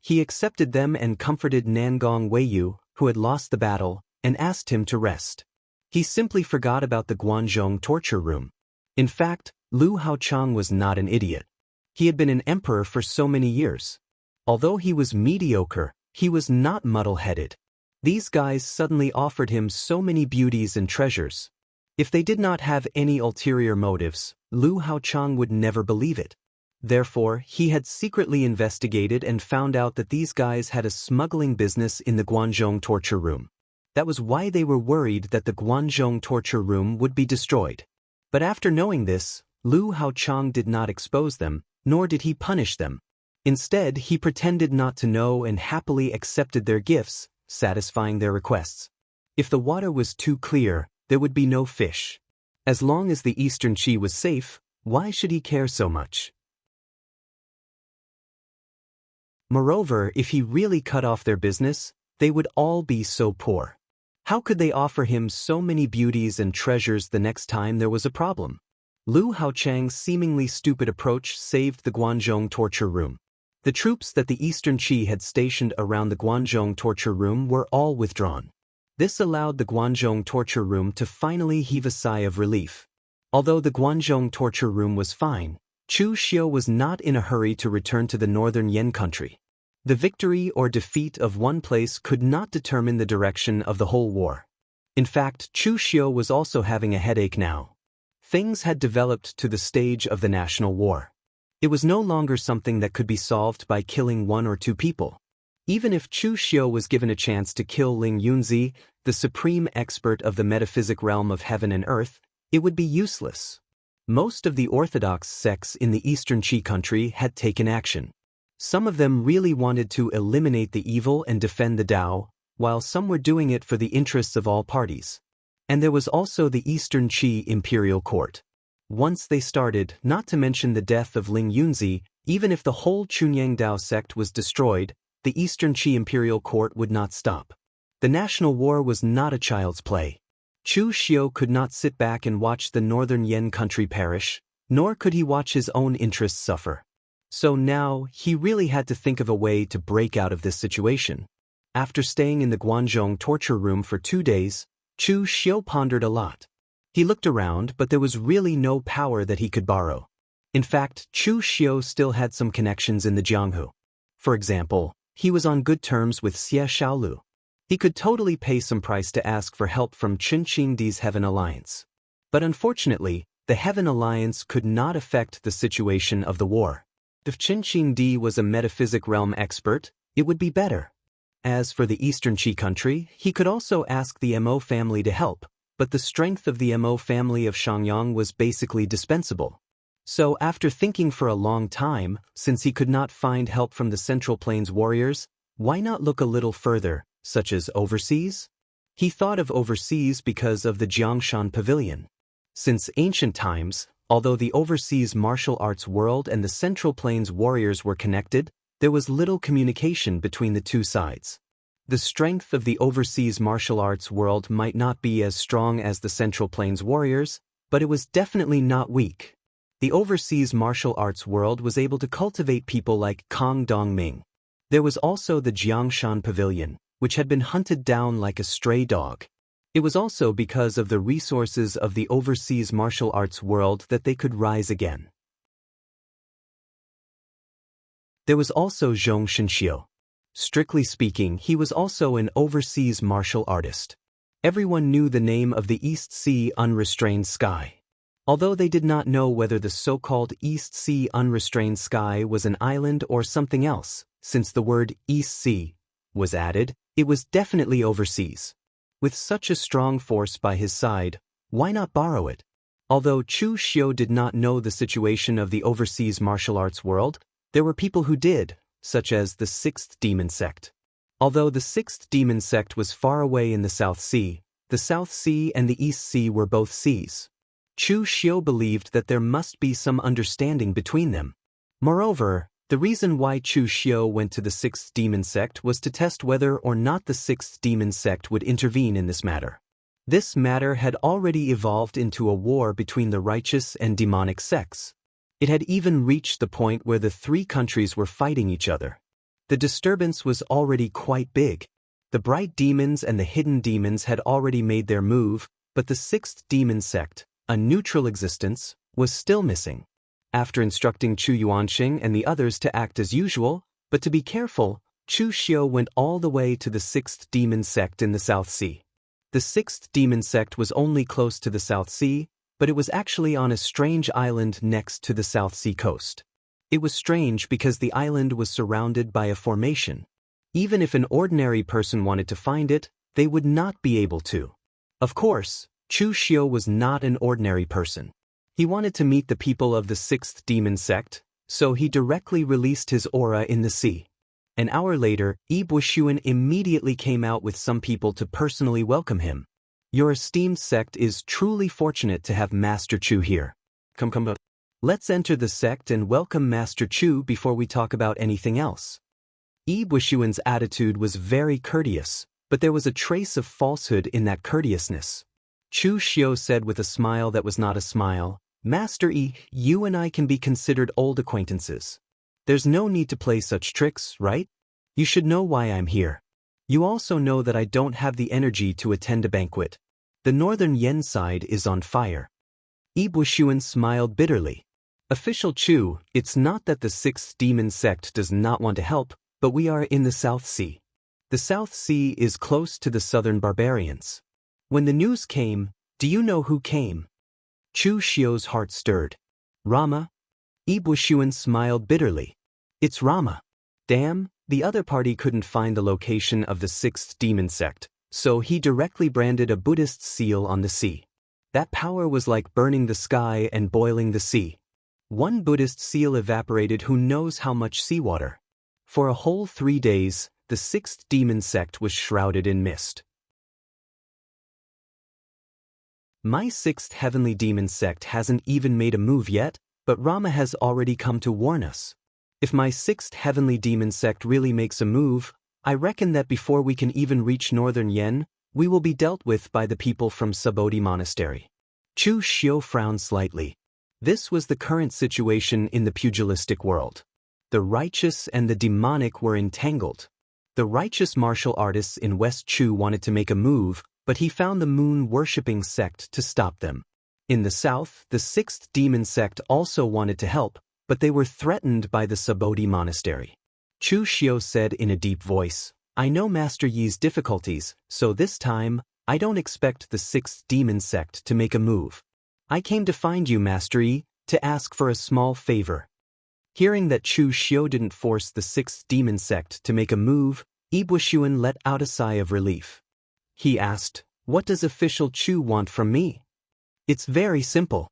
He accepted them and comforted Nangong Weiyu, who had lost the battle, and asked him to rest. He simply forgot about the Guanzhong torture room. In fact, Lu Haochang was not an idiot. He had been an emperor for so many years. Although he was mediocre, he was not muddle-headed. These guys suddenly offered him so many beauties and treasures. If they did not have any ulterior motives, Lu Haochang would never believe it. Therefore, he had secretly investigated and found out that these guys had a smuggling business in the Guanzhong torture room. That was why they were worried that the Guanzhong torture room would be destroyed. But after knowing this, Lu Haochang did not expose them, nor did he punish them. Instead, he pretended not to know and happily accepted their gifts, satisfying their requests. If the water was too clear, there would be no fish. As long as the Eastern Qi was safe, why should he care so much? Moreover, if he really cut off their business, they would all be so poor. How could they offer him so many beauties and treasures the next time there was a problem? Lu Haochang's seemingly stupid approach saved the Guanzhong torture room. The troops that the Eastern Qi had stationed around the Guanzhong torture room were all withdrawn. This allowed the Guanzhong torture room to finally heave a sigh of relief. Although the Guanzhong torture room was fine, Chu Xiu was not in a hurry to return to the northern Yen country. The victory or defeat of one place could not determine the direction of the whole war. In fact, Chu Xiu was also having a headache now. Things had developed to the stage of the national war. It was no longer something that could be solved by killing one or two people. Even if Chu Xiu was given a chance to kill Ling Yunzi, the supreme expert of the metaphysic realm of heaven and earth, it would be useless. Most of the orthodox sects in the Eastern Qi country had taken action. Some of them really wanted to eliminate the evil and defend the Tao, while some were doing it for the interests of all parties. And there was also the Eastern Qi imperial court. Once they started, not to mention the death of Ling Yunzi, even if the whole Chunyang Dao sect was destroyed, the Eastern Qi imperial court would not stop. The national war was not a child's play. Chu Xiu could not sit back and watch the northern Yen country perish, nor could he watch his own interests suffer. So now, he really had to think of a way to break out of this situation. After staying in the Guanzhong torture room for 2 days, Chu Xiu pondered a lot. He looked around, but there was really no power that he could borrow. In fact, Chu Xiu still had some connections in the Jianghu. For example, he was on good terms with Xie Shaolu. He could totally pay some price to ask for help from Qinqingdi's Heaven Alliance. But unfortunately, the Heaven Alliance could not affect the situation of the war. If Qinqingdi was a metaphysic realm expert, it would be better. As for the Eastern Qi country, he could also ask the Mo family to help, but the strength of the Mo family of Shangyang was basically dispensable. So after thinking for a long time, since he could not find help from the Central Plains warriors, why not look a little further, such as overseas? He thought of overseas because of the Jiangshan Pavilion. Since ancient times, although the overseas martial arts world and the Central Plains warriors were connected, there was little communication between the two sides. The strength of the overseas martial arts world might not be as strong as the Central Plains warriors, but it was definitely not weak. The overseas martial arts world was able to cultivate people like Kang Dongming. There was also the Jiangshan Pavilion, which had been hunted down like a stray dog. It was also because of the resources of the overseas martial arts world that they could rise again. There was also Zhong Shenxiu. Strictly speaking, he was also an overseas martial artist. Everyone knew the name of the East Sea Unrestrained Sky. Although they did not know whether the so-called East Sea Unrestrained Sky was an island or something else, since the word East Sea was added, it was definitely overseas. With such a strong force by his side, why not borrow it? Although Chu Xiu did not know the situation of the overseas martial arts world, there were people who did, such as the Sixth Demon Sect. Although the Sixth Demon Sect was far away in the South Sea and the East Sea were both seas. Chu Xiu believed that there must be some understanding between them. Moreover, the reason why Chu Xiu went to the Sixth Demon Sect was to test whether or not the Sixth Demon Sect would intervene in this matter. This matter had already evolved into a war between the righteous and demonic sects. It had even reached the point where the three countries were fighting each other. The disturbance was already quite big. The bright demons and the hidden demons had already made their move, but the Sixth Demon Sect, a neutral existence, was still missing. After instructing Chu Yuanxing and the others to act as usual, but to be careful, Chu Xiu went all the way to the Sixth Demon Sect in the South Sea. The Sixth Demon Sect was only close to the South Sea, but it was actually on a strange island next to the South Sea coast. It was strange because the island was surrounded by a formation. Even if an ordinary person wanted to find it, they would not be able to. Of course, Chu Xiu was not an ordinary person. He wanted to meet the people of the Sixth Demon Sect, so he directly released his aura in the sea. An hour later, Yi Buxuan immediately came out with some people to personally welcome him. Your esteemed sect is truly fortunate to have Master Chu here. Come. Let's enter the sect and welcome Master Chu before we talk about anything else. Yi Buxuan's attitude was very courteous, but there was a trace of falsehood in that courteousness. Chu Xiu said with a smile that was not a smile, Master Yi, you and I can be considered old acquaintances. There's no need to play such tricks, right? You should know why I'm here. You also know that I don't have the energy to attend a banquet. The northern Yen side is on fire. Yi Buxuan smiled bitterly. Official Chu, it's not that the Sixth Demon Sect does not want to help, but we are in the South Sea. The South Sea is close to the southern barbarians. When the news came, do you know who came? Chu Xiu's heart stirred. Rama? Yi Buxuan smiled bitterly. It's Rama. Damn, the other party couldn't find the location of the Sixth Demon Sect, so he directly branded a Buddhist seal on the sea. That power was like burning the sky and boiling the sea. One Buddhist seal evaporated who knows how much seawater. For a whole 3 days, the Sixth Demon Sect was shrouded in mist. My Sixth Heavenly Demon Sect hasn't even made a move yet, but Rama has already come to warn us. If my Sixth Heavenly Demon Sect really makes a move, I reckon that before we can even reach Northern Yen, we will be dealt with by the people from Subodhi Monastery. Chu Xiu frowned slightly. This was the current situation in the pugilistic world. The righteous and the demonic were entangled. The righteous martial artists in West Chu wanted to make a move, but he found the moon-worshipping sect to stop them. In the south, the Sixth Demon Sect also wanted to help, but they were threatened by the Subodhi Monastery. Chu Xiu said in a deep voice, I know Master Yi's difficulties, so this time, I don't expect the Sixth Demon Sect to make a move. I came to find you, Master Yi, to ask for a small favor. Hearing that Chu Xiu didn't force the Sixth Demon Sect to make a move, Ibushun let out a sigh of relief. He asked, "What does official Chu want from me?" "It's very simple.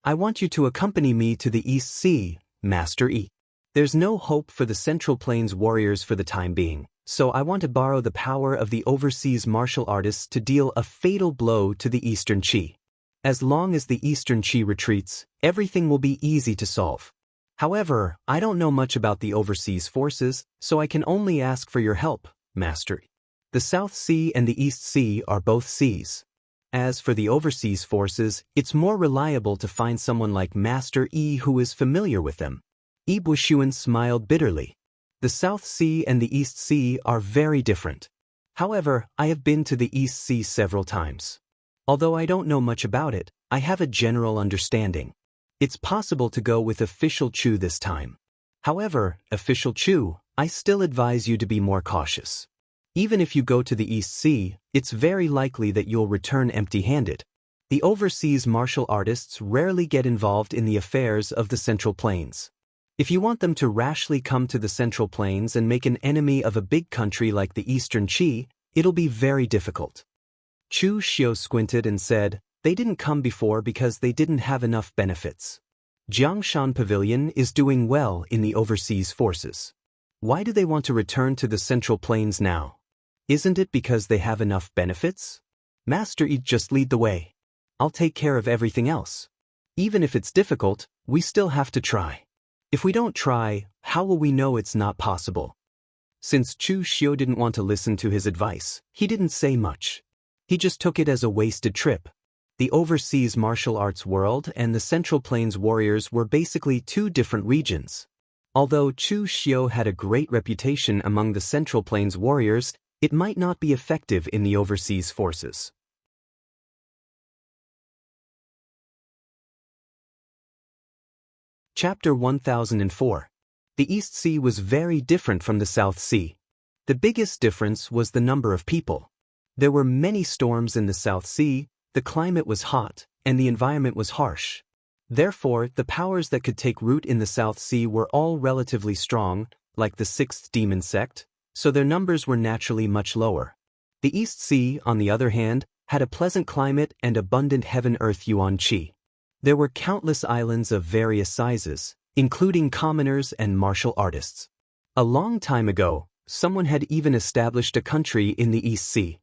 I want you to accompany me to the East Sea, Master Yi. There's no hope for the Central Plains warriors for the time being, so I want to borrow the power of the overseas martial artists to deal a fatal blow to the Eastern Qi. As long as the Eastern Qi retreats, everything will be easy to solve. However, I don't know much about the overseas forces, so I can only ask for your help, Master. The South Sea and the East Sea are both seas. As for the overseas forces, it's more reliable to find someone like Master Yi who is familiar with them." Ibushun smiled bitterly. "The South Sea and the East Sea are very different. However, I have been to the East Sea several times. Although I don't know much about it, I have a general understanding. It's possible to go with official Chu this time. However, official Chu, I still advise you to be more cautious. Even if you go to the East Sea, it's very likely that you'll return empty-handed. The overseas martial artists rarely get involved in the affairs of the Central Plains. If you want them to rashly come to the Central Plains and make an enemy of a big country like the Eastern Qi, it'll be very difficult." Chu Xiu squinted and said, "They didn't come before because they didn't have enough benefits. Jiangshan Pavilion is doing well in the overseas forces. Why do they want to return to the Central Plains now? Isn't it because they have enough benefits? Master Yi, just lead the way. I'll take care of everything else. Even if it's difficult, we still have to try. If we don't try, how will we know it's not possible?" Since Chu Xiu didn't want to listen to his advice, he didn't say much. He just took it as a wasted trip. The overseas martial arts world and the Central Plains warriors were basically two different regions. Although Chu Xiu had a great reputation among the Central Plains warriors, it might not be effective in the overseas forces. Chapter 1004. The East Sea was very different from the South Sea. The biggest difference was the number of people. There were many storms in the South Sea, the climate was hot, and the environment was harsh. Therefore, the powers that could take root in the South Sea were all relatively strong, like the sixth demon sect, so their numbers were naturally much lower. The East Sea, on the other hand, had a pleasant climate and abundant heaven-earth yuan qi. There were countless islands of various sizes, including commoners and martial artists. A long time ago, someone had even established a country in the East Sea.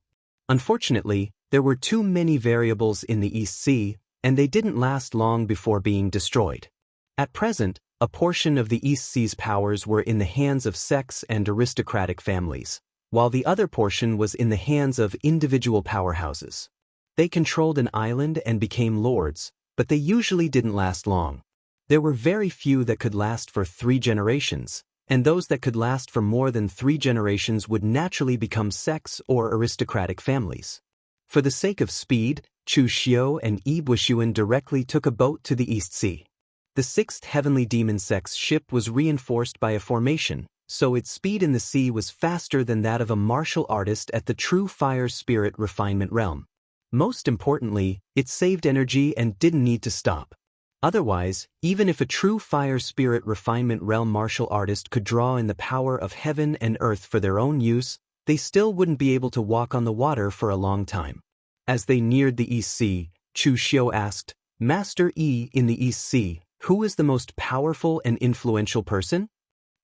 Unfortunately, there were too many variables in the East Sea, and they didn't last long before being destroyed. At present, a portion of the East Sea's powers were in the hands of sects and aristocratic families, while the other portion was in the hands of individual powerhouses. They controlled an island and became lords, but they usually didn't last long. There were very few that could last for 3 generations, and those that could last for more than 3 generations would naturally become sects or aristocratic families. For the sake of speed, Chu Xiu and Ibushun directly took a boat to the East Sea. The 6th Heavenly Demon Sect's ship was reinforced by a formation, so its speed in the sea was faster than that of a martial artist at the true fire spirit refinement realm. Most importantly, it saved energy and didn't need to stop. Otherwise, even if a true fire spirit refinement realm martial artist could draw in the power of heaven and earth for their own use, they still wouldn't be able to walk on the water for a long time. As they neared the East Sea, Chu Xiu asked, "Master Yi, in the East Sea, who is the most powerful and influential person?"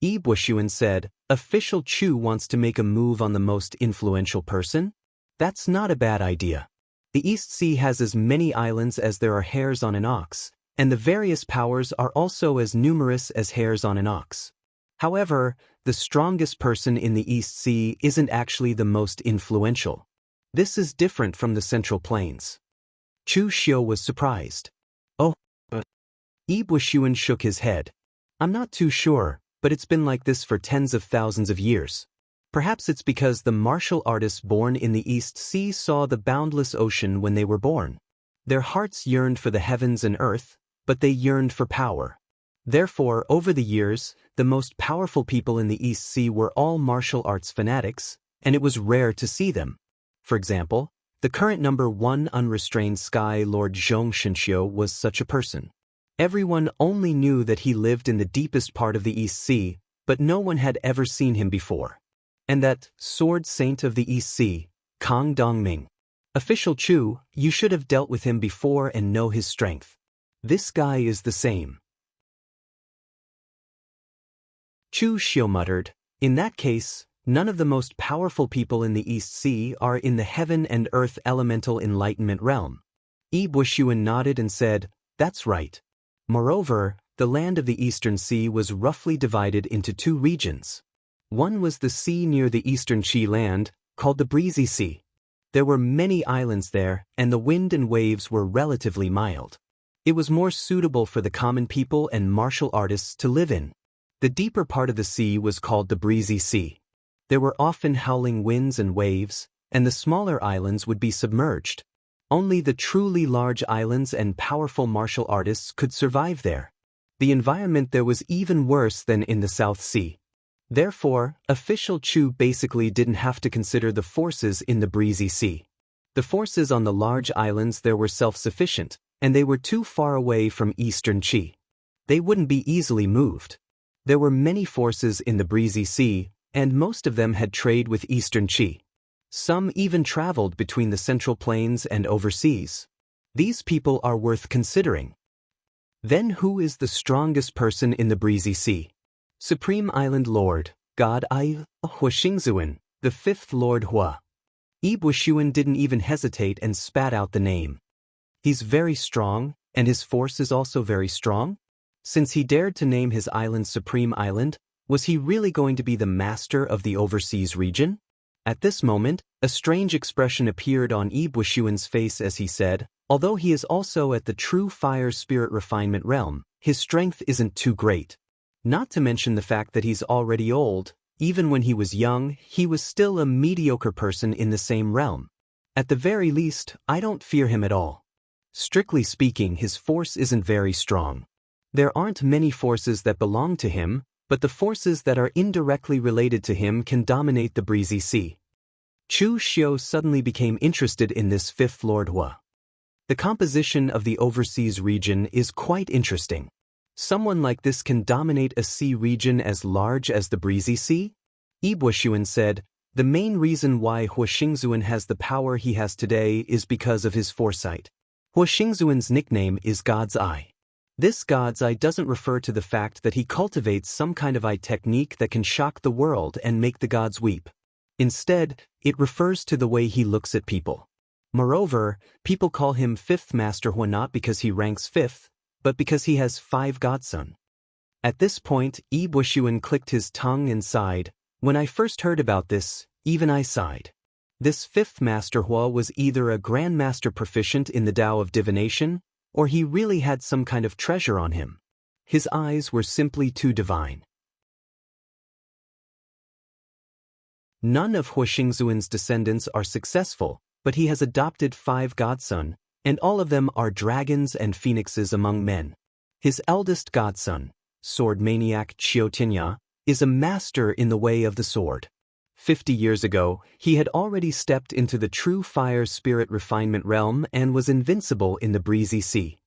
Ibushun said, "Official Chu wants to make a move on the most influential person? That's not a bad idea. The East Sea has as many islands as there are hairs on an ox, and the various powers are also as numerous as hairs on an ox. However, the strongest person in the East Sea isn't actually the most influential. This is different from the Central Plains." Chu Xiu was surprised. "Oh, Ibushun shook his head. "I'm not too sure, but it's been like this for tens of thousands of years. Perhaps it's because the martial artists born in the East Sea saw the boundless ocean when they were born. Their hearts yearned for the heavens and earth, but they yearned for power. Therefore, over the years, the most powerful people in the East Sea were all martial arts fanatics, and it was rare to see them. For example, the current number 1 unrestrained Sky Lord Zhong Shenxiu was such a person. Everyone only knew that he lived in the deepest part of the East Sea, but no one had ever seen him before. And that sword saint of the East Sea, Kang Dongming. Official Chu, you should have dealt with him before and know his strength. This guy is the same. Chu Xiu muttered, in that case, none of the most powerful people in the East Sea are in the heaven and earth elemental enlightenment realm. Yi Buxuan nodded and said, that's right. Moreover, the land of the Eastern Sea was roughly divided into two regions. One was the sea near the Eastern Qi land, called the Breezy Sea. There were many islands there, and the wind and waves were relatively mild. It was more suitable for the common people and martial artists to live in. The deeper part of the sea was called the Breezy Sea. There were often howling winds and waves, and the smaller islands would be submerged. Only the truly large islands and powerful martial artists could survive there. The environment there was even worse than in the South Sea. Therefore, official Chu basically didn't have to consider the forces in the Breezy Sea. The forces on the large islands there were self-sufficient, and they were too far away from Eastern Qi. They wouldn't be easily moved. There were many forces in the Breezy Sea, and most of them had trade with Eastern Qi. Some even traveled between the Central Plains and overseas. These people are worth considering. Then who is the strongest person in the Breezy Sea? Supreme Island Lord, God Ai, Hua Xingzuan, the fifth Lord Hua. Yi Buxuan didn't even hesitate and spat out the name. He's very strong, and his force is also very strong? Since he dared to name his island Supreme Island, was he really going to be the master of the overseas region? At this moment, a strange expression appeared on Yi Buxuan's face as he said, although he is also at the true fire spirit refinement realm, his strength isn't too great. Not to mention the fact that he's already old. Even when he was young, he was still a mediocre person in the same realm. At the very least, I don't fear him at all. Strictly speaking, his force isn't very strong. There aren't many forces that belong to him, but the forces that are indirectly related to him can dominate the Breezy Sea. Chu Xiu suddenly became interested in this fifth Lord Hua. The composition of the overseas region is quite interesting. Someone like this can dominate a sea region as large as the Breezy Sea? Yi Buxuan said, the main reason why Hua Xingzuan has the power he has today is because of his foresight. Hua Xingzuan's nickname is God's Eye. This God's Eye doesn't refer to the fact that he cultivates some kind of eye technique that can shock the world and make the gods weep. Instead, it refers to the way he looks at people. Moreover, people call him Fifth Master Hua not because he ranks fifth, but because he has 5 godson. At this point, Yi Buxuan clicked his tongue and sighed. When I first heard about this, even I sighed. This fifth Master Hua was either a grandmaster proficient in the Tao of divination, or he really had some kind of treasure on him. His eyes were simply too divine. None of Hua Xingzuan's descendants are successful, but he has adopted 5 godson, and all of them are dragons and phoenixes among men. His eldest godson, sword maniac Qiu Tinya, is a master in the way of the sword. 50 years ago, he had already stepped into the true fire spirit refinement realm and was invincible in the Breezy Sea.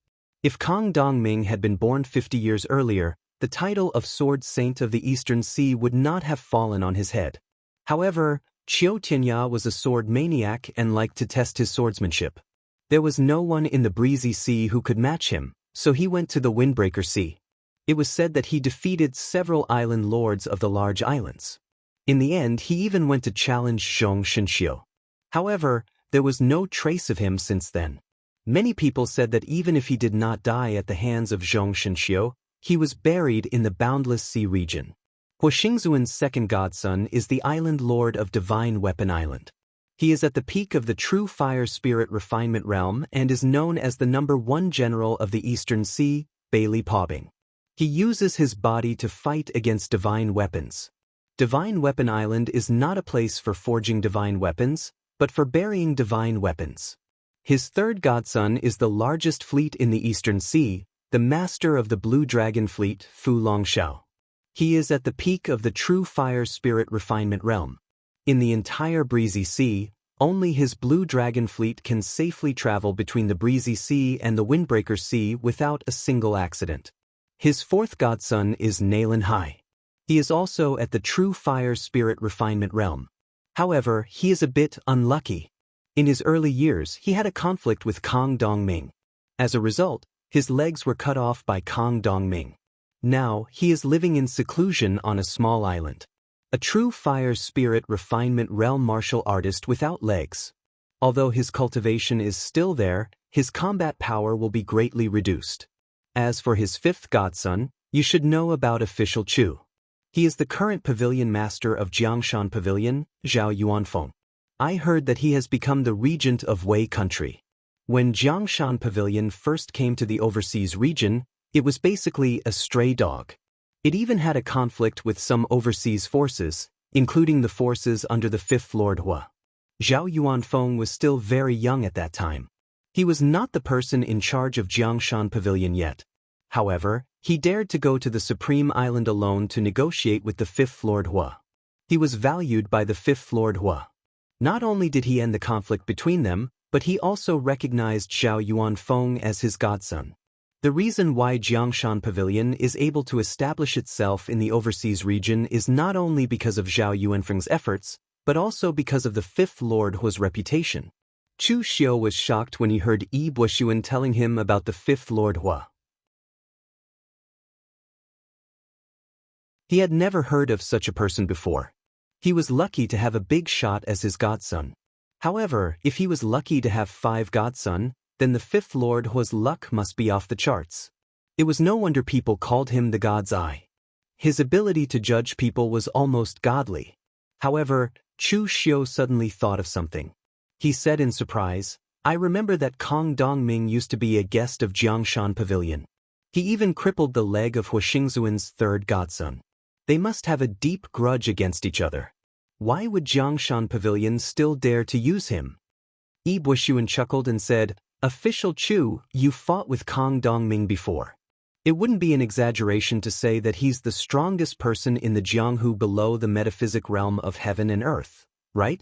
If Kang Dongming had been born 50 years earlier, the title of Sword Saint of the Eastern Sea would not have fallen on his head. However, Qiu Tinya was a sword maniac and liked to test his swordsmanship. There was no one in the Breezy Sea who could match him, so he went to the Windbreaker Sea. It was said that he defeated several island lords of the large islands. In the end, he even went to challenge Zhong Shenxiu. However, there was no trace of him since then. Many people said that even if he did not die at the hands of Zhong Shenxiu, he was buried in the Boundless Sea region. Hua Xingzuan's second godson is the island lord of Divine Weapon Island. He is at the peak of the true fire spirit refinement realm and is known as the #1 general of the Eastern Sea, Bailey Paubing. He uses his body to fight against divine weapons. Divine Weapon Island is not a place for forging divine weapons, but for burying divine weapons. His third godson is the largest fleet in the Eastern Sea, the master of the Blue Dragon Fleet, Fu Longxiao. He is at the peak of the true fire spirit refinement realm. In the entire Breezy Sea, only his Blue Dragon Fleet can safely travel between the Breezy Sea and the Windbreaker Sea without a single accident. His fourth godson is Nalan Hai. He is also at the true fire spirit refinement realm. However, he is a bit unlucky. In his early years, he had a conflict with Kang Dongming. As a result, his legs were cut off by Kang Dongming. Now, he is living in seclusion on a small island. A true fire spirit refinement realm martial artist without legs. Although his cultivation is still there, his combat power will be greatly reduced. As for his fifth godson, you should know about official Chu. He is the current pavilion master of Jiangshan Pavilion, Zhao Yuanfeng. I heard that he has become the regent of Wei country. When Jiangshan Pavilion first came to the overseas region, it was basically a stray dog. It even had a conflict with some overseas forces, including the forces under the 5th Lord Hua. Zhao Yuanfeng was still very young at that time. He was not the person in charge of Jiangshan Pavilion yet. However, he dared to go to the Supreme Island alone to negotiate with the 5th Lord Hua. He was valued by the 5th Lord Hua. Not only did he end the conflict between them, but he also recognized Zhao Yuanfeng as his godson. The reason why Jiangshan Pavilion is able to establish itself in the overseas region is not only because of Zhao Yuanfeng's efforts, but also because of the 5th Lord Hua's reputation. Chu Xiu was shocked when he heard Yi Buoxuan telling him about the 5th Lord Hua. He had never heard of such a person before. He was lucky to have a big shot as his godson. However, if he was lucky to have 5 godson, then the 5th Lord Hua's luck must be off the charts. It was no wonder people called him the God's Eye. His ability to judge people was almost godly. However, Chu Xiu suddenly thought of something. He said in surprise, I remember that Kang Dongming used to be a guest of Jiangshan Pavilion. He even crippled the leg of Hua Xingzuan's 3rd godson. They must have a deep grudge against each other. Why would Jiangshan Pavilion still dare to use him? Yi Buoxuan chuckled and said, Official Chu, you fought with Kang Dongming before. It wouldn't be an exaggeration to say that he's the strongest person in the Jianghu below the metaphysic realm of heaven and earth, right?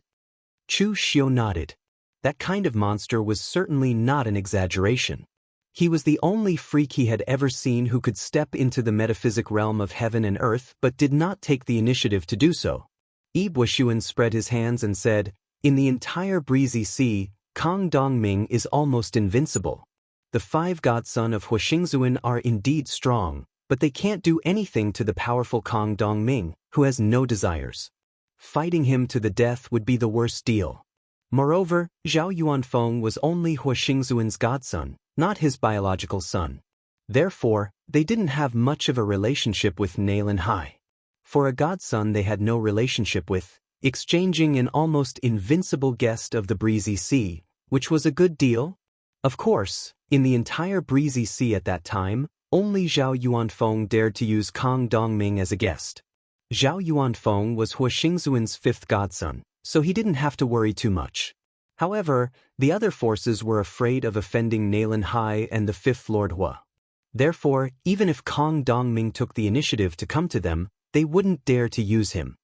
Chu Xiu nodded. That kind of monster was certainly not an exaggeration. He was the only freak he had ever seen who could step into the metaphysic realm of heaven and earth but did not take the initiative to do so. Yi Buoxuan spread his hands and said, In the entire breezy sea, Kang Dongming is almost invincible. The 5 godson of Hua Xingzuan are indeed strong, but they can't do anything to the powerful Kang Dongming, who has no desires. Fighting him to the death would be the worst deal. Moreover, Zhao Yuanfeng was only Hua Xingzuan's godson, not his biological son. Therefore, they didn't have much of a relationship with Nailan Hai. For a godson they had no relationship with, exchanging an almost invincible guest of the breezy sea, which was a good deal. Of course, in the entire breezy sea at that time, only Zhao Yuanfeng dared to use Kang Dongming as a guest. Zhao Yuanfeng was Hua Xingzuan's 5th godson, so he didn't have to worry too much. However, the other forces were afraid of offending Nailan Hai and the 5th Lord Hua. Therefore, even if Kang Dongming took the initiative to come to them, they wouldn't dare to use him.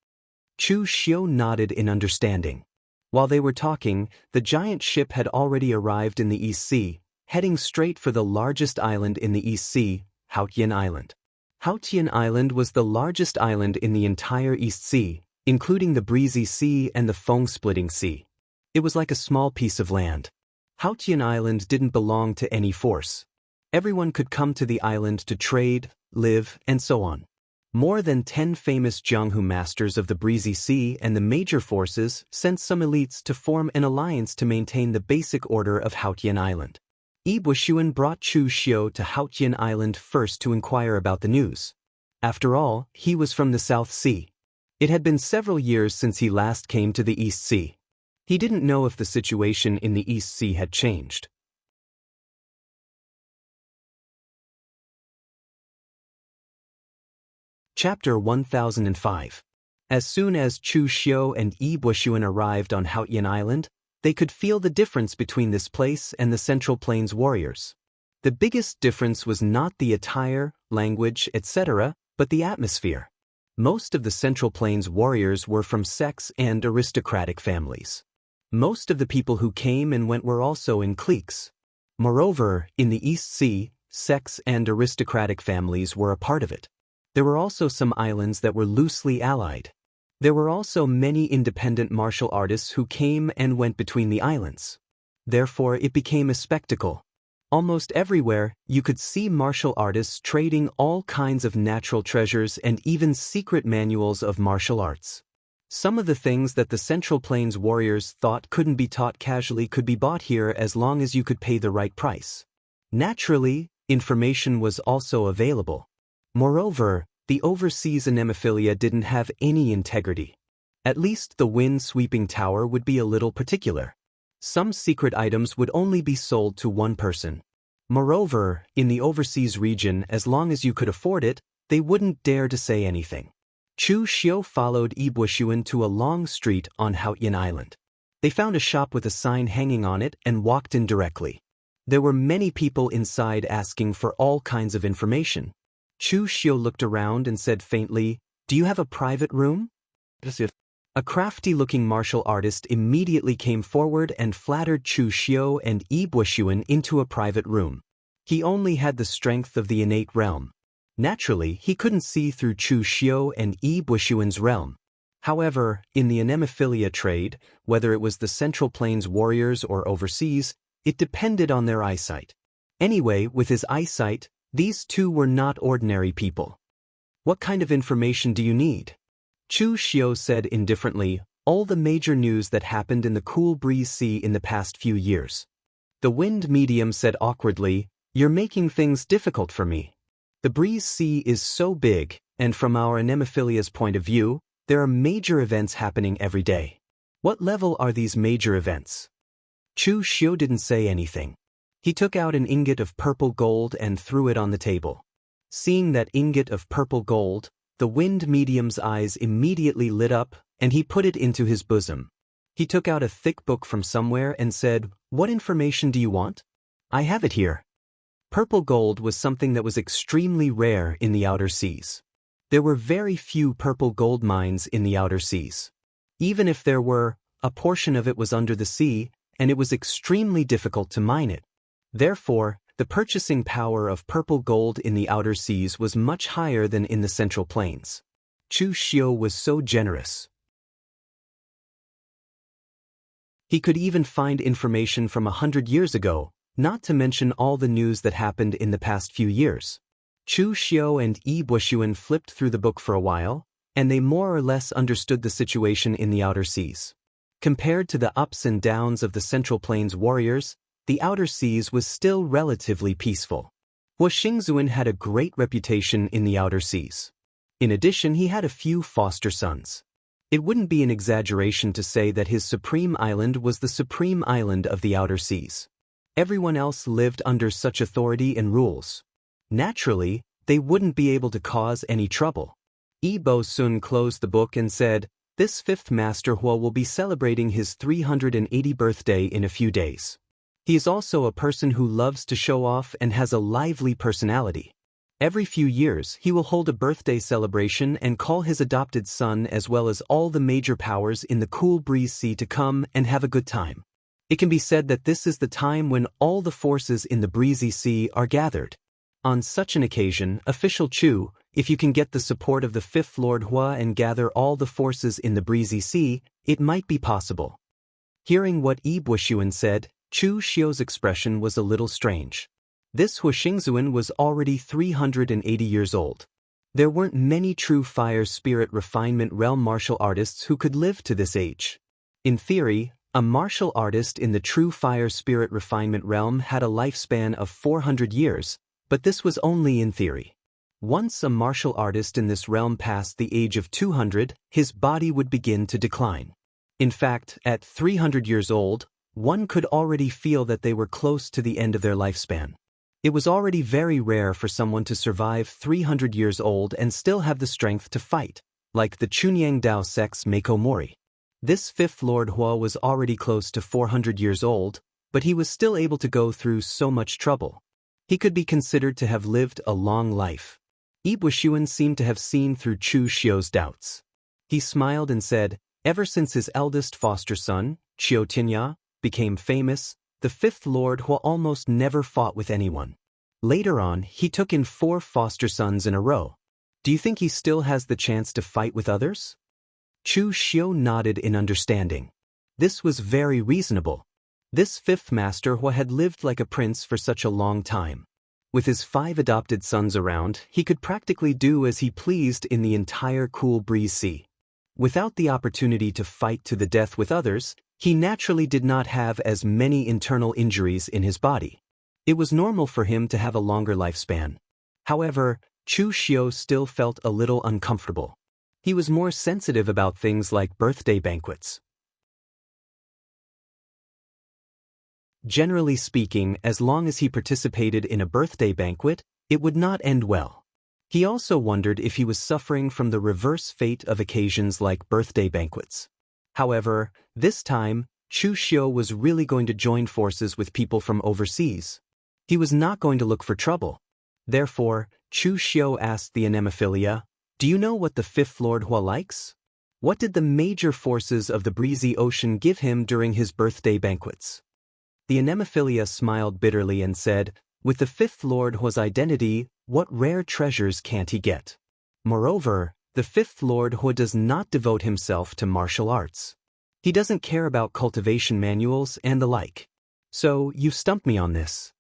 Chu Xiu nodded in understanding. While they were talking, the giant ship had already arrived in the East Sea, heading straight for the largest island in the East Sea, Haotian Island. Haotian Island was the largest island in the entire East Sea, including the Breezy Sea and the Feng-splitting Sea. It was like a small piece of land. Haotian Island didn't belong to any force. Everyone could come to the island to trade, live, and so on. More than 10 famous Jianghu masters of the Breezy Sea and the major forces sent some elites to form an alliance to maintain the basic order of Haotian Island. Yi Buoxuan brought Chu Xiu to Haotian Island first to inquire about the news. After all, he was from the South Sea. It had been several years since he last came to the East Sea. He didn't know if the situation in the East Sea had changed. Chapter 1005. As soon as Chu Xiu and Yi Buoxuan arrived on Haotian Island, they could feel the difference between this place and the Central Plains warriors. The biggest difference was not the attire, language, etc., but the atmosphere. Most of the Central Plains warriors were from sects and aristocratic families. Most of the people who came and went were also in cliques. Moreover, in the East Sea, sects and aristocratic families were a part of it. There were also some islands that were loosely allied. There were also many independent martial artists who came and went between the islands. Therefore, it became a spectacle. Almost everywhere, you could see martial artists trading all kinds of natural treasures and even secret manuals of martial arts. Some of the things that the Central Plains warriors thought couldn't be taught casually could be bought here as long as you could pay the right price. Naturally, information was also available. Moreover, the overseas anemophilia didn't have any integrity. At least the wind-sweeping tower would be a little particular. Some secret items would only be sold to one person. Moreover, in the overseas region, as long as you could afford it, they wouldn't dare to say anything. Chu Xiu followed Yi Buxuan to a long street on Haoyan Island. They found a shop with a sign hanging on it and walked in directly. There were many people inside asking for all kinds of information. Chu Xiu looked around and said faintly, "Do you have a private room?" A crafty-looking martial artist immediately came forward and flattered Chu Xiu and Yi Buxuan into a private room. He only had the strength of the innate realm. Naturally, he couldn't see through Chu Xiu and Yi Buxuan's realm. However, in the anemophilia trade, whether it was the Central Plains warriors or overseas, it depended on their eyesight. Anyway, with his eyesight, these two were not ordinary people. "What kind of information do you need?" Chu Xiu said indifferently, "All the major news that happened in the Cool Breeze Sea in the past few years." The wind medium said awkwardly, "You're making things difficult for me. The Breeze Sea is so big, and from our anemophilia's point of view, there are major events happening every day. What level are these major events?" Chu Xiu didn't say anything. He took out an ingot of purple gold and threw it on the table. Seeing that ingot of purple gold, the wind medium's eyes immediately lit up, and he put it into his bosom. He took out a thick book from somewhere and said, "What information do you want?" "I have it here." Purple gold was something that was extremely rare in the outer seas. There were very few purple gold mines in the outer seas. Even if there were, a portion of it was under the sea, and it was extremely difficult to mine it. Therefore, the purchasing power of purple gold in the outer seas was much higher than in the Central Plains. Chu Xiu was so generous. He could even find information from 100 years ago, not to mention all the news that happened in the past few years. Chu Xiu and Yi Buxuan flipped through the book for a while, and they more or less understood the situation in the outer seas. Compared to the ups and downs of the Central Plains warriors, the outer seas was still relatively peaceful. Xingzuan had a great reputation in the outer seas. In addition, he had a few foster sons. It wouldn't be an exaggeration to say that his supreme island was the supreme island of the outer seas. Everyone else lived under such authority and rules. Naturally, they wouldn't be able to cause any trouble. Yi Bo-sun closed the book and said, "This fifth Master Hua will be celebrating his 380th birthday in a few days. He is also a person who loves to show off and has a lively personality. Every few years, he will hold a birthday celebration and call his adopted son as well as all the major powers in the Cool Breeze Sea to come and have a good time. It can be said that this is the time when all the forces in the Breezy Sea are gathered. On such an occasion, official Chu, if you can get the support of the fifth Lord Hua and gather all the forces in the Breezy Sea, it might be possible." Hearing what Yi Buxuan said, Chu Xiu's expression was a little strange. This Xingzuan was already 380 years old. There weren't many true fire spirit refinement realm martial artists who could live to this age. In theory, a martial artist in the true fire spirit refinement realm had a lifespan of 400 years, but this was only in theory. Once a martial artist in this realm passed the age of 200, his body would begin to decline. In fact, at 300 years old, one could already feel that they were close to the end of their lifespan. It was already very rare for someone to survive 300 years old and still have the strength to fight, like the Chunyang Dao sect's Meiko Mori. This fifth Lord Hua was already close to 400 years old, but he was still able to go through so much trouble. He could be considered to have lived a long life. Yi Buxuan seemed to have seen through Chu Xiu's doubts. He smiled and said, "Ever since his eldest foster son, Qiu Tinya, became famous, the fifth Lord Hua almost never fought with anyone. Later on, he took in 4 foster sons in a row. Do you think he still has the chance to fight with others? Chu Xiu nodded in understanding. This was very reasonable. This fifth master who had lived like a prince for such a long time. With his 5 adopted sons around, he could practically do as he pleased in the entire Cool Breeze Sea. Without the opportunity to fight to the death with others, he naturally did not have as many internal injuries in his body. It was normal for him to have a longer lifespan. However, Chu Xiu still felt a little uncomfortable. He was more sensitive about things like birthday banquets. Generally speaking, as long as he participated in a birthday banquet, it would not end well. He also wondered if he was suffering from the reverse fate of occasions like birthday banquets. However, this time, Chu Xiu was really going to join forces with people from overseas. He was not going to look for trouble. Therefore, Chu Xiu asked the Anemophilia, "Do you know what the fifth Lord Hua likes? What did the major forces of the breezy ocean give him during his birthday banquets?" The Anemophilia smiled bitterly and said, "With the fifth Lord Hua's identity, what rare treasures can't he get? Moreover, the fifth Lord Hua does not devote himself to martial arts. He doesn't care about cultivation manuals and the like. So, you stumped me on this.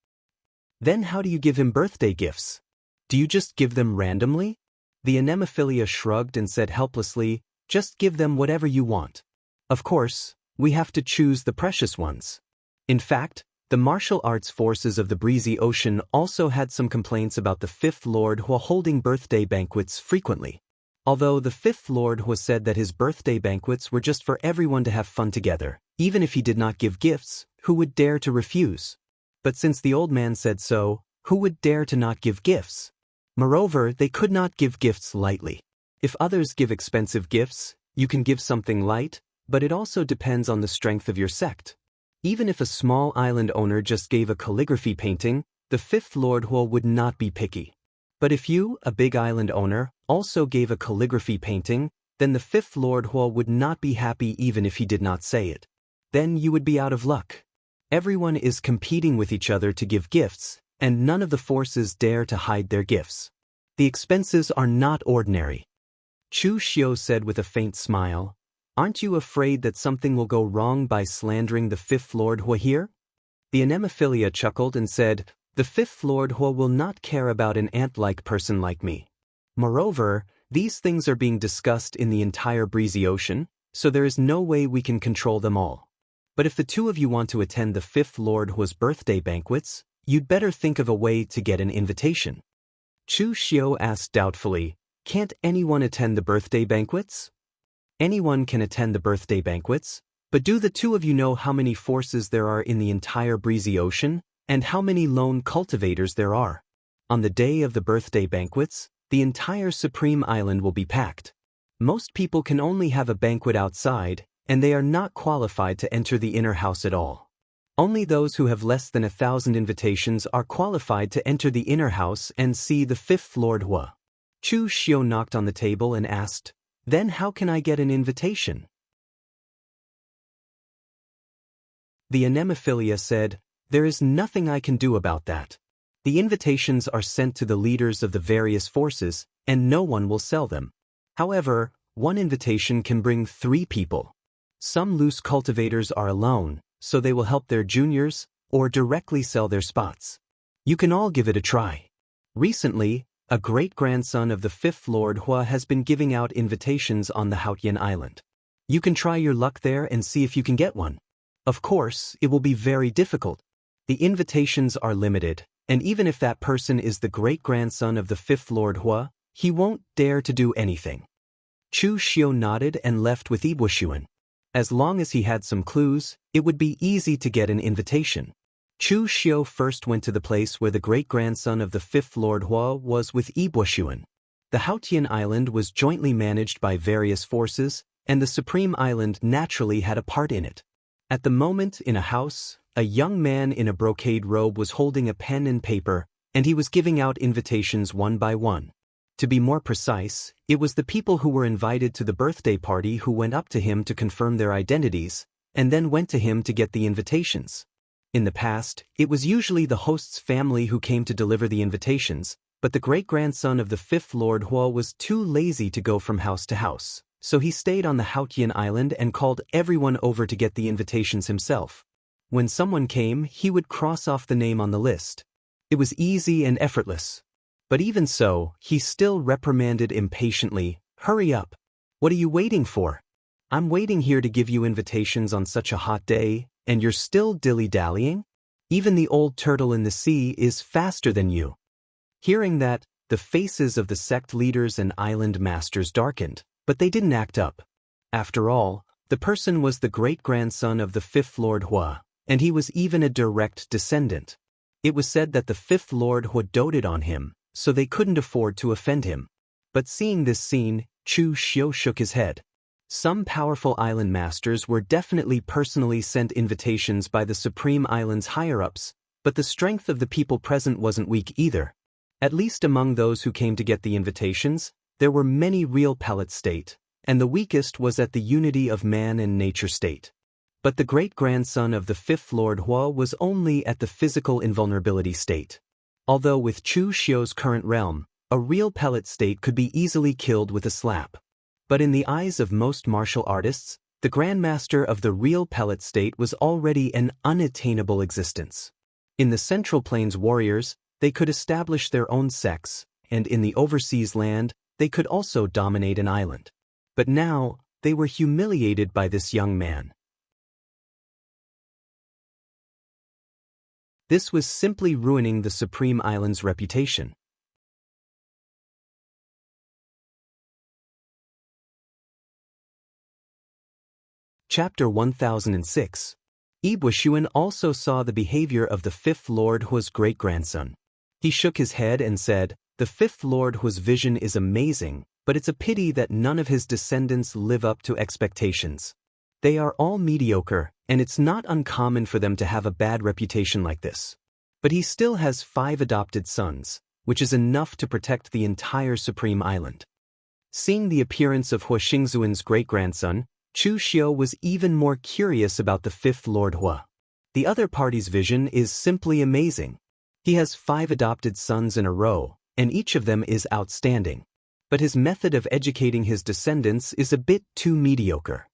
Then how do you give him birthday gifts? Do you just give them randomly?" The Anemophilia shrugged and said helplessly, "Just give them whatever you want. Of course, we have to choose the precious ones." In fact, the martial arts forces of the breezy ocean also had some complaints about the fifth Lord Hua holding birthday banquets frequently. Although the fifth Lord Hua said that his birthday banquets were just for everyone to have fun together, even if he did not give gifts, who would dare to refuse? But since the old man said so, who would dare to not give gifts? Moreover, they could not give gifts lightly. If others give expensive gifts, you can give something light, but it also depends on the strength of your sect. Even if a small island owner just gave a calligraphy painting, the fifth Lord Hua would not be picky. But if you, a big island owner, also gave a calligraphy painting, then the fifth Lord Hua would not be happy even if he did not say it. Then you would be out of luck. Everyone is competing with each other to give gifts, and none of the forces dare to hide their gifts. The expenses are not ordinary. Chu Xiu said with a faint smile, "Aren't you afraid that something will go wrong by slandering the fifth Lord Hua here?" The Anemophilia chuckled and said, "The fifth Lord Hua will not care about an ant-like person like me. Moreover, these things are being discussed in the entire breezy ocean, so there is no way we can control them all. But if the two of you want to attend the fifth Lord Hua's birthday banquets, you'd better think of a way to get an invitation." Chu Xiu asked doubtfully, "Can't anyone attend the birthday banquets?" Anyone can attend the birthday banquets, but do the two of you know how many forces there are in the entire breezy ocean, and how many lone cultivators there are? On the day of the birthday banquets, the entire Supreme Island will be packed. Most people can only have a banquet outside, and they are not qualified to enter the inner house at all. Only those who have less than 1,000 invitations are qualified to enter the inner house and see the fifth Lord Hua. Chu Xiu knocked on the table and asked, "Then how can I get an invitation?" The Anemophilia said, "There is nothing I can do about that. The invitations are sent to the leaders of the various forces, and no one will sell them. However, one invitation can bring 3 people. Some loose cultivators are alone, so they will help their juniors, or directly sell their spots. You can all give it a try." Recently, a great-grandson of the fifth Lord Hua has been giving out invitations on the Haotian Island. You can try your luck there and see if you can get one. Of course, it will be very difficult. The invitations are limited, and even if that person is the great-grandson of the fifth Lord Hua, he won't dare to do anything. Chu Xiu nodded and left with Ibuxuan. As long as he had some clues, it would be easy to get an invitation. Chu Xiu first went to the place where the great-grandson of the fifth Lord Hua was with Ibuxuan. The Haotian Island was jointly managed by various forces, and the Supreme Island naturally had a part in it. At the moment, in a house, a young man in a brocade robe was holding a pen and paper, and he was giving out invitations one by one. To be more precise, it was the people who were invited to the birthday party who went up to him to confirm their identities, and then went to him to get the invitations. In the past, it was usually the host's family who came to deliver the invitations, But the great-grandson of the fifth Lord Hua was too lazy to go from house to house, so he stayed on the Haotian island and called everyone over to get the invitations himself. When someone came, he would cross off the name on the list. It was easy and effortless. But even so, he still reprimanded impatiently, "Hurry up. What are you waiting for? I'm waiting here to give you invitations on such a hot day, and you're still dilly-dallying? Even the old turtle in the sea is faster than you." Hearing that, the faces of the sect leaders and island masters darkened, but they didn't act up. After all, the person was the great-grandson of the fifth Lord Hua, and he was even a direct descendant. It was said that the fifth Lord Hua doted on him, so they couldn't afford to offend him. But seeing this scene, Chu Xiu shook his head. Some powerful island masters were definitely personally sent invitations by the Supreme Island's higher-ups, but the strength of the people present wasn't weak either. At least among those who came to get the invitations, there were many real pellet state, and the weakest was at the unity of man and nature state. But the great-grandson of the fifth Lord Hua was only at the physical invulnerability state. Although with Chu Xiu's current realm, a real pellet state could be easily killed with a slap. But in the eyes of most martial artists, the grandmaster of the real pellet state was already an unattainable existence. In the Central Plains warriors, they could establish their own sects, and in the overseas land, they could also dominate an island. But now, they were humiliated by this young man. This was simply ruining the Supreme Island's reputation. Chapter 1006. Wuxia also saw the behavior of the fifth Lord Hua's great-grandson. He shook his head and said, "The fifth Lord Hua's vision is amazing, but it's a pity that none of his descendants live up to expectations. They are all mediocre, and it's not uncommon for them to have a bad reputation like this. But he still has 5 adopted sons, which is enough to protect the entire Supreme Island." Seeing the appearance of Hua Xingzuan's great-grandson, Chu Xiu was even more curious about the fifth Lord Hua. The other party's vision is simply amazing. He has 5 adopted sons in a row, and each of them is outstanding. But his method of educating his descendants is a bit too mediocre.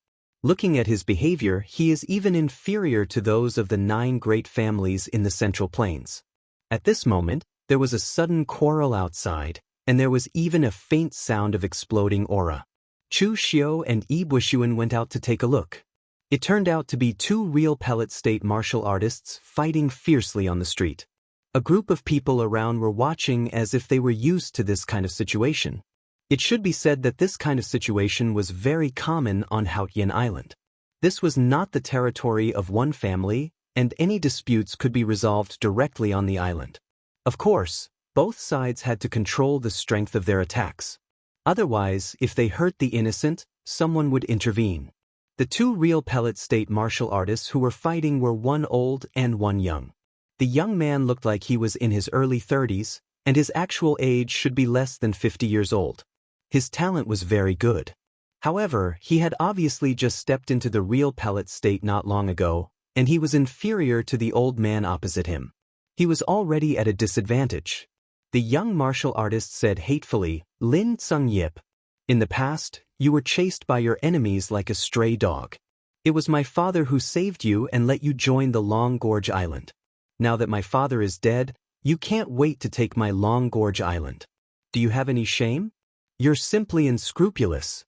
Looking at his behavior, he is even inferior to those of the 9 great families in the Central Plains. At this moment, there was a sudden quarrel outside, and there was even a faint sound of exploding aura. Chu Xiu and Wuxia went out to take a look. It turned out to be 2 real pellet state martial artists fighting fiercely on the street. A group of people around were watching as if they were used to this kind of situation. It should be said that this kind of situation was very common on Haotian Island. This was not the territory of one family, and any disputes could be resolved directly on the island. Of course, both sides had to control the strength of their attacks. Otherwise, if they hurt the innocent, someone would intervene. The 2 real pellet state martial artists who were fighting were one old and one young. The young man looked like he was in his early 30s, and his actual age should be less than 50 years old. His talent was very good. However, he had obviously just stepped into the real pellet state not long ago, and he was inferior to the old man opposite him. He was already at a disadvantage. The young martial artist said hatefully, "Lin Tsung Yip. In the past, you were chased by your enemies like a stray dog. It was my father who saved you and let you join the Long Gorge Island. Now that my father is dead, you can't wait to take my Long Gorge Island. Do you have any shame? You're simply unscrupulous."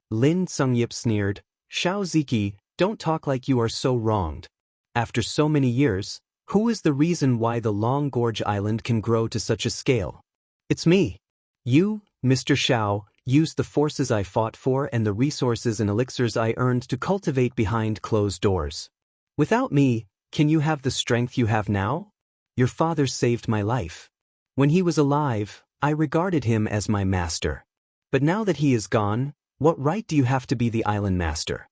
Lin Tsung Yip sneered, "Xiao Ziki, don't talk like you are so wronged. After so many years, who is the reason why the Long Gorge Island can grow to such a scale? It's me. You, Mr. Xiao, used the forces I fought for and the resources and elixirs I earned to cultivate behind closed doors. Without me, can you have the strength you have now? Your father saved my life. When he was alive, I regarded him as my master. But now that he is gone, what right do you have to be the island master?"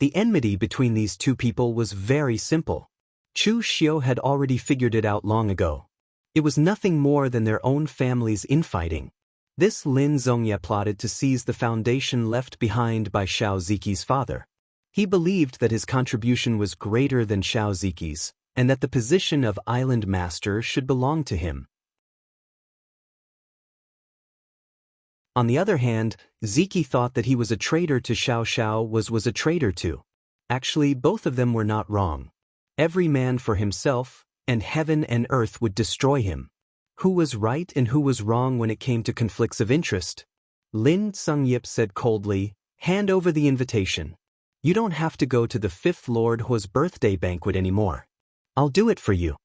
The enmity between these 2 people was very simple. Chu Xiu had already figured it out long ago. It was nothing more than their own families infighting. This Lin Zongye plotted to seize the foundation left behind by Xiao Ziki's father. He believed that his contribution was greater than Xiao Ziki's, and that the position of island master should belong to him. On the other hand, Ziki thought that he was a traitor to Xiao Xiao was a traitor to. Actually, both of them were not wrong. Every man for himself, and heaven and earth would destroy him. Who was right and who was wrong when it came to conflicts of interest? Lin Tsungyip said coldly, "Hand over the invitation. You don't have to go to the fifth Lord Hua's birthday banquet anymore. I'll do it for you."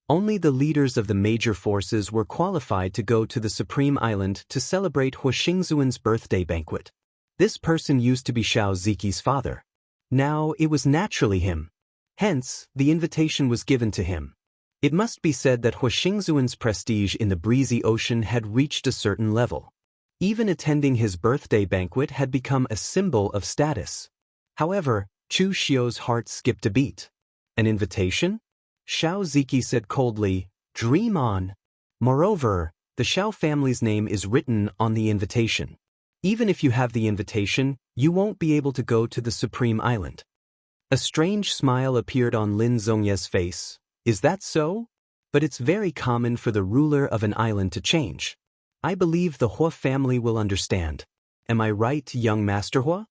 Only the leaders of the major forces were qualified to go to the Supreme Island to celebrate Hua Xingzuan's birthday banquet. This person used to be Xiao Ziki's father. Now it was naturally him. Hence, the invitation was given to him. It must be said that Hua Xingzuan's prestige in the breezy ocean had reached a certain level. Even attending his birthday banquet had become a symbol of status. However, Chu Xiu's heart skipped a beat. An invitation? Xiao Ziki said coldly, "Dream on." Moreover, the Xiao family's name is written on the invitation. Even if you have the invitation, you won't be able to go to the Supreme Island. A strange smile appeared on Lin Zongye's face. Is that so? But it's very common for the ruler of an island to change. I believe the Hua family will understand. Am I right, young Master Hua?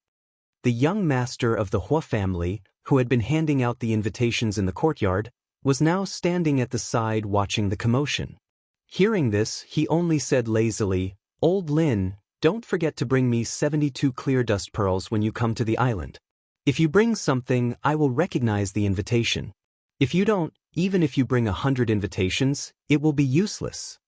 The young master of the Hua family, who had been handing out the invitations in the courtyard, was now standing at the side watching the commotion. Hearing this, he only said lazily, "Old Lin, don't forget to bring me 72 clear dust pearls when you come to the island. If you bring something, I will recognize the invitation. If you don't, even if you bring 100 invitations, it will be useless."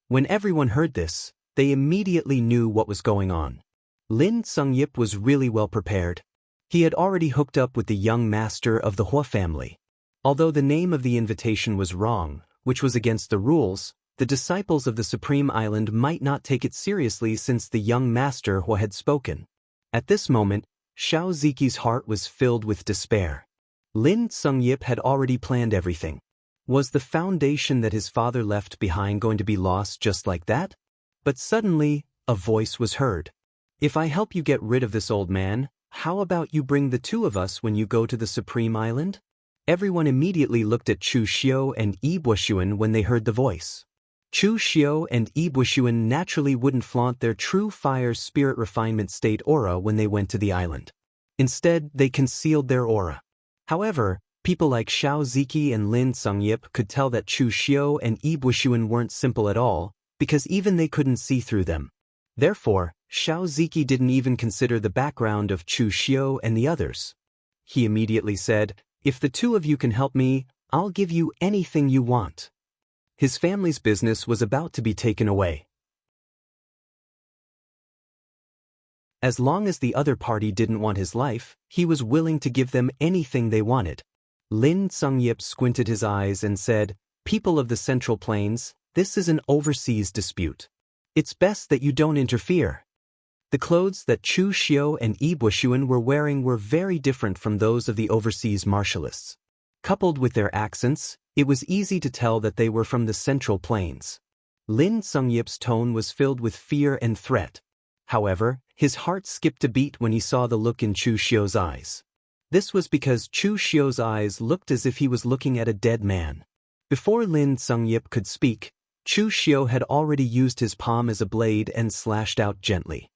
When everyone heard this, they immediately knew what was going on. Lin Tsungyip was really well prepared. He had already hooked up with the young master of the Hua family. Although the name of the invitation was wrong, which was against the rules, the disciples of the Supreme Island might not take it seriously since the young master Hua had spoken. At this moment, Xiao Ziki's heart was filled with despair. Lin Tsungyip had already planned everything. Was the foundation that his father left behind going to be lost just like that? But suddenly, a voice was heard. "If I help you get rid of this old man, how about you bring the two of us when you go to the Supreme Island?" Everyone immediately looked at Chu Xiu and Yi Buoxuan when they heard the voice. Chu Xiu and Yi Buoxuan naturally wouldn't flaunt their true fire spirit refinement state aura when they went to the island. Instead, they concealed their aura. However, people like Xiao Ziki and Lin Tsungyip could tell that Chu Xiu and Yi Buoxuan weren't simple at all, because even they couldn't see through them. Therefore, Xiao Ziki didn't even consider the background of Chu Xiu and the others. He immediately said, "If the two of you can help me, I'll give you anything you want." His family's business was about to be taken away. As long as the other party didn't want his life, he was willing to give them anything they wanted. Lin Tsungyip squinted his eyes and said, "People of the Central Plains, this is an overseas dispute. It's best that you don't interfere." The clothes that Chu Xiu and Yi Buoxuan were wearing were very different from those of the overseas martialists. Coupled with their accents, it was easy to tell that they were from the Central Plains. Lin Tsungyip's tone was filled with fear and threat. However, his heart skipped a beat when he saw the look in Chu Xiu's eyes. This was because Chu Xiu's eyes looked as if he was looking at a dead man. Before Lin Tsungyip could speak, Chu Xiu had already used his palm as a blade and slashed out gently.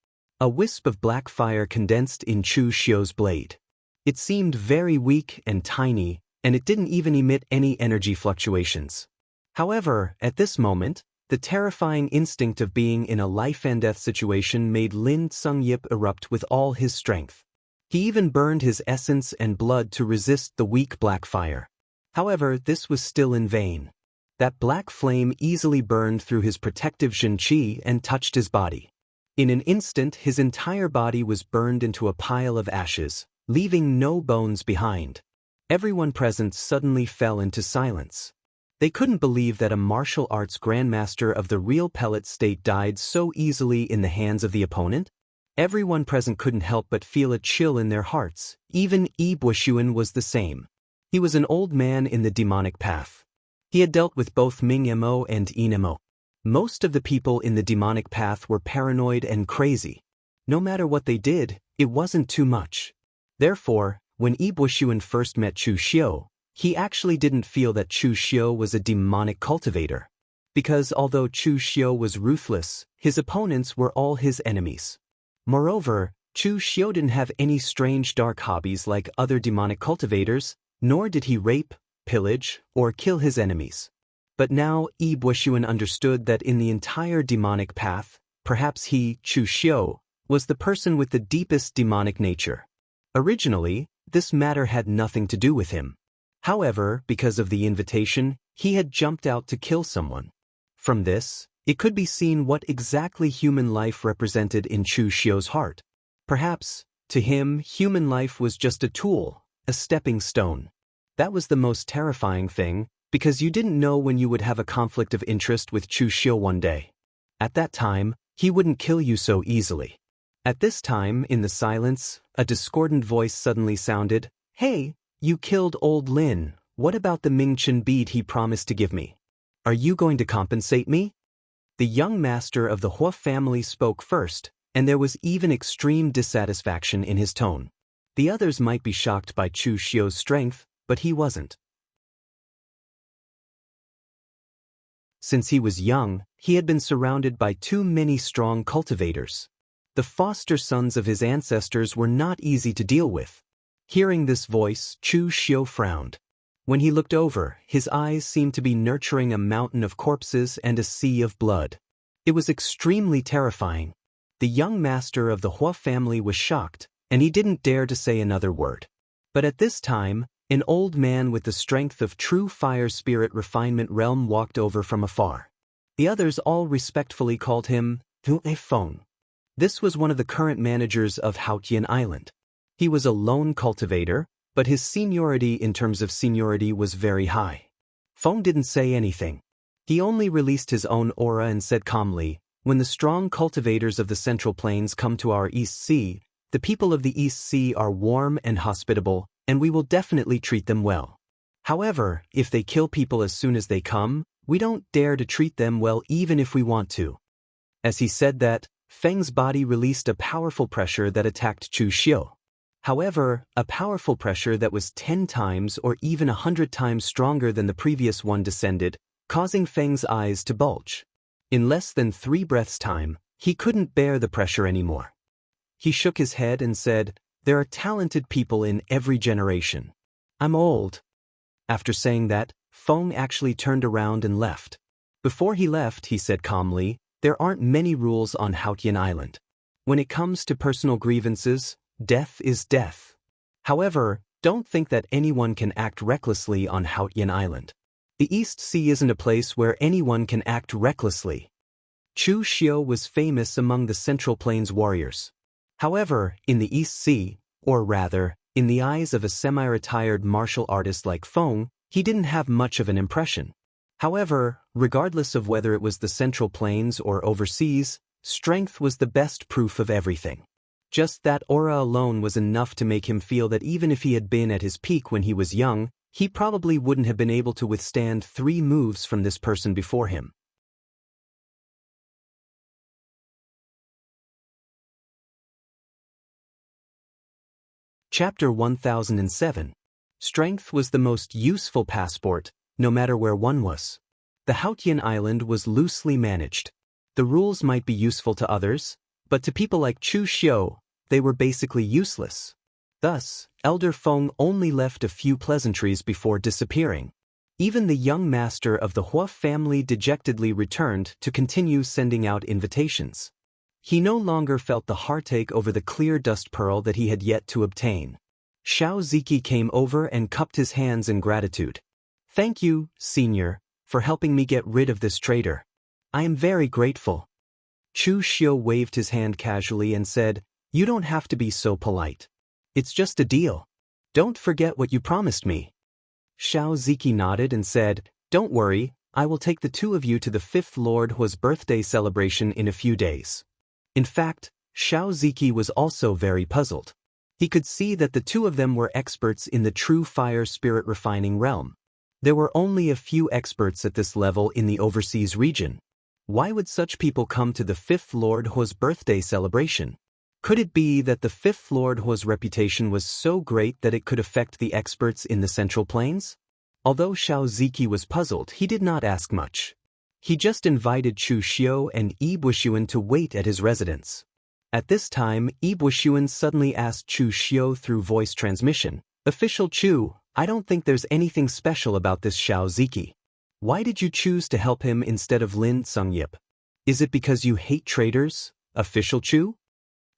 A wisp of black fire condensed in Chu Xiu's blade. It seemed very weak and tiny, and it didn't even emit any energy fluctuations. However, at this moment, the terrifying instinct of being in a life-and-death situation made Lin Tsungyip erupt with all his strength. He even burned his essence and blood to resist the weak black fire. However, this was still in vain. That black flame easily burned through his protective Jin Qi and touched his body. In an instant, his entire body was burned into a pile of ashes, leaving no bones behind. Everyone present suddenly fell into silence. They couldn't believe that a martial arts grandmaster of the real pellet state died so easily in the hands of the opponent. Everyone present couldn't help but feel a chill in their hearts. Even Yi Buoxuan was the same. He was an old man in the demonic path. He had dealt with both Ming Mo and Yin Mo. Most of the people in the demonic path were paranoid and crazy. No matter what they did, it wasn't too much. Therefore, when Yi Buoxuan first met Chu Xiu, he actually didn't feel that Chu Xiu was a demonic cultivator. Because although Chu Xiu was ruthless, his opponents were all his enemies. Moreover, Chu Xiu didn't have any strange dark hobbies like other demonic cultivators, nor did he rape, pillage, or kill his enemies. But now Yi Buoxuan understood that in the entire demonic path, perhaps he, Chu Xiu, was the person with the deepest demonic nature. Originally, this matter had nothing to do with him. However, because of the invitation, he had jumped out to kill someone. From this, it could be seen what exactly human life represented in Chu Xiu's heart. Perhaps, to him, human life was just a tool, a stepping stone. That was the most terrifying thing, because you didn't know when you would have a conflict of interest with Chu Xiu one day. At that time, he wouldn't kill you so easily. At this time, in the silence, a discordant voice suddenly sounded, "Hey, you killed old Lin, what about the Mingchen bead he promised to give me? Are you going to compensate me?" The young master of the Hua family spoke first, and there was even extreme dissatisfaction in his tone. The others might be shocked by Chu Xiu's strength, but he wasn't. Since he was young, he had been surrounded by too many strong cultivators. The foster sons of his ancestors were not easy to deal with. Hearing this voice, Chu Xiu frowned. When he looked over, his eyes seemed to be nurturing a mountain of corpses and a sea of blood. It was extremely terrifying. The young master of the Hua family was shocked, and he didn't dare to say another word. But at this time, an old man with the strength of true fire spirit refinement realm walked over from afar. The others all respectfully called him Tu Feng. This was one of the current managers of Haotian Island. He was a lone cultivator, but his seniority in terms of seniority was very high. Feng didn't say anything. He only released his own aura and said calmly, "When the strong cultivators of the Central Plains come to our East Sea, the people of the East Sea are warm and hospitable, and we will definitely treat them well. However, if they kill people as soon as they come, we don't dare to treat them well even if we want to." As he said that, Feng's body released a powerful pressure that attacked Chu Xiu. However, a powerful pressure that was 10 times or even 100 times stronger than the previous one descended, causing Feng's eyes to bulge. In less than 3 breaths' time, he couldn't bear the pressure anymore. He shook his head and said, "There are talented people in every generation. I'm old." After saying that, Feng actually turned around and left. Before he left, he said calmly, "There aren't many rules on Haotian Island. When it comes to personal grievances, death is death. However, don't think that anyone can act recklessly on Haotian Island. The East Sea isn't a place where anyone can act recklessly." Chu Xiu was famous among the Central Plains warriors. However, in the East Sea, or rather, in the eyes of a semi-retired martial artist like Feng, he didn't have much of an impression. However, regardless of whether it was the Central Plains or overseas, strength was the best proof of everything. Just that aura alone was enough to make him feel that even if he had been at his peak when he was young, he probably wouldn't have been able to withstand 3 moves from this person before him. Chapter 1007. Strength was the most useful passport, no matter where one was. The Haotian Island was loosely managed. The rules might be useful to others, but to people like Chu Xiu, they were basically useless. Thus, Elder Feng only left a few pleasantries before disappearing. Even the young master of the Hua family dejectedly returned to continue sending out invitations. He no longer felt the heartache over the clear dust pearl that he had yet to obtain. Xiao Ziki came over and cupped his hands in gratitude. "Thank you, Senior, for helping me get rid of this traitor. I am very grateful." Chu Xiu waved his hand casually and said, "You don't have to be so polite. It's just a deal. Don't forget what you promised me." Xiao Ziki nodded and said, "Don't worry, I will take the 2 of you to the 5th Lord Hua's birthday celebration in a few days." In fact, Xiao Ziki was also very puzzled. He could see that the 2 of them were experts in the true fire spirit refining realm. There were only a few experts at this level in the overseas region. Why would such people come to the 5th Lord Hua's birthday celebration? Could it be that the 5th Lord Hua's reputation was so great that it could affect the experts in the Central Plains? Although Xiao Ziki was puzzled, he did not ask much. he just invited Chu Xiu and Yi Buxuan to wait at his residence. At this time, Yi Buxuan suddenly asked Chu Xiu through voice transmission, "Official Chu, I don't think there's anything special about this Xiao Ziki. Why did you choose to help him instead of Lin Tsungyip? Is it because you hate traitors, Official Chu?"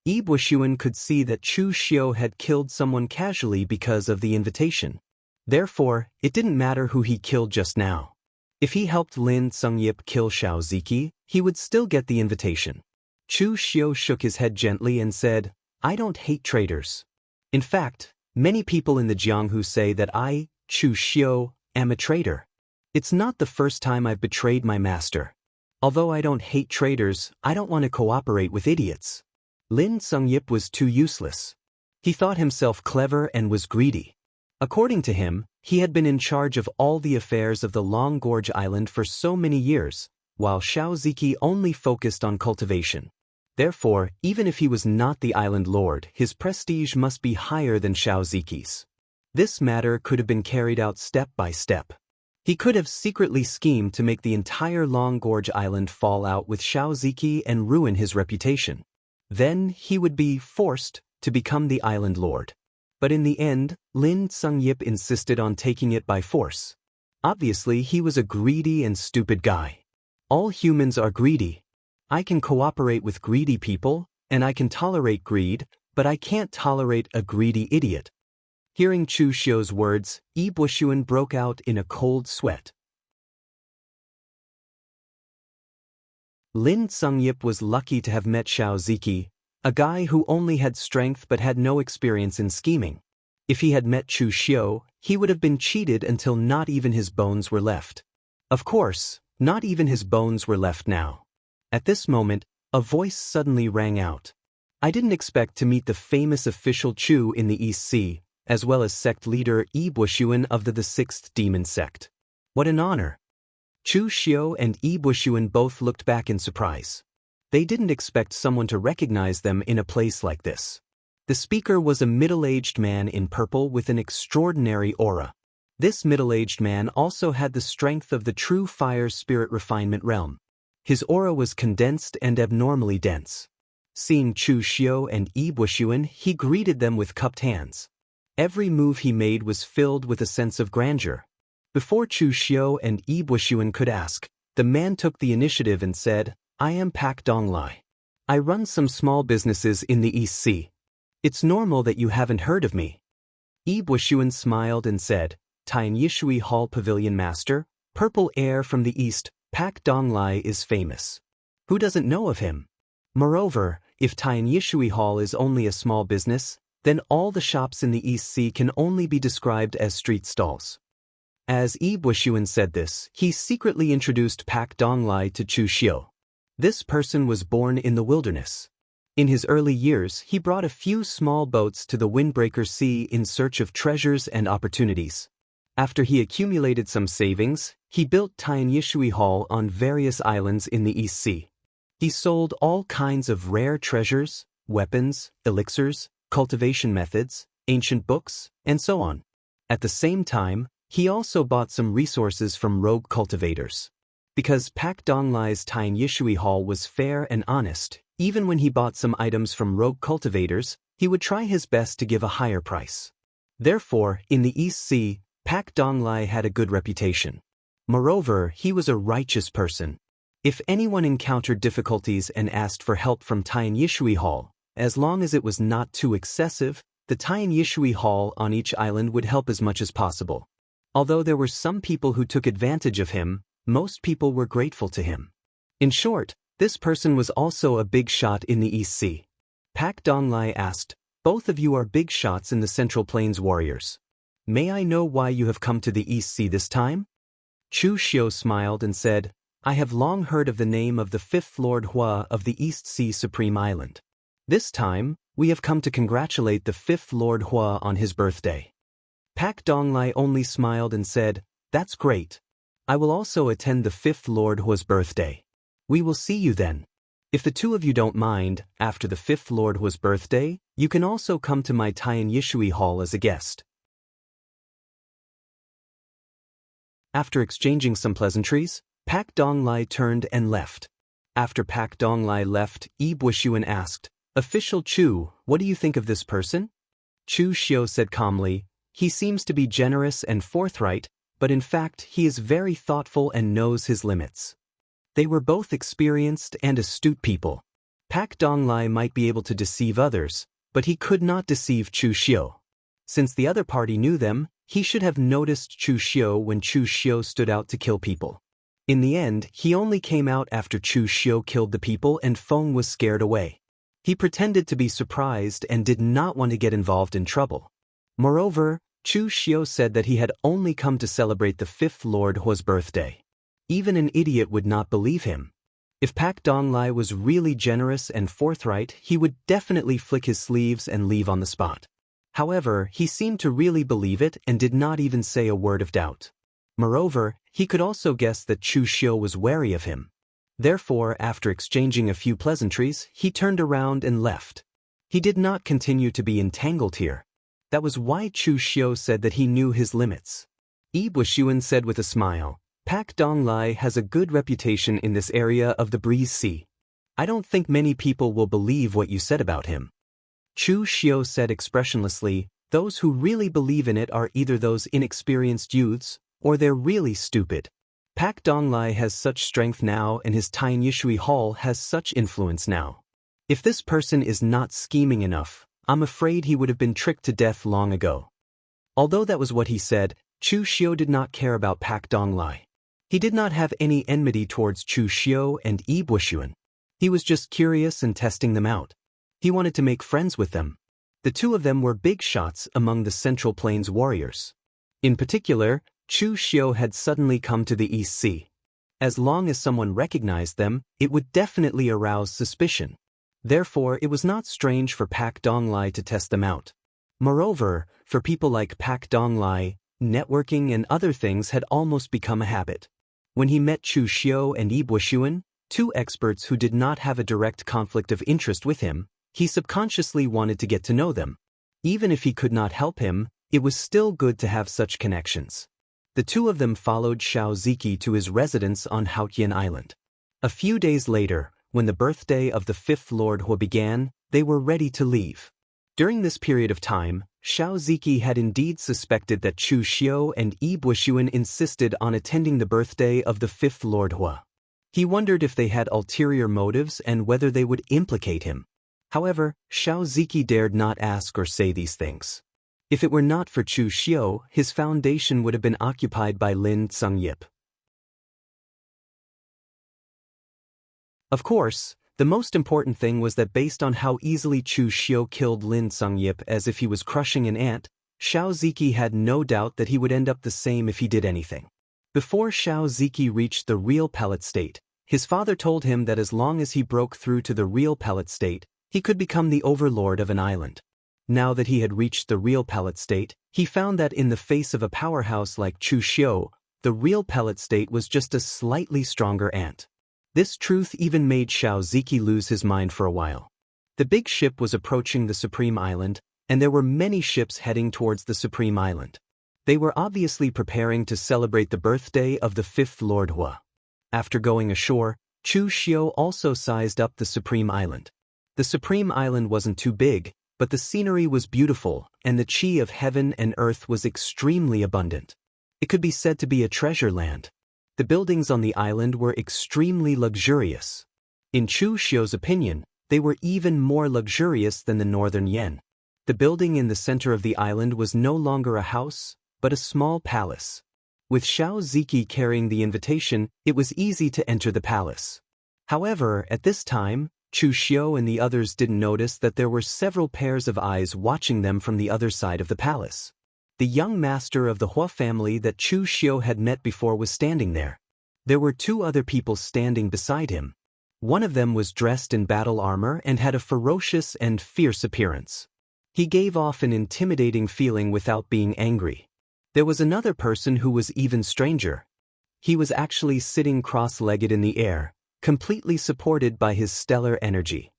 Yi Buxuan could see that Chu Xiu had killed someone casually because of the invitation. Therefore, it didn't matter who he killed just now. If he helped Lin Tsungyip kill Xiao Ziki, he would still get the invitation. Chu Xiu shook his head gently and said, "I don't hate traitors. In fact, many people in the Jianghu say that I, Chu Xiu, am a traitor. It's not the first time I've betrayed my master. Although I don't hate traitors, I don't want to cooperate with idiots." Lin Tsungyip was too useless. He thought himself clever and was greedy. According to him, he had been in charge of all the affairs of the Long Gorge Island for so many years, while Xiao Ziki only focused on cultivation. Therefore, even if he was not the island lord, his prestige must be higher than Xiao Ziki's. This matter could have been carried out step by step. He could have secretly schemed to make the entire Long Gorge Island fall out with Xiao Ziki and ruin his reputation. Then he would be forced to become the island lord. But in the end, Lin Tsungyip insisted on taking it by force. Obviously, he was a greedy and stupid guy. All humans are greedy. I can cooperate with greedy people, and I can tolerate greed, but I can't tolerate a greedy idiot. Hearing Chu Xiu's words, Yi Buxuan broke out in a cold sweat. Lin Tsungyip was lucky to have met Xiao Ziki, a guy who only had strength but had no experience in scheming. If he had met Chu Xiu, he would have been cheated until not even his bones were left. Of course, not even his bones were left now. At this moment, a voice suddenly rang out. "I didn't expect to meet the famous official Chu in the East Sea, as well as sect leader Yi Buxuan of the Sixth Demon Sect. What an honor." Chu Xiu and Yi Buxuan both looked back in surprise. They didn't expect someone to recognize them in a place like this. The speaker was a middle-aged man in purple with an extraordinary aura. This middle-aged man also had the strength of the true fire spirit refinement realm. His aura was condensed and abnormally dense. Seeing Chu Xiu and Yi Buxuan, he greeted them with cupped hands. Every move he made was filled with a sense of grandeur. Before Chu Xiu and Yi Buxuan could ask, the man took the initiative and said, "I am Pak Donglai. I run some small businesses in the East Sea. It's normal that you haven't heard of me." Yi Buxuan smiled and said, "Tian Yishui Hall Pavilion Master, Purple Air from the East, Pak Donglai is famous. Who doesn't know of him? Moreover, if Tian Yishui Hall is only a small business, then all the shops in the East Sea can only be described as street stalls." As Yi Buxuan said this, he secretly introduced Pak Donglai to Chu Xiu. This person was born in the wilderness. In his early years, he brought a few small boats to the Windbreaker Sea in search of treasures and opportunities. After he accumulated some savings, he built Tian Yishui Hall on various islands in the East Sea. He sold all kinds of rare treasures, weapons, elixirs, cultivation methods, ancient books, and so on. At the same time, he also bought some resources from rogue cultivators. Because Pak Donglai's Tian Yishui Hall was fair and honest, even when he bought some items from rogue cultivators, he would try his best to give a higher price. Therefore, in the East Sea, Pak Donglai had a good reputation. Moreover, he was a righteous person. If anyone encountered difficulties and asked for help from Tian Yishui Hall, as long as it was not too excessive, the Tian Yishui Hall on each island would help as much as possible. Although there were some people who took advantage of him, most people were grateful to him. In short, this person was also a big shot in the East Sea. Pak Donglai asked, "Both of you are big shots in the Central Plains warriors. May I know why you have come to the East Sea this time?" Chu Xiu smiled and said, "I have long heard of the name of the fifth Lord Hua of the East Sea Supreme Island. This time, we have come to congratulate the fifth Lord Hua on his birthday." Pak Donglai only smiled and said, "That's great. I will also attend the fifth Lord Hua's birthday. We will see you then. If the two of you don't mind, after the fifth Lord Hua's birthday, you can also come to my Tian Yishui Hall as a guest." After exchanging some pleasantries, Pak Donglai turned and left. After Pak Donglai left, Yi Buishuan asked, "Official Chu, what do you think of this person?" Chu Xiu said calmly, "He seems to be generous and forthright, but in fact he is very thoughtful and knows his limits." They were both experienced and astute people. Pak Donglai might be able to deceive others, but he could not deceive Chu Xiu. Since the other party knew them, he should have noticed Chu Xiu when Chu Xiu stood out to kill people. In the end, he only came out after Chu Xiu killed the people and Feng was scared away. He pretended to be surprised and did not want to get involved in trouble. Moreover, Chu Xiu said that he had only come to celebrate the 5th Lord Hua's birthday. Even an idiot would not believe him. If Pak Donglai was really generous and forthright, he would definitely flick his sleeves and leave on the spot. However, he seemed to really believe it and did not even say a word of doubt. Moreover, he could also guess that Chu Xiu was wary of him. Therefore, after exchanging a few pleasantries, he turned around and left. He did not continue to be entangled here. That was why Chu Xiu said that he knew his limits. Yi Buishuan said with a smile, "Pak Donglai has a good reputation in this area of the Breeze Sea. I don't think many people will believe what you said about him." Chu Xiu said expressionlessly, "Those who really believe in it are either those inexperienced youths, or they're really stupid. Pak Donglai has such strength now and his Tien Yishui Hall has such influence now. If this person is not scheming enough, I'm afraid he would have been tricked to death long ago." Although that was what he said, Chu Xiu did not care about Pak Donglai. He did not have any enmity towards Chu Xiu and Yi Buishuan. He was just curious and testing them out. He wanted to make friends with them. The two of them were big shots among the Central Plains warriors. In particular, Chu Xiu had suddenly come to the East Sea. As long as someone recognized them, it would definitely arouse suspicion. Therefore, it was not strange for Pak Donglai to test them out. Moreover, for people like Pak Donglai, networking and other things had almost become a habit. When he met Chu Xiu and Yi Buishuan, two experts who did not have a direct conflict of interest with him, he subconsciously wanted to get to know them. Even if he could not help him, it was still good to have such connections. The two of them followed Xiao Ziki to his residence on Haotian Island. A few days later, when the birthday of the 5th Lord Hua began, they were ready to leave. During this period of time, Xiao Ziki had indeed suspected that Chu Xiu and Yi Buishuan insisted on attending the birthday of the 5th Lord Hua. He wondered if they had ulterior motives and whether they would implicate him. However, Xiao Ziki dared not ask or say these things. If it were not for Chu Xiu, his foundation would have been occupied by Lin Tsungyip. Of course, the most important thing was that based on how easily Chu Xiu killed Lin Tsungyip as if he was crushing an ant, Xiao Ziki had no doubt that he would end up the same if he did anything. Before Xiao Ziki reached the real pellet state, his father told him that as long as he broke through to the real pellet state, he could become the overlord of an island. Now that he had reached the real pellet state, he found that in the face of a powerhouse like Chu Xiu, the real pellet state was just a slightly stronger ant. This truth even made Xiao Ziki lose his mind for a while. The big ship was approaching the Supreme Island, and there were many ships heading towards the Supreme Island. They were obviously preparing to celebrate the birthday of the 5th Lord Hua. After going ashore, Chu Xiu also sized up the Supreme Island. The Supreme Island wasn't too big, but the scenery was beautiful, and the qi of heaven and earth was extremely abundant. It could be said to be a treasure land. The buildings on the island were extremely luxurious. In Chu Xiu's opinion, they were even more luxurious than the northern Yen. The building in the center of the island was no longer a house, but a small palace. With Xiao Ziki carrying the invitation, it was easy to enter the palace. However, at this time, Chu Xiu and the others didn't notice that there were several pairs of eyes watching them from the other side of the palace. The young master of the Hua family that Chu Xiu had met before was standing there. There were two other people standing beside him. One of them was dressed in battle armor and had a ferocious and fierce appearance. He gave off an intimidating feeling without being angry. There was another person who was even stranger. He was actually sitting cross-legged in the air, completely supported by his stellar energy.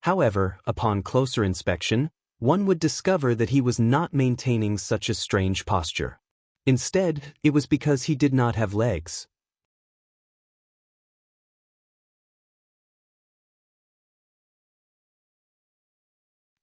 However, upon closer inspection, one would discover that he was not maintaining such a strange posture. Instead, it was because he did not have legs.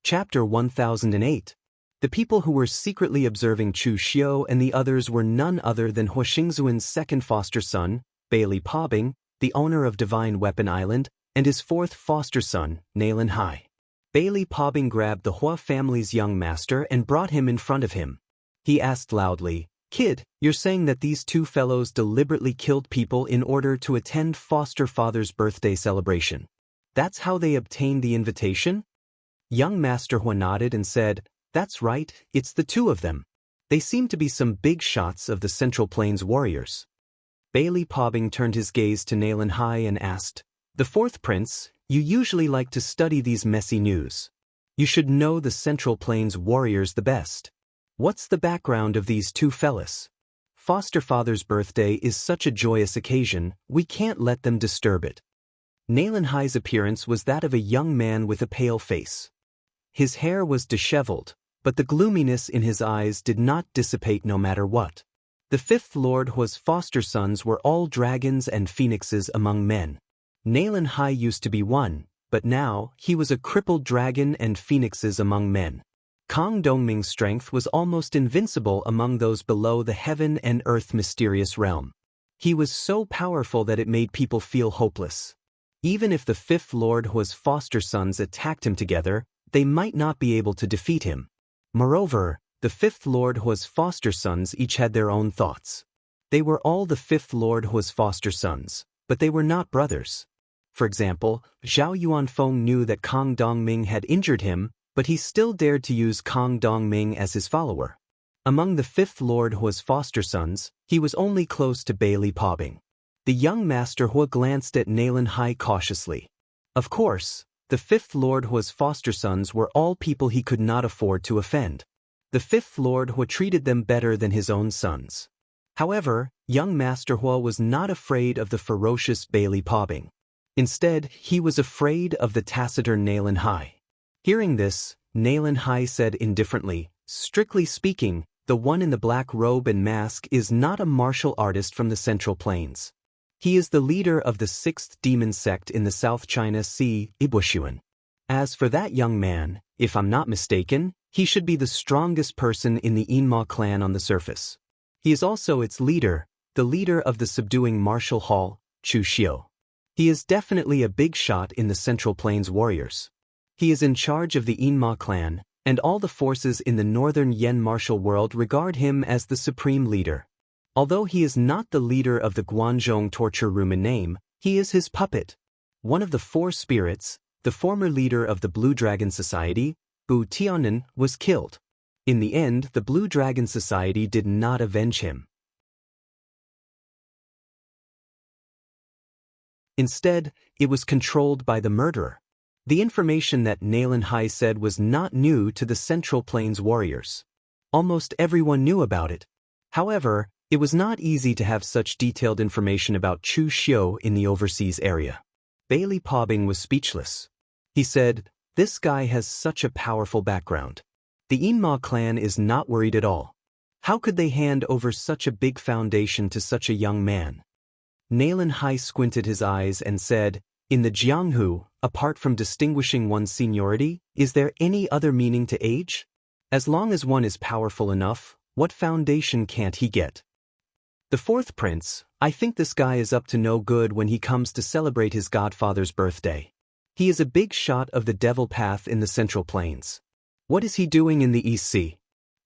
Chapter 1008. The people who were secretly observing Chu Xiu and the others were none other than Hua Xingzuan's second foster son, Bailey Pobing, the owner of Divine Weapon Island, and his fourth foster son, Naylan Hai. Bailey Pobing grabbed the Hua family's young master and brought him in front of him. He asked loudly, "Kid, you're saying that these two fellows deliberately killed people in order to attend foster father's birthday celebration? That's how they obtained the invitation?" Young Master Hua nodded and said, "That's right, it's the two of them. They seem to be some big shots of the Central Plains warriors." Bailey Pobing turned his gaze to Naylan Hai and asked, "The fourth prince, you usually like to study these messy news. You should know the Central Plains warriors the best. What's the background of these two fellas? Foster father's birthday is such a joyous occasion, we can't let them disturb it." Naylan Hai's appearance was that of a young man with a pale face. His hair was disheveled, but the gloominess in his eyes did not dissipate no matter what. The fifth Lord Hua's foster sons were all dragons and phoenixes among men. Naylan Hai used to be one, but now he was a crippled dragon and phoenixes among men. Kong Dongming's strength was almost invincible among those below the heaven and earth mysterious realm. He was so powerful that it made people feel hopeless. Even if the fifth Lord Hua's foster sons attacked him together, they might not be able to defeat him. Moreover, the fifth Lord Hua's foster sons each had their own thoughts. They were all the fifth Lord Hua's foster sons, but they were not brothers. For example, Zhao Yuanfeng knew that Kong Dongming had injured him, but he still dared to use Kong Dongming as his follower. Among the fifth Lord Hua's foster sons, he was only close to Bailey Pobing. The young Master Hua glanced at Naylan Hai cautiously. Of course, the fifth Lord Hua's foster sons were all people he could not afford to offend. The fifth Lord Hua treated them better than his own sons. However, young Master Hua was not afraid of the ferocious Bailey Pobing. Instead, he was afraid of the taciturn Naylan Hai. Hearing this, Naylan Hai said indifferently, "Strictly speaking, the one in the black robe and mask is not a martial artist from the Central Plains. He is the leader of the 6th demon sect in the South China Sea, Ibuxuan. As for that young man, if I'm not mistaken, he should be the strongest person in the Yinma clan on the surface. He is also its leader, the leader of the subduing martial hall, Chu Xiu. He is definitely a big shot in the Central Plains warriors. He is in charge of the Yinma clan, and all the forces in the northern Yen martial world regard him as the supreme leader. Although he is not the leader of the Guanzhong torture room in name, he is his puppet. One of the four spirits, the former leader of the Blue Dragon Society, Bu Tianen, was killed. In the end, the Blue Dragon Society did not avenge him. Instead, it was controlled by the murderer. The information that Naylan Hai said was not new to the Central Plains warriors. Almost everyone knew about it. However, it was not easy to have such detailed information about Chu Xiu in the overseas area. Bailey Pobing was speechless. He said, "This guy has such a powerful background. The Yinma clan is not worried at all. How could they hand over such a big foundation to such a young man?" Naylan Hai squinted his eyes and said, "In the Jianghu, apart from distinguishing one's seniority, is there any other meaning to age? As long as one is powerful enough, what foundation can't he get? The fourth prince, I think this guy is up to no good when he comes to celebrate his godfather's birthday. He is a big shot of the Devil Path in the Central Plains. What is he doing in the East Sea?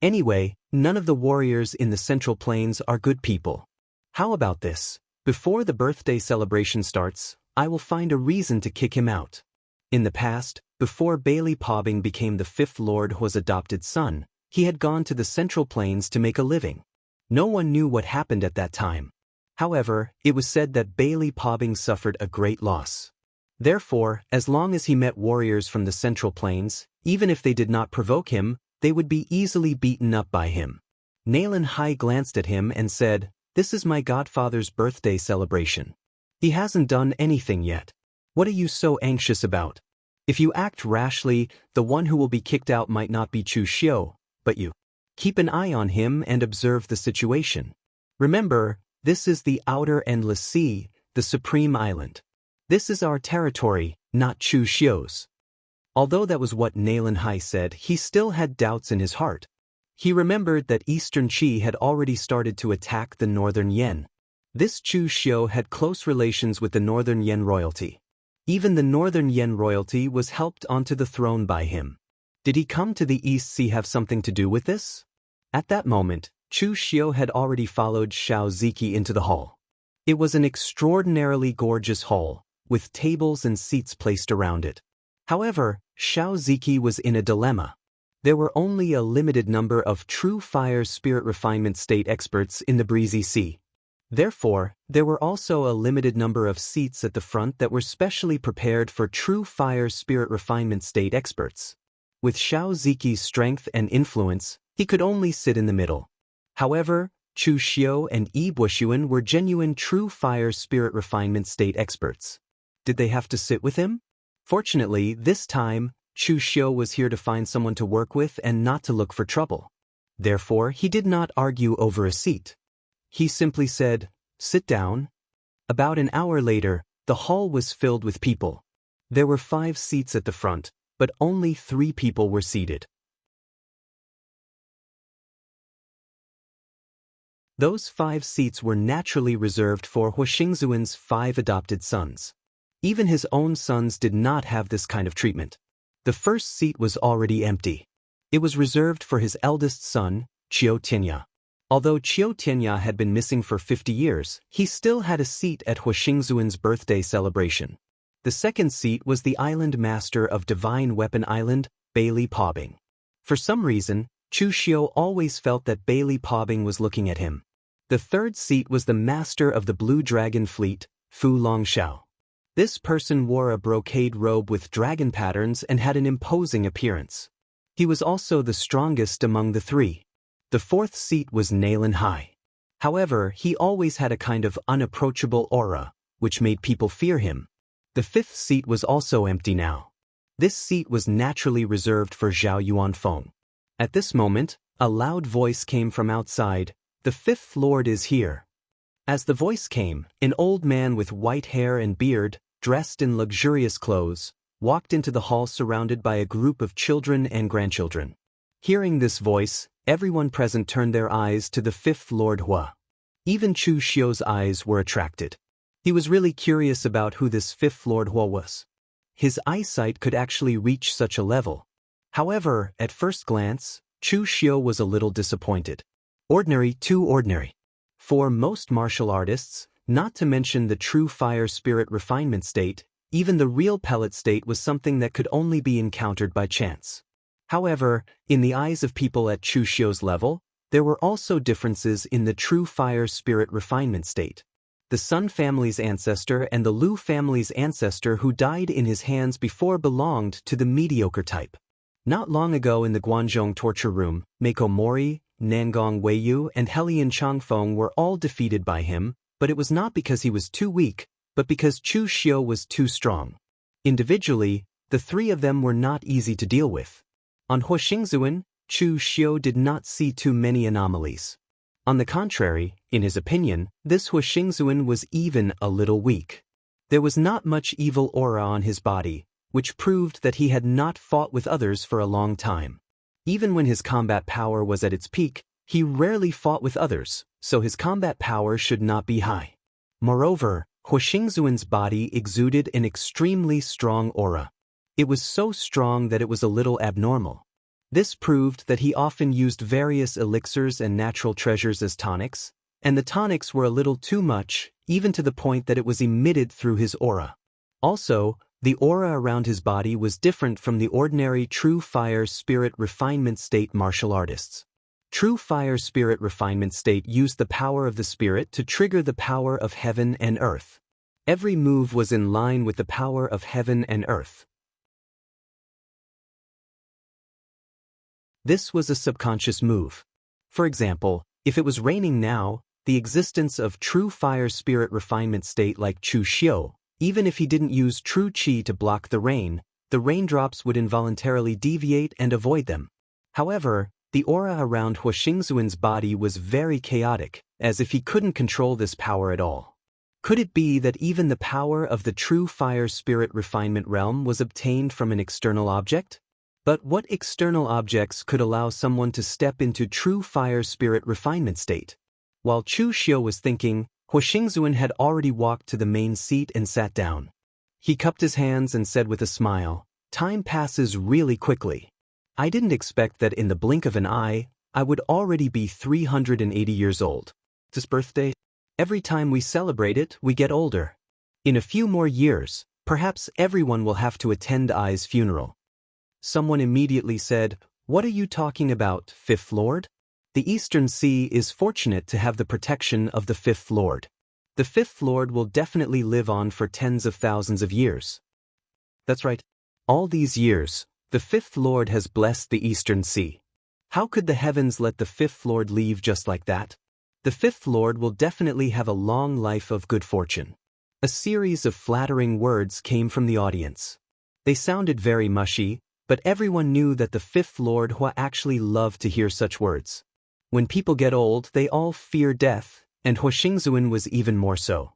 Anyway, none of the warriors in the Central Plains are good people. How about this? Before the birthday celebration starts, I will find a reason to kick him out." In the past, before Bailey Pobing became the fifth Lord Hua's adopted son, he had gone to the Central Plains to make a living. No one knew what happened at that time. However, it was said that Bailey Pobing suffered a great loss. Therefore, as long as he met warriors from the Central Plains, even if they did not provoke him, they would be easily beaten up by him. Naylan Hai glanced at him and said, "This is my godfather's birthday celebration. He hasn't done anything yet. What are you so anxious about? If you act rashly, the one who will be kicked out might not be Chu Xiu, but you. Keep an eye on him and observe the situation. Remember, this is the outer endless sea, the supreme island. This is our territory, not Chu Xiu's." Although that was what Nalen Hai said, he still had doubts in his heart. He remembered that Eastern Qi had already started to attack the Northern Yen. This Chu Xiu had close relations with the Northern Yen royalty. Even the Northern Yen royalty was helped onto the throne by him. Did he come to the East Sea have something to do with this? At that moment, Chu Xiu had already followed Xiao Ziki into the hall. It was an extraordinarily gorgeous hall, with tables and seats placed around it. However, Xiao Ziki was in a dilemma. There were only a limited number of true fire spirit refinement state experts in the breezy sea. Therefore, there were also a limited number of seats at the front that were specially prepared for true fire spirit refinement state experts. With Xiao Ziki's strength and influence, he could only sit in the middle. However, Chu Xiu and Yi Buoxuan were genuine true fire spirit refinement state experts. Did they have to sit with him? Fortunately, this time, Chu Xiu was here to find someone to work with and not to look for trouble. Therefore, he did not argue over a seat. He simply said, "Sit down." About an hour later, the hall was filled with people. There were 5 seats at the front, but only 3 people were seated. Those 5 seats were naturally reserved for Hu Xingzuan's 5 adopted sons. Even his own sons did not have this kind of treatment. The first seat was already empty. It was reserved for his eldest son, Qiu Tianya. Although Qiu Tianya had been missing for 50 years, he still had a seat at Hu Xingzuan's birthday celebration. The second seat was the island master of Divine Weapon Island, Bailey Pobing. For some reason, Chu Xiu always felt that Bailey Pobing was looking at him. The third seat was the master of the Blue Dragon Fleet, Fu Longxiao. This person wore a brocade robe with dragon patterns and had an imposing appearance. He was also the strongest among the 3. The fourth seat was Nalen Hai. However, he always had a kind of unapproachable aura, which made people fear him. The fifth seat was also empty now. This seat was naturally reserved for Zhao Yuanfeng. At this moment, a loud voice came from outside, "The fifth lord is here." As the voice came, an old man with white hair and beard, dressed in luxurious clothes, walked into the hall surrounded by a group of children and grandchildren. Hearing this voice, everyone present turned their eyes to the fifth Lord Hua. Even Chu Xiu's eyes were attracted. He was really curious about who this fifth Lord Hua was. His eyesight could actually reach such a level. However, at first glance, Chu Xiu was a little disappointed. Ordinary, too ordinary. For most martial artists, not to mention the true fire spirit refinement state, even the real pellet state was something that could only be encountered by chance. However, in the eyes of people at Chu Xiu's level, there were also differences in the true fire spirit refinement state. The Sun family's ancestor and the Lu family's ancestor who died in his hands before belonged to the mediocre type. Not long ago in the Guanzhong torture room, Meiko Mori, Nangong Weiyu and Helian Changfeng were all defeated by him, but it was not because he was too weak, but because Chu Xiu was too strong. Individually, the 3 of them were not easy to deal with. On Hu Xingzuan, Chu Xiu did not see too many anomalies. On the contrary, in his opinion, this Hu Xingzuan was even a little weak. There was not much evil aura on his body, which proved that he had not fought with others for a long time. Even when his combat power was at its peak, he rarely fought with others, so his combat power should not be high. Moreover, Hu Xingzuan's body exuded an extremely strong aura. It was so strong that it was a little abnormal. This proved that he often used various elixirs and natural treasures as tonics, and the tonics were a little too much, even to the point that it was emitted through his aura. Also, the aura around his body was different from the ordinary true fire spirit refinement state martial artists. True fire spirit refinement state used the power of the spirit to trigger the power of heaven and earth. Every move was in line with the power of heaven and earth. This was a subconscious move. For example, if it was raining now, the existence of true fire spirit refinement state like Chu Xiu, even if he didn't use true qi to block the raindrops would involuntarily deviate and avoid them. However, the aura around Hu Xingzuan's body was very chaotic, as if he couldn't control this power at all. Could it be that even the power of the true fire spirit refinement realm was obtained from an external object? But what external objects could allow someone to step into true fire spirit refinement state? While Chu Xiu was thinking, Huixingzuan had already walked to the main seat and sat down. He cupped his hands and said with a smile, "Time passes really quickly. I didn't expect that in the blink of an eye, I would already be 380 years old. This birthday? Every time we celebrate it, we get older. In a few more years, perhaps everyone will have to attend Ai's funeral." Someone immediately said, "What are you talking about, Fifth Lord? The Eastern Sea is fortunate to have the protection of the Fifth Lord. The Fifth Lord will definitely live on for tens of thousands of years." That's right. All these years, the Fifth Lord has blessed the Eastern Sea. How could the heavens let the Fifth Lord leave just like that? The Fifth Lord will definitely have a long life of good fortune. A series of flattering words came from the audience. They sounded very mushy, but everyone knew that the Fifth Lord actually loved to hear such words. When people get old, they all fear death, and Huixingzuan was even more so.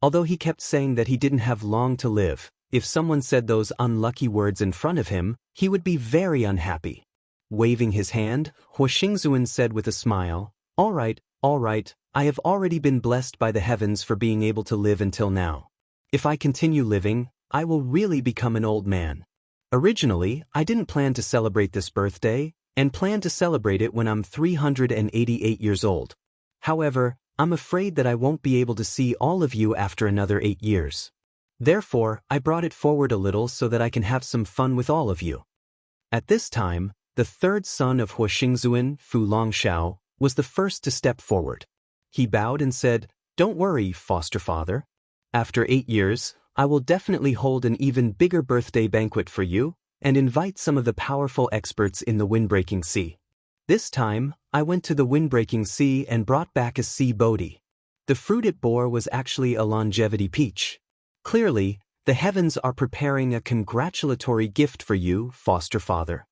Although he kept saying that he didn't have long to live, if someone said those unlucky words in front of him, he would be very unhappy. Waving his hand, Huixingzuan said with a smile, all right, I have already been blessed by the heavens for being able to live until now. If I continue living, I will really become an old man. Originally, I didn't plan to celebrate this birthday, and plan to celebrate it when I'm 388 years old. However, I'm afraid that I won't be able to see all of you after another 8 years. Therefore, I brought it forward a little so that I can have some fun with all of you. At this time, the third son of Huixingzuan, Fu Longshao, was the first to step forward. He bowed and said, "Don't worry, foster father. After 8 years, I will definitely hold an even bigger birthday banquet for you, and invite some of the powerful experts in the windbreaking sea." This time, I went to the windbreaking sea and brought back a sea bodhi. The fruit it bore was actually a longevity peach. Clearly, the heavens are preparing a congratulatory gift for you, foster father.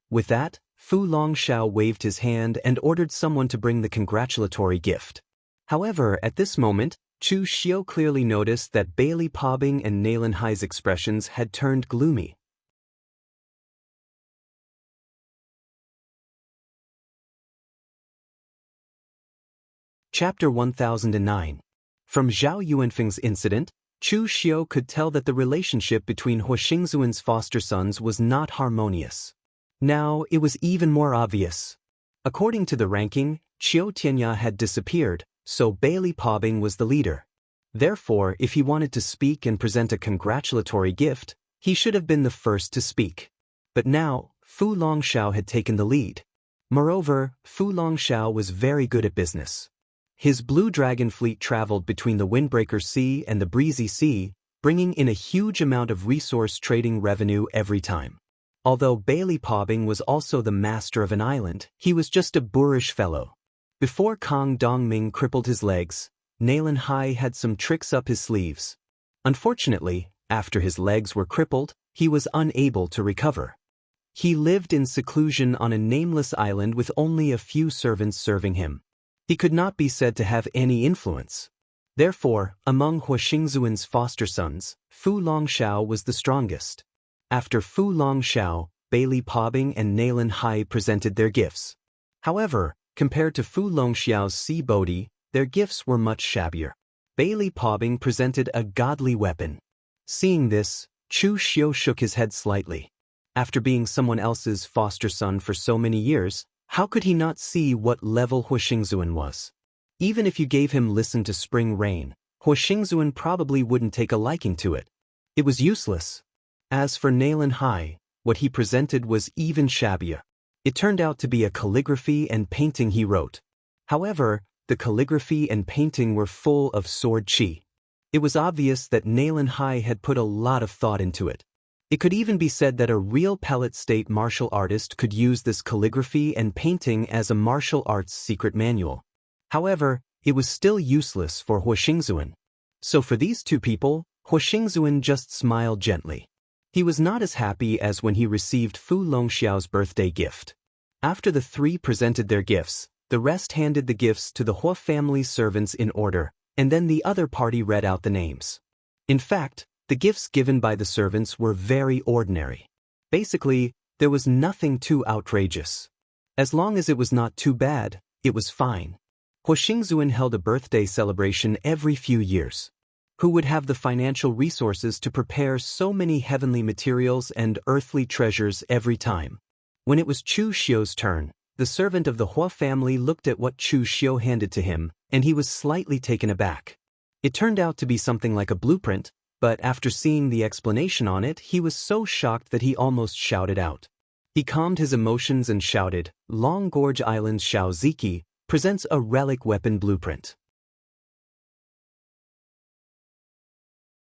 With that, Fu Longshao waved his hand and ordered someone to bring the congratulatory gift. However, at this moment, Chu Xiu clearly noticed that Bailey Pobbing and Naylan Hai's expressions had turned gloomy. Chapter 1009. From Zhao Yuanfeng's incident, Chu Xiu could tell that the relationship between Huixingzuan's foster sons was not harmonious. Now, it was even more obvious. According to the ranking, Qiu Tianya had disappeared, so Bailey Pobbing was the leader. Therefore, if he wanted to speak and present a congratulatory gift, he should have been the first to speak. But now, Fu Longshao had taken the lead. Moreover, Fu Longshao was very good at business. His Blue Dragon fleet traveled between the Windbreaker Sea and the Breezy Sea, bringing in a huge amount of resource trading revenue every time. Although Bailey Pobbing was also the master of an island, he was just a boorish fellow. Before Kong Dongming crippled his legs, Naylan Hai had some tricks up his sleeves. Unfortunately, after his legs were crippled, he was unable to recover. He lived in seclusion on a nameless island with only a few servants serving him. He could not be said to have any influence. Therefore, among Huixingzuan's foster sons, Fu Longshao was the strongest. After Fu Longshao, Bailey Pobbing and Naylan Hai presented their gifts. However, compared to Fu Longshao's sea bodhi, their gifts were much shabbier. Bailey Pobbing presented a godly weapon. Seeing this, Chu Xiu shook his head slightly. After being someone else's foster son for so many years, how could he not see what level Huixingzuan was? Even if you gave him Listen to Spring Rain, Huixingzuan probably wouldn't take a liking to it. It was useless. As for Naylan Hai, what he presented was even shabbier. It turned out to be a calligraphy and painting he wrote. However, the calligraphy and painting were full of sword chi. It was obvious that Naylan Hai had put a lot of thought into it. It could even be said that a real pellet state martial artist could use this calligraphy and painting as a martial arts secret manual. However, it was still useless for Huixingzuan. So for these two people, Huixingzuan just smiled gently. He was not as happy as when he received Fu Longshao's birthday gift. After the three presented their gifts, the rest handed the gifts to the Hua family's servants in order, and then the other party read out the names. In fact, the gifts given by the servants were very ordinary. Basically, there was nothing too outrageous. As long as it was not too bad, it was fine. Huoxingzuan held a birthday celebration every few years. Who would have the financial resources to prepare so many heavenly materials and earthly treasures every time? When it was Chu Xiu's turn, the servant of the Hua family looked at what Chu Xiu handed to him, and he was slightly taken aback. It turned out to be something like a blueprint, but after seeing the explanation on it, he was so shocked that he almost shouted out. He calmed his emotions and shouted, "Long Gorge Island's Shaoziki presents a relic weapon blueprint."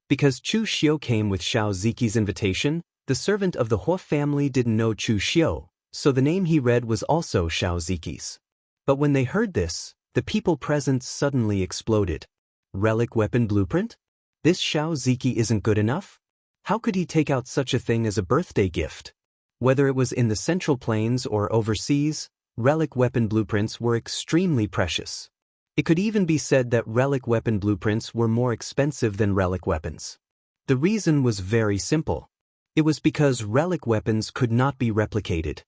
Because Chu Xiu came with Shaoziki's invitation, the servant of the Hua family didn't know Chu Xiu, so the name he read was also Shaoziki's. But when they heard this, the people present suddenly exploded. Relic weapon blueprint? This Shaoziki isn't good enough? How could he take out such a thing as a birthday gift? Whether it was in the Central Plains or overseas, relic weapon blueprints were extremely precious. It could even be said that relic weapon blueprints were more expensive than relic weapons. The reason was very simple. It was because relic weapons could not be replicated.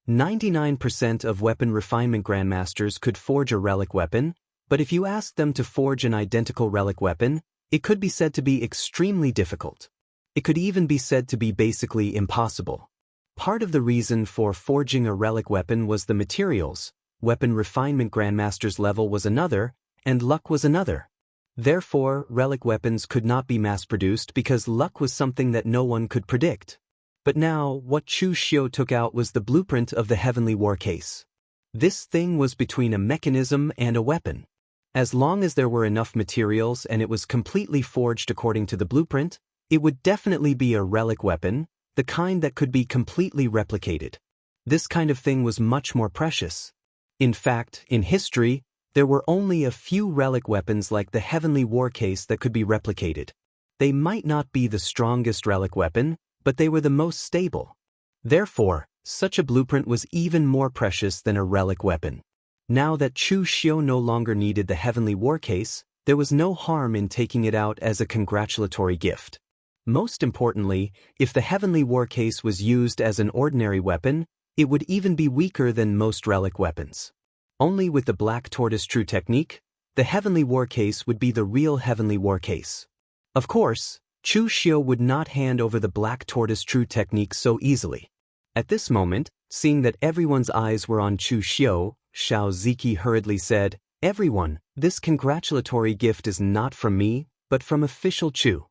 99% of weapon refinement grandmasters could forge a relic weapon, but if you asked them to forge an identical relic weapon, it could be said to be extremely difficult. It could even be said to be basically impossible. Part of the reason for forging a relic weapon was the materials, weapon refinement grandmaster's level was another, and luck was another. Therefore, relic weapons could not be mass-produced because luck was something that no one could predict. But now, what Chu Xiu took out was the blueprint of the heavenly war case. This thing was between a mechanism and a weapon. As long as there were enough materials and it was completely forged according to the blueprint, it would definitely be a relic weapon, the kind that could be completely replicated. This kind of thing was much more precious. In fact, in history, there were only a few relic weapons like the heavenly war case that could be replicated. They might not be the strongest relic weapon, but they were the most stable. Therefore, such a blueprint was even more precious than a relic weapon. Now that Chu Xiu no longer needed the heavenly war case, there was no harm in taking it out as a congratulatory gift. Most importantly, if the heavenly war case was used as an ordinary weapon, it would even be weaker than most relic weapons. Only with the Black Tortoise True technique, the heavenly war case would be the real heavenly war case. Of course, Chu Xiu would not hand over the Black Tortoise True technique so easily. At this moment, seeing that everyone's eyes were on Chu Xiu, Shaoziki hurriedly said, "Everyone, this congratulatory gift is not from me, but from official Chu."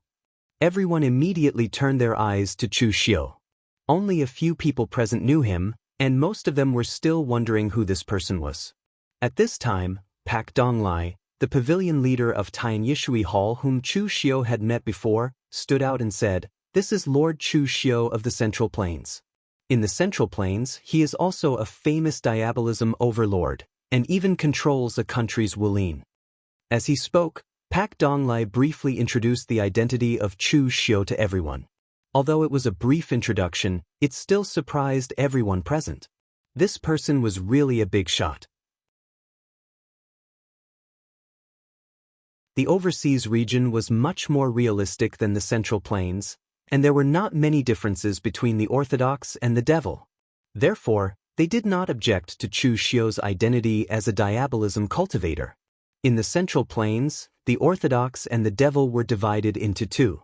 Everyone immediately turned their eyes to Chu Xiu. Only a few people present knew him, and most of them were still wondering who this person was. At this time, Pak Donglai, the pavilion leader of Tianyishui Hall whom Chu Xiu had met before, stood out and said, "This is Lord Chu Xiu of the Central Plains. In the Central Plains, he is also a famous diabolism overlord, and even controls a country's Wulin." As he spoke, Pak Donglai briefly introduced the identity of Chu Xiu to everyone. Although it was a brief introduction, it still surprised everyone present. This person was really a big shot. The overseas region was much more realistic than the Central Plains, and there were not many differences between the Orthodox and the Devil. Therefore, they did not object to Chu Xiu's identity as a diabolism cultivator. In the Central Plains, the Orthodox and the Devil were divided into two.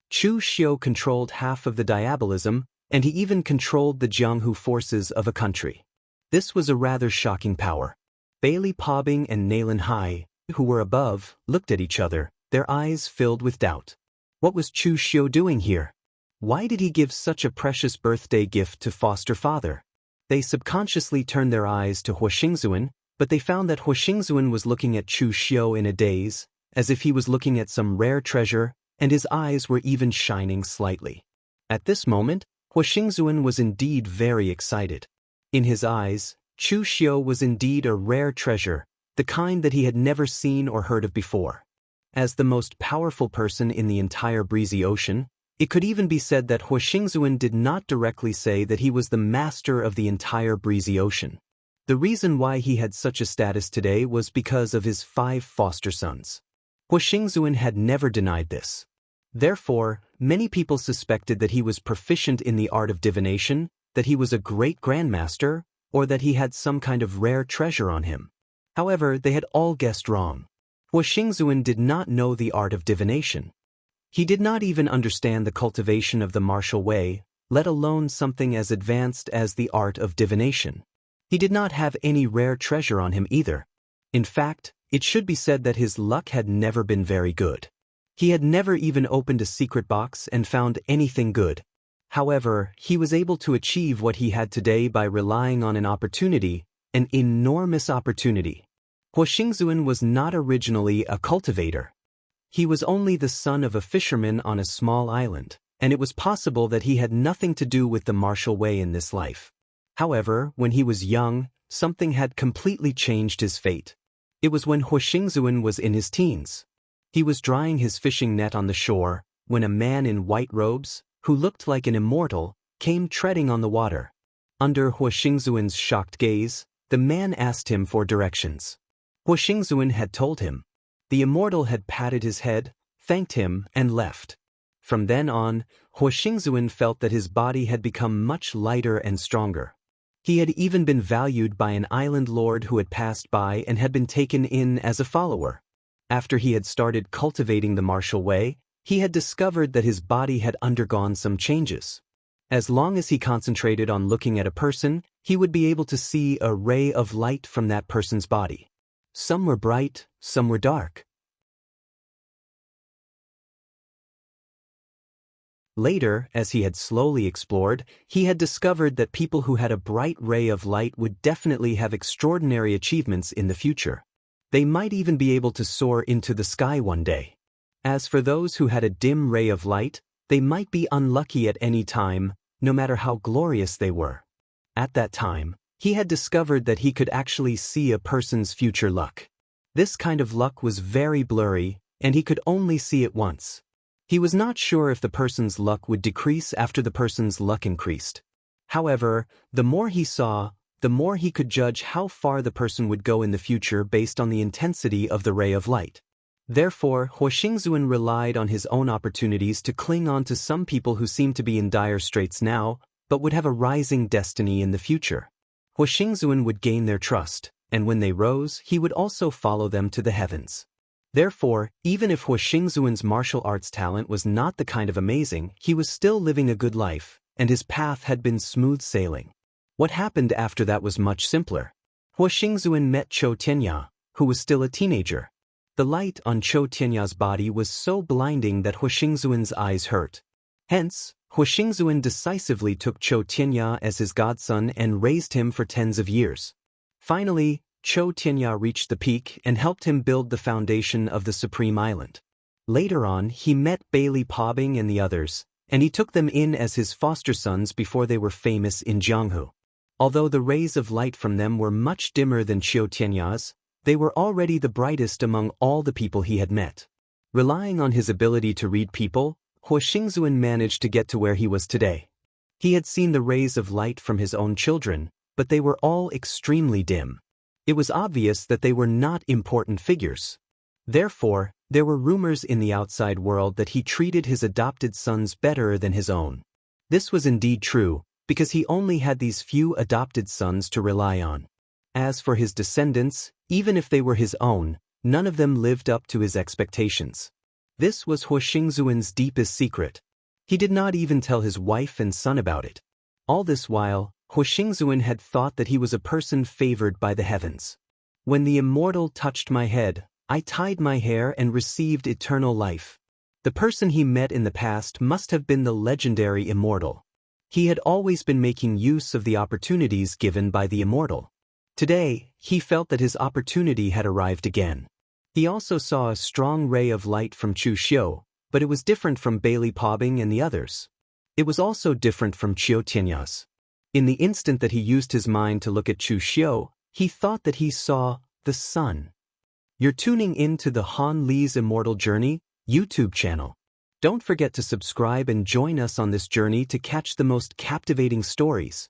Chu Xiu controlled half of the diabolism, and he even controlled the Jianghu forces of a country. This was a rather shocking power. Bailey Pobbing and Naylan Hai, who were above, looked at each other, their eyes filled with doubt. What was Chu Xiu doing here? Why did he give such a precious birthday gift to foster father? They subconsciously turned their eyes to Huoxingzuan, but they found that Huoxingzuan was looking at Chu Xiu in a daze, as if he was looking at some rare treasure, and his eyes were even shining slightly. At this moment, Huoxingzuan was indeed very excited. In his eyes, Chu Xiu was indeed a rare treasure, the kind that he had never seen or heard of before. As the most powerful person in the entire breezy ocean, it could even be said that Huoxingzuan did not directly say that he was the master of the entire breezy ocean. The reason why he had such a status today was because of his 5 foster sons. Hua Xingzuan had never denied this. Therefore, many people suspected that he was proficient in the art of divination, that he was a great grandmaster, or that he had some kind of rare treasure on him. However, they had all guessed wrong. Hua Xingzuan did not know the art of divination. He did not even understand the cultivation of the martial way, let alone something as advanced as the art of divination. He did not have any rare treasure on him either. In fact, it should be said that his luck had never been very good. He had never even opened a secret box and found anything good. However, he was able to achieve what he had today by relying on an opportunity, an enormous opportunity. Hua Xingzuan was not originally a cultivator. He was only the son of a fisherman on a small island, and it was possible that he had nothing to do with the martial way in this life. However, when he was young, something had completely changed his fate. It was when Hua Xingzuan was in his teens. He was drying his fishing net on the shore, when a man in white robes, who looked like an immortal, came treading on the water. Under Hua Xingzuan's shocked gaze, the man asked him for directions. Hua Xingzuan had told him. The immortal had patted his head, thanked him, and left. From then on, Hua Xingzuan felt that his body had become much lighter and stronger. He had even been valued by an island lord who had passed by and had been taken in as a follower. After he had started cultivating the martial way, he had discovered that his body had undergone some changes. As long as he concentrated on looking at a person, he would be able to see a ray of light from that person's body. Some were bright, some were dark. Later, as he had slowly explored, he had discovered that people who had a bright ray of light would definitely have extraordinary achievements in the future. They might even be able to soar into the sky one day. As for those who had a dim ray of light, they might be unlucky at any time, no matter how glorious they were. At that time, he had discovered that he could actually see a person's future luck. This kind of luck was very blurry, and he could only see it once. He was not sure if the person's luck would decrease after the person's luck increased. However, the more he saw, the more he could judge how far the person would go in the future based on the intensity of the ray of light. Therefore, Hua Xingzuan relied on his own opportunities to cling on to some people who seemed to be in dire straits now, but would have a rising destiny in the future. Hua Xingzuan would gain their trust, and when they rose, he would also follow them to the heavens. Therefore, even if Hua Xingzuan's martial arts talent was not the kind of amazing, he was still living a good life, and his path had been smooth sailing. What happened after that was much simpler. Hua Xingzuan met Chou Tianya, who was still a teenager. The light on Chou Tianya's body was so blinding that Hua Xingzuan's eyes hurt. Hence, Hua Xingzuan decisively took Chou Tianya as his godson and raised him for tens of years. Finally, Chou Tianya reached the peak and helped him build the foundation of the Supreme Island. Later on, he met Bailey Pobbing and the others, and he took them in as his foster sons before they were famous in Jianghu. Although the rays of light from them were much dimmer than Chou Tianya's, they were already the brightest among all the people he had met. Relying on his ability to read people, Hua Xingzuan managed to get to where he was today. He had seen the rays of light from his own children, but they were all extremely dim. It was obvious that they were not important figures. Therefore, there were rumors in the outside world that he treated his adopted sons better than his own. This was indeed true, because he only had these few adopted sons to rely on. As for his descendants, even if they were his own, none of them lived up to his expectations. This was Hua Xingzuan's deepest secret. He did not even tell his wife and son about it. All this while, Hua Xingzuan had thought that he was a person favored by the heavens. When the immortal touched my head, I tied my hair and received eternal life. The person he met in the past must have been the legendary Immortal. He had always been making use of the opportunities given by the Immortal. Today, he felt that his opportunity had arrived again. He also saw a strong ray of light from Chu Xiu, but it was different from Bailey Pobbing and the others. It was also different from Chou Tianya's. In the instant that he used his mind to look at Chu Xiu, he thought that he saw the sun. You're tuning in to the Han Li's Immortal Journey YouTube channel. Don't forget to subscribe and join us on this journey to catch the most captivating stories.